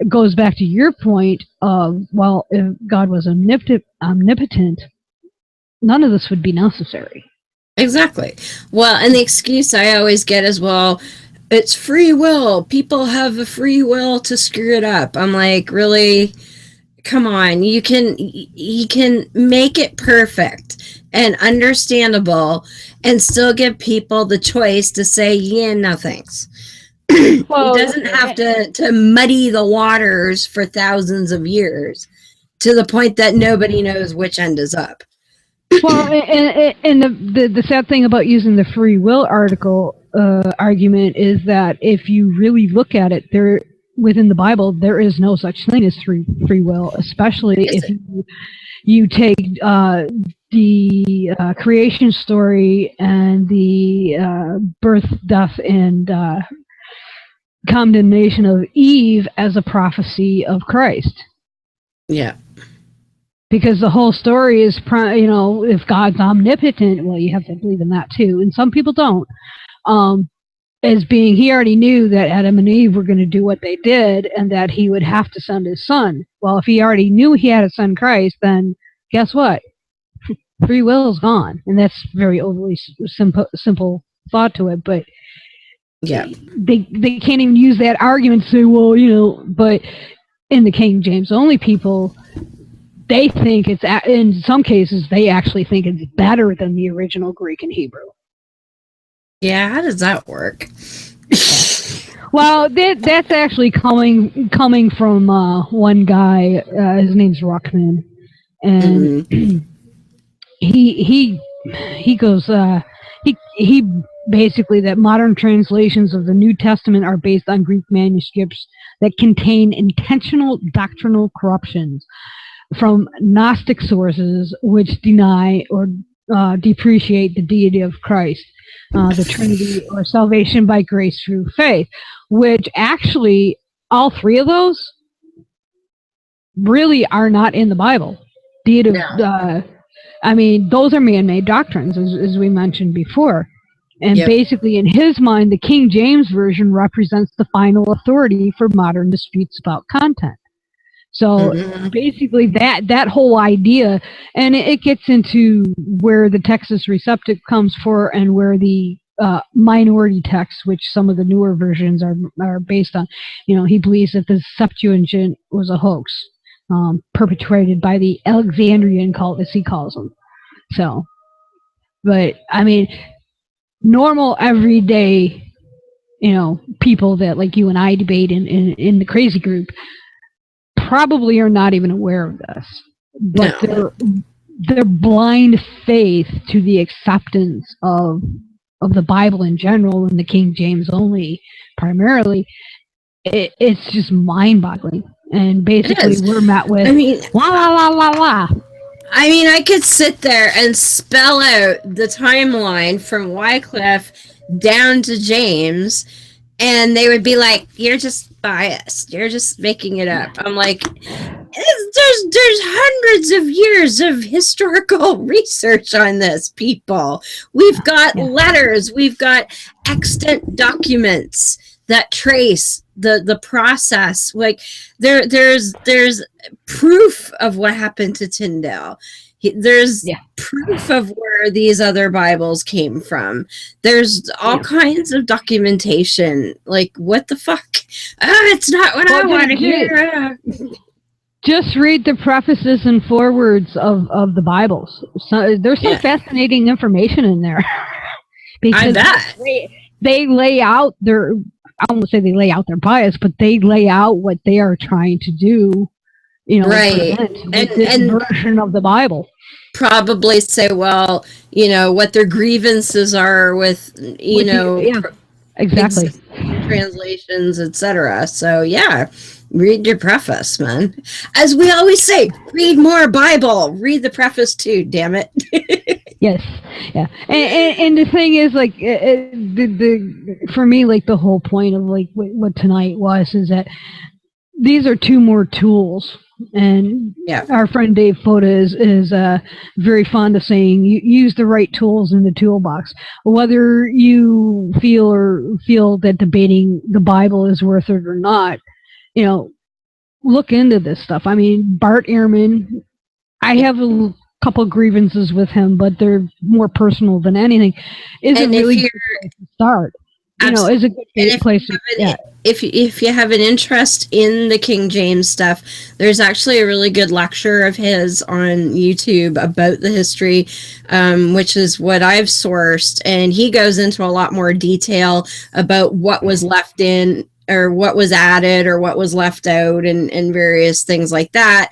Speaker 2: goes back to your point of, well, if God was omnipotent, none of this would be necessary.
Speaker 1: Exactly. Well, and the excuse I always get is, well, it's free will. People have a free will to screw it up. I'm like, really? Come on. You can make it perfect and understandable and still give people the choice to say, yeah, no thanks. Well, he doesn't have to muddy the waters for thousands of years to the point that nobody knows which end is up.
Speaker 2: Well, and the sad thing about using the free will argument is that if you really look at it, within the Bible, there is no such thing as free will, especially if you take the creation story and the birth, death, and condemnation of Eve as a prophecy of Christ. Yeah. Because the whole story is, if God's omnipotent, well, you have to believe in that too, and some people don't. As being, he already knew that Adam and Eve were going to do what they did, and that he would have to send his son. Well, if he already knew he had to send Christ, then guess what? Free will is gone, and that's very overly simple thought to it. But yeah, they can't even use that argument to say, well, but in the King James only people, they think it's, in some cases, they actually think it's better than the original Greek and Hebrew.
Speaker 1: Yeah, how does that work?
Speaker 2: Well, that's actually coming from one guy. His name's Ruckman, and he goes. He basically, that modern translations of the New Testament are based on Greek manuscripts that contain intentional doctrinal corruptions from Gnostic sources, which deny or depreciate the deity of Christ, the Trinity, or salvation by grace through faith, which actually all three of those really are not in the Bible. I mean, those are man-made doctrines, as we mentioned before. And basically, in his mind, the King James Version represents the final authority for modern disputes about content. So basically that whole idea, and it gets into where the Texas Receptive comes for, and where the minority texts, which some of the newer versions are based on. He believes that the Septuagint was a hoax perpetrated by the Alexandrian cult, as he calls them. So, but I mean, normal everyday people that like you and I debate in the crazy group probably are not even aware of this, but their blind faith to the acceptance of the Bible in general and the King James only primarily, it's just mind-boggling. And basically we're met with la la la la la.
Speaker 1: I mean, I could sit there and spell out the timeline from Wycliffe down to James, and they would be like, "You're just biased. You're just making it up." I'm like, there's hundreds of years of historical research on this, people. We've got letters. We've got extant documents that trace the process. Like there's proof of what happened to Tyndale. There's proof of where these other Bibles came from. There's all kinds of documentation. Like, what the fuck? It's not what I want to hear.
Speaker 2: Just read the prefaces and forewords of the Bibles. So there's some fascinating information in there. Because they lay out their, I won't say they lay out their bias, but they lay out what they are trying to do,
Speaker 1: right.
Speaker 2: with this version of the Bible.
Speaker 1: Probably say, well, what their grievances are with,
Speaker 2: exactly,
Speaker 1: translations, etc. So read your preface, man. As we always say, read more Bible. Read the preface too. Damn it.
Speaker 2: Yes, yeah, and the thing is, like, for me, like, the whole point of like what tonight is that these are two more tools. And our friend Dave Foda is very fond of saying, use the right tools in the toolbox. Whether you feel that debating the Bible is worth it or not, look into this stuff. I mean, Bart Ehrman, I have a couple grievances with him, but they're more personal than anything. Is a really good place to start. Is a good place to
Speaker 1: if you have an interest in the King James stuff, there's actually a really good lecture of his on YouTube about the history, which is what I've sourced, and he goes into a lot more detail about what was left in or what was added or what was left out and various things like that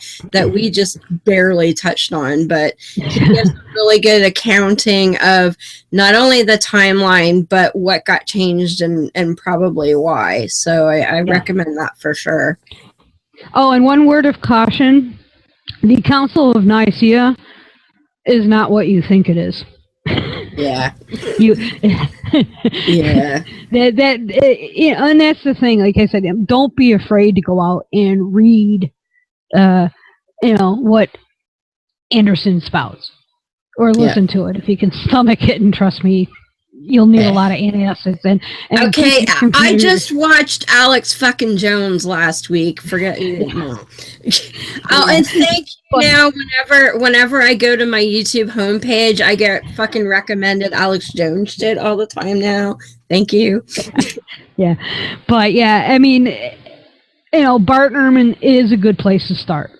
Speaker 1: we just barely touched on. But he gives a really good accounting of not only the timeline, but what got changed and probably why. So I recommend that for sure.
Speaker 2: Oh, and one word of caution, the Council of Nicaea is not what you think it is.
Speaker 1: Yeah.
Speaker 2: And that's the thing. Like I said, don't be afraid to go out and read, what Anderson spouts, or listen to it if you can stomach it. And trust me, you'll need a lot of antacids. And
Speaker 1: okay, I just watched Alex fucking Jones last week. Forget you. And thank you. Now, whenever I go to my YouTube homepage, I get fucking recommended Alex Jones shit all the time now. Thank you.
Speaker 2: But I mean, Bart Ehrman is a good place to start.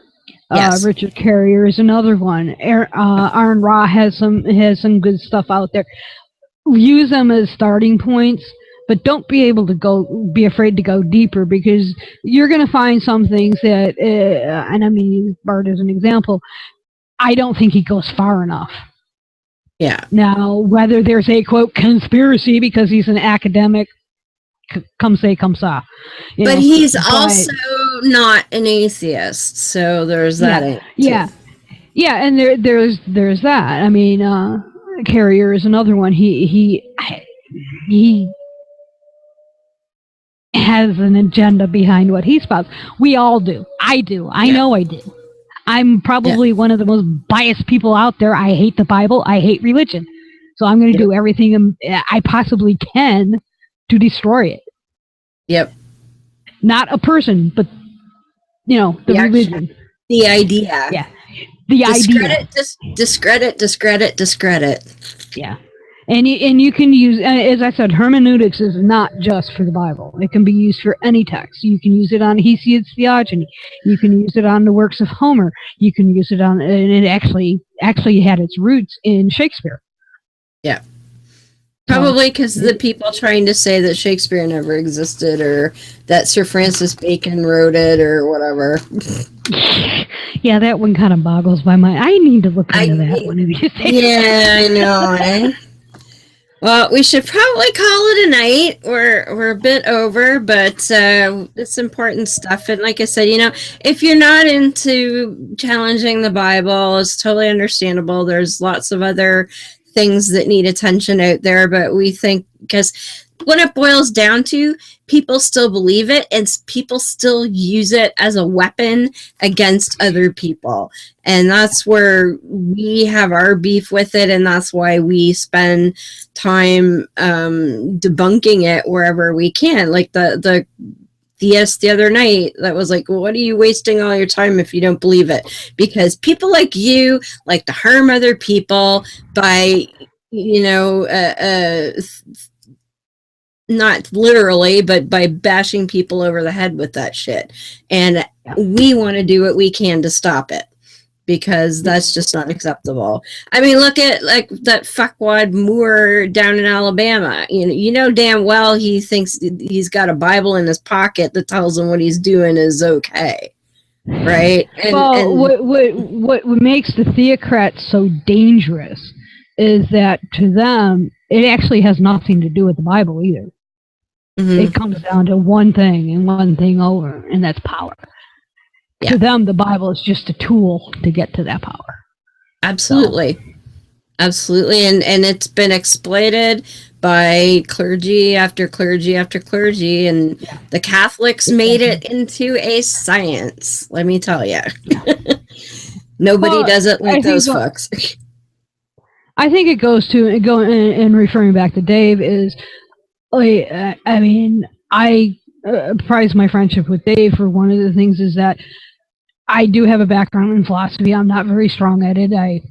Speaker 2: Yes. Richard Carrier is another one. Aaron Ra has some good stuff out there. Use them as starting points, but don't be afraid to go deeper, because you're going to find some things that, and I mean, Bart as an example, I don't think he goes far enough.
Speaker 1: Yeah.
Speaker 2: Now, whether there's a, quote, conspiracy because he's an academic, come say, come saw.
Speaker 1: But he's also not an atheist, so there's that.
Speaker 2: Yeah, and there's that. I mean, Carrier is another one. He has an agenda behind what he spouts. We all do. I do. I know I do. I'm probably one of the most biased people out there. I hate the Bible. I hate religion. So I'm going to do everything I possibly can to destroy it.
Speaker 1: Yep.
Speaker 2: Not a person, but, the religion.
Speaker 1: The idea.
Speaker 2: Yeah. The idea.
Speaker 1: Discredit.
Speaker 2: Yeah. And you can use, as I said, hermeneutics is not just for the Bible. It can be used for any text. You can use it on Hesiod's theogony. You can use it on the works of Homer. You can use it on, and it actually had its roots in Shakespeare.
Speaker 1: Yeah. Probably because the people trying to say that Shakespeare never existed or that Sir Francis Bacon wrote it or whatever.
Speaker 2: Yeah, that one kind of boggles my mind. I need to look into that one of these days.
Speaker 1: Yeah, I know, eh? Well, we should probably call it a night. We're a bit over, but it's important stuff. And like I said, if you're not into challenging the Bible, it's totally understandable. There's lots of other things that need attention out there, but we think, because when it boils down to, people still believe it and people still use it as a weapon against other people. And that's where we have our beef with it, and that's why we spend time debunking it wherever we can. Like the theist the other night that was like, well, what are you wasting all your time if you don't believe it? Because people like you like to harm other people by, not literally, but by bashing people over the head with that shit. And we want to do what we can to stop it, because that's just not acceptable. I mean, look at like that fuckwad Moore down in Alabama. You know damn well he thinks he's got a Bible in his pocket that tells him what he's doing is okay, right?
Speaker 2: What makes the theocrats so dangerous is that to them it actually has nothing to do with the Bible either. Mm-hmm. It comes down to one thing and one thing over, and that's power. Yeah. To them, the Bible is just a tool to get to that power.
Speaker 1: Absolutely. Absolutely. And it's been exploited by clergy after clergy after clergy, and the Catholics made it into a science, let me tell you. Nobody does it like those fucks.
Speaker 2: I think it goes to, and referring back to Dave, is, I prize my friendship with Dave for one of the things is that I do have a background in philosophy. I'm not very strong at it. I,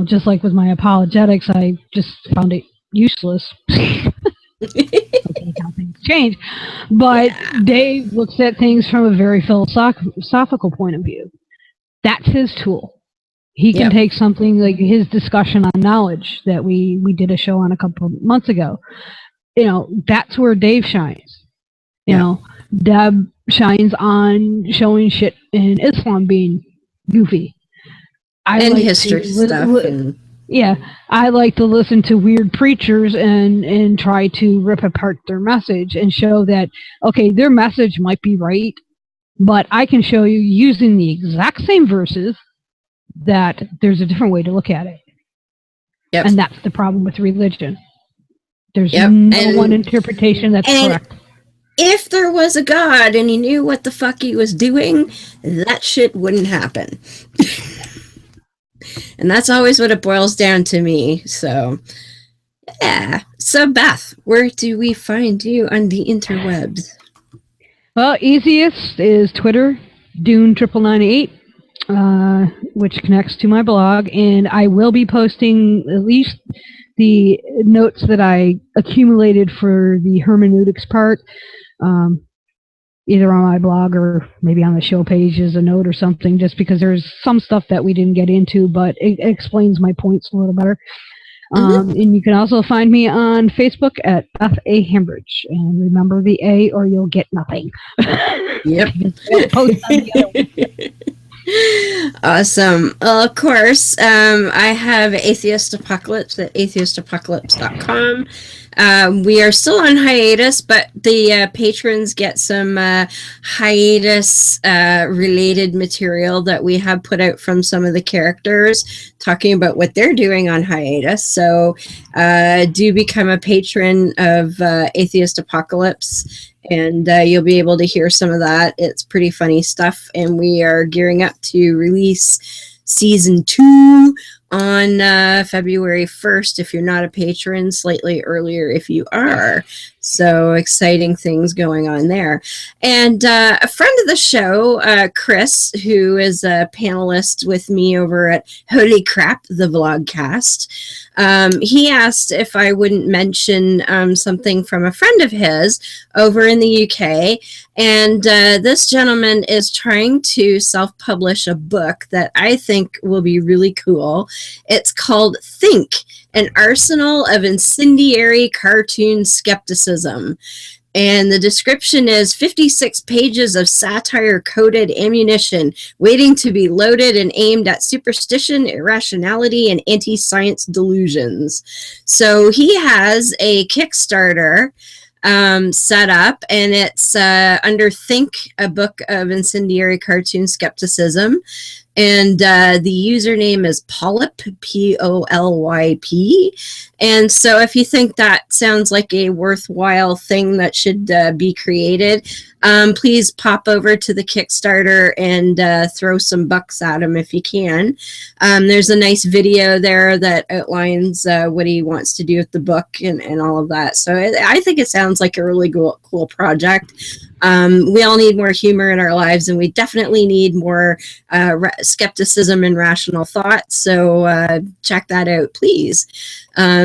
Speaker 2: just like with my apologetics, I just found it useless. Okay, how things change. But Dave looks at things from a very philosophical point of view. That's his tool. He can take something like his discussion on knowledge that we did a show on a couple of months ago. That's where Dave shines. Deb shines on showing shit in Islam being goofy.
Speaker 1: And like history stuff.
Speaker 2: I like to listen to weird preachers and try to rip apart their message and show that, okay, their message might be right, but I can show you using the exact same verses that there's a different way to look at it. Yep. And that's the problem with religion. There's no one interpretation that's correct.
Speaker 1: If there was a God and he knew what the fuck he was doing, that shit wouldn't happen. And that's always what it boils down to me. So, yeah. So, Beth, where do we find you on the interwebs?
Speaker 2: Well, easiest is Twitter, Dune998. Which connects to my blog, and I will be posting at least the notes that I accumulated for the hermeneutics part, either on my blog or maybe on the show page as a note or something, just because there's some stuff that we didn't get into, but it explains my points a little better. And you can also find me on Facebook at Beth A. Hambridge. And remember the A or you'll get nothing.
Speaker 1: Yep. Awesome. Well, of course, I have Atheist Apocalypse at atheistapocalypse.com. We are still on hiatus, but the patrons get some hiatus related material that we have put out from some of the characters talking about what they're doing on hiatus. So do become a patron of Atheist Apocalypse, and you'll be able to hear some of that. It's pretty funny stuff, and we are gearing up to release season 2 on February 1st if you're not a patron, slightly earlier if you are. So exciting things going on there. And a friend of the show, Chris, who is a panelist with me over at Holy Crap, the Vlogcast, he asked if I wouldn't mention something from a friend of his over in the UK. And this gentleman is trying to self-publish a book that I think will be really cool. It's called Think, an Arsenal of Incendiary Cartoon Skepticism. And the description is 56 pages of satire-coated ammunition waiting to be loaded and aimed at superstition, irrationality, and anti-science delusions. So he has a Kickstarter set up, and it's under Think, a book of incendiary cartoon skepticism. And the username is Polyp, Polyp. And so if you think that sounds like a worthwhile thing that should be created, please pop over to the Kickstarter and throw some bucks at him if you can. There's a nice video there that outlines what he wants to do with the book and all of that. So I think it sounds like a really cool project. We all need more humor in our lives, and we definitely need more skepticism and rational thought. So check that out, please.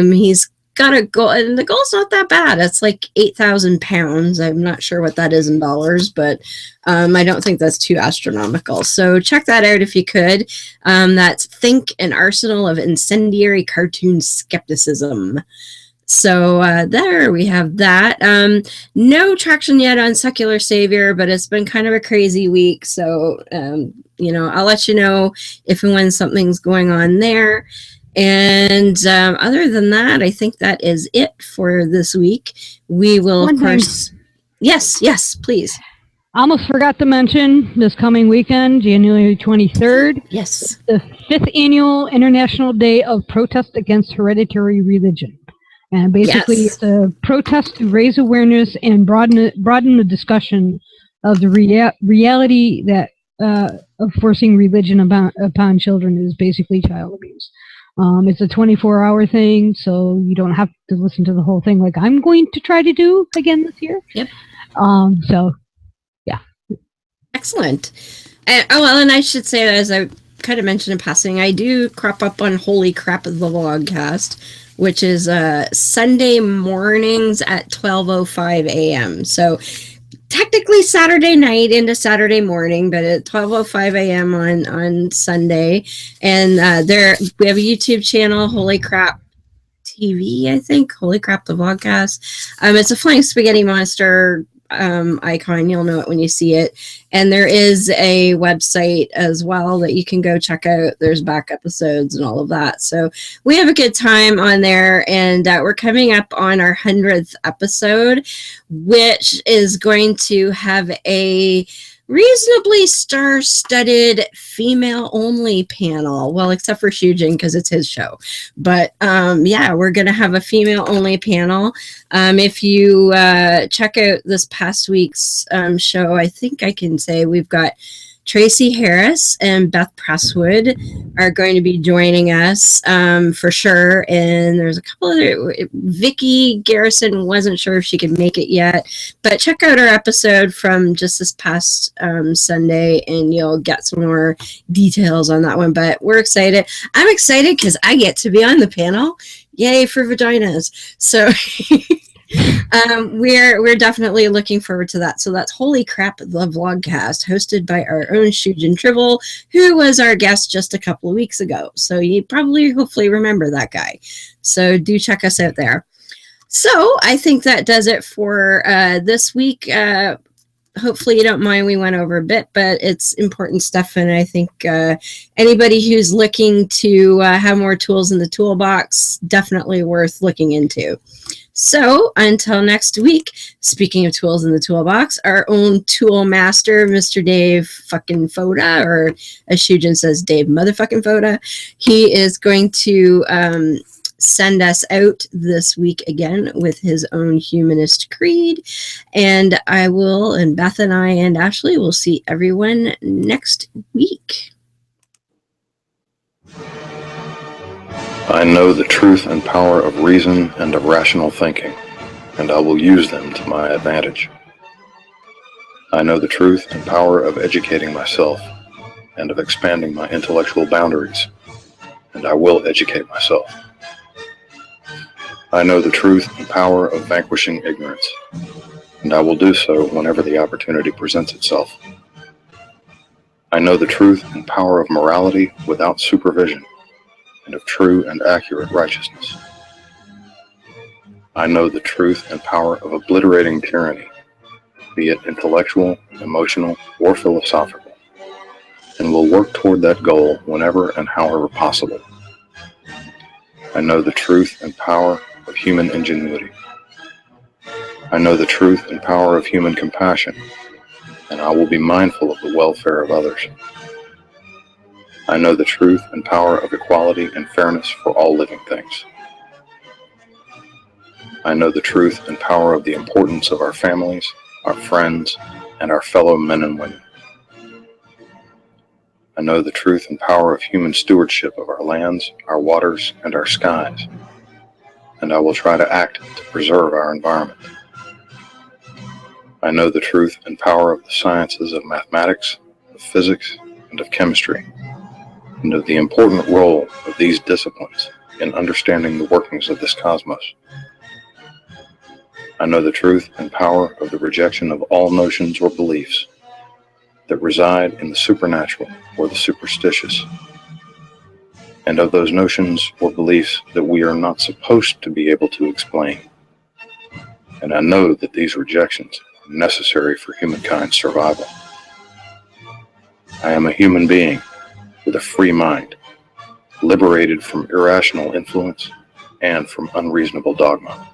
Speaker 1: He's got a goal, and the goal's not that bad. It's like 8,000 pounds. I'm not sure what that is in dollars, but I don't think that's too astronomical. So check that out if you could. That's Think, an Arsenal of Incendiary Cartoon Skepticism. So there we have that. No traction yet on Secular Savior, but it's been kind of a crazy week. So, I'll let you know if and when something's going on there. And other than that, I think that is it for this week. We will, of course... Yes, please.
Speaker 2: I almost forgot to mention this coming weekend, January 23rd.
Speaker 1: Yes.
Speaker 2: The 5th Annual International Day of Protest Against Hereditary Religion. And basically, It's a protest to raise awareness and broaden the discussion of the reality that of forcing religion upon children is basically child abuse. It's a 24-hour thing, so you don't have to listen to the whole thing like I'm going to try to do again this year.
Speaker 1: Yep.
Speaker 2: Yeah.
Speaker 1: Excellent. And I should say, as I kind of mentioned in passing, I do crop up on Holy Crap the Vlogcast, which is Sunday mornings at 12:05 a.m. So technically Saturday night into Saturday morning, but at 12:05 a.m. on Sunday. And we have a YouTube channel, Holy Crap TV, I think. Holy Crap the Vlogcast. It's a flying spaghetti monster icon. You'll know it when you see it. And there is a website as well that you can go check out. There's back episodes and all of that. So we have a good time on there, and we're coming up on our 100th episode, which is going to have a reasonably star-studded female-only panel. Well, except for Shujin, because it's his show. But we're going to have a female-only panel. If you check out this past week's show, I think I can say we've got Tracy Harris and Beth Presswood are going to be joining us for sure. And there's a couple other, Vicky Garrison wasn't sure if she could make it yet, but check out our episode from just this past Sunday and you'll get some more details on that one. But we're excited. I'm excited because I get to be on the panel. Yay for vaginas. So we're definitely looking forward to that. So that's Holy Crap the Vlogcast, hosted by our own Shujin Tribble, who was our guest just a couple of weeks ago. So you probably hopefully remember that guy. So do check us out there. So I think that does it for this week. Hopefully you don't mind we went over a bit, but it's important stuff, and I think anybody who's looking to have more tools in the toolbox, definitely worth looking into. So until next week, speaking of tools in the toolbox, our own tool master, Mr. Dave fucking Foda, or as Shujin says, Dave motherfucking Foda, he is going to send us out this week again with his own humanist creed. And Beth and I and Ashley will see everyone next week.
Speaker 8: I know the truth and power of reason and of rational thinking, and I will use them to my advantage. I know the truth and power of educating myself and of expanding my intellectual boundaries, and I will educate myself. I know the truth and power of vanquishing ignorance, and I will do so whenever the opportunity presents itself. I know the truth and power of morality without supervision, and of true and accurate righteousness. I know the truth and power of obliterating tyranny, be it intellectual, emotional, or philosophical, and will work toward that goal whenever and however possible. I know the truth and power of human ingenuity. I know the truth and power of human compassion, and I will be mindful of the welfare of others. I know the truth and power of equality and fairness for all living things. I know the truth and power of the importance of our families, our friends, and our fellow men and women. I know the truth and power of human stewardship of our lands, our waters, and our skies, and I will try to act to preserve our environment. I know the truth and power of the sciences of mathematics, of physics, and of chemistry, and of the important role of these disciplines in understanding the workings of this cosmos. I know the truth and power of the rejection of all notions or beliefs that reside in the supernatural or the superstitious, and of those notions or beliefs that we are not supposed to be able to explain. And I know that these rejections are necessary for humankind's survival. I am a human being with a free mind, liberated from irrational influence and from unreasonable dogma.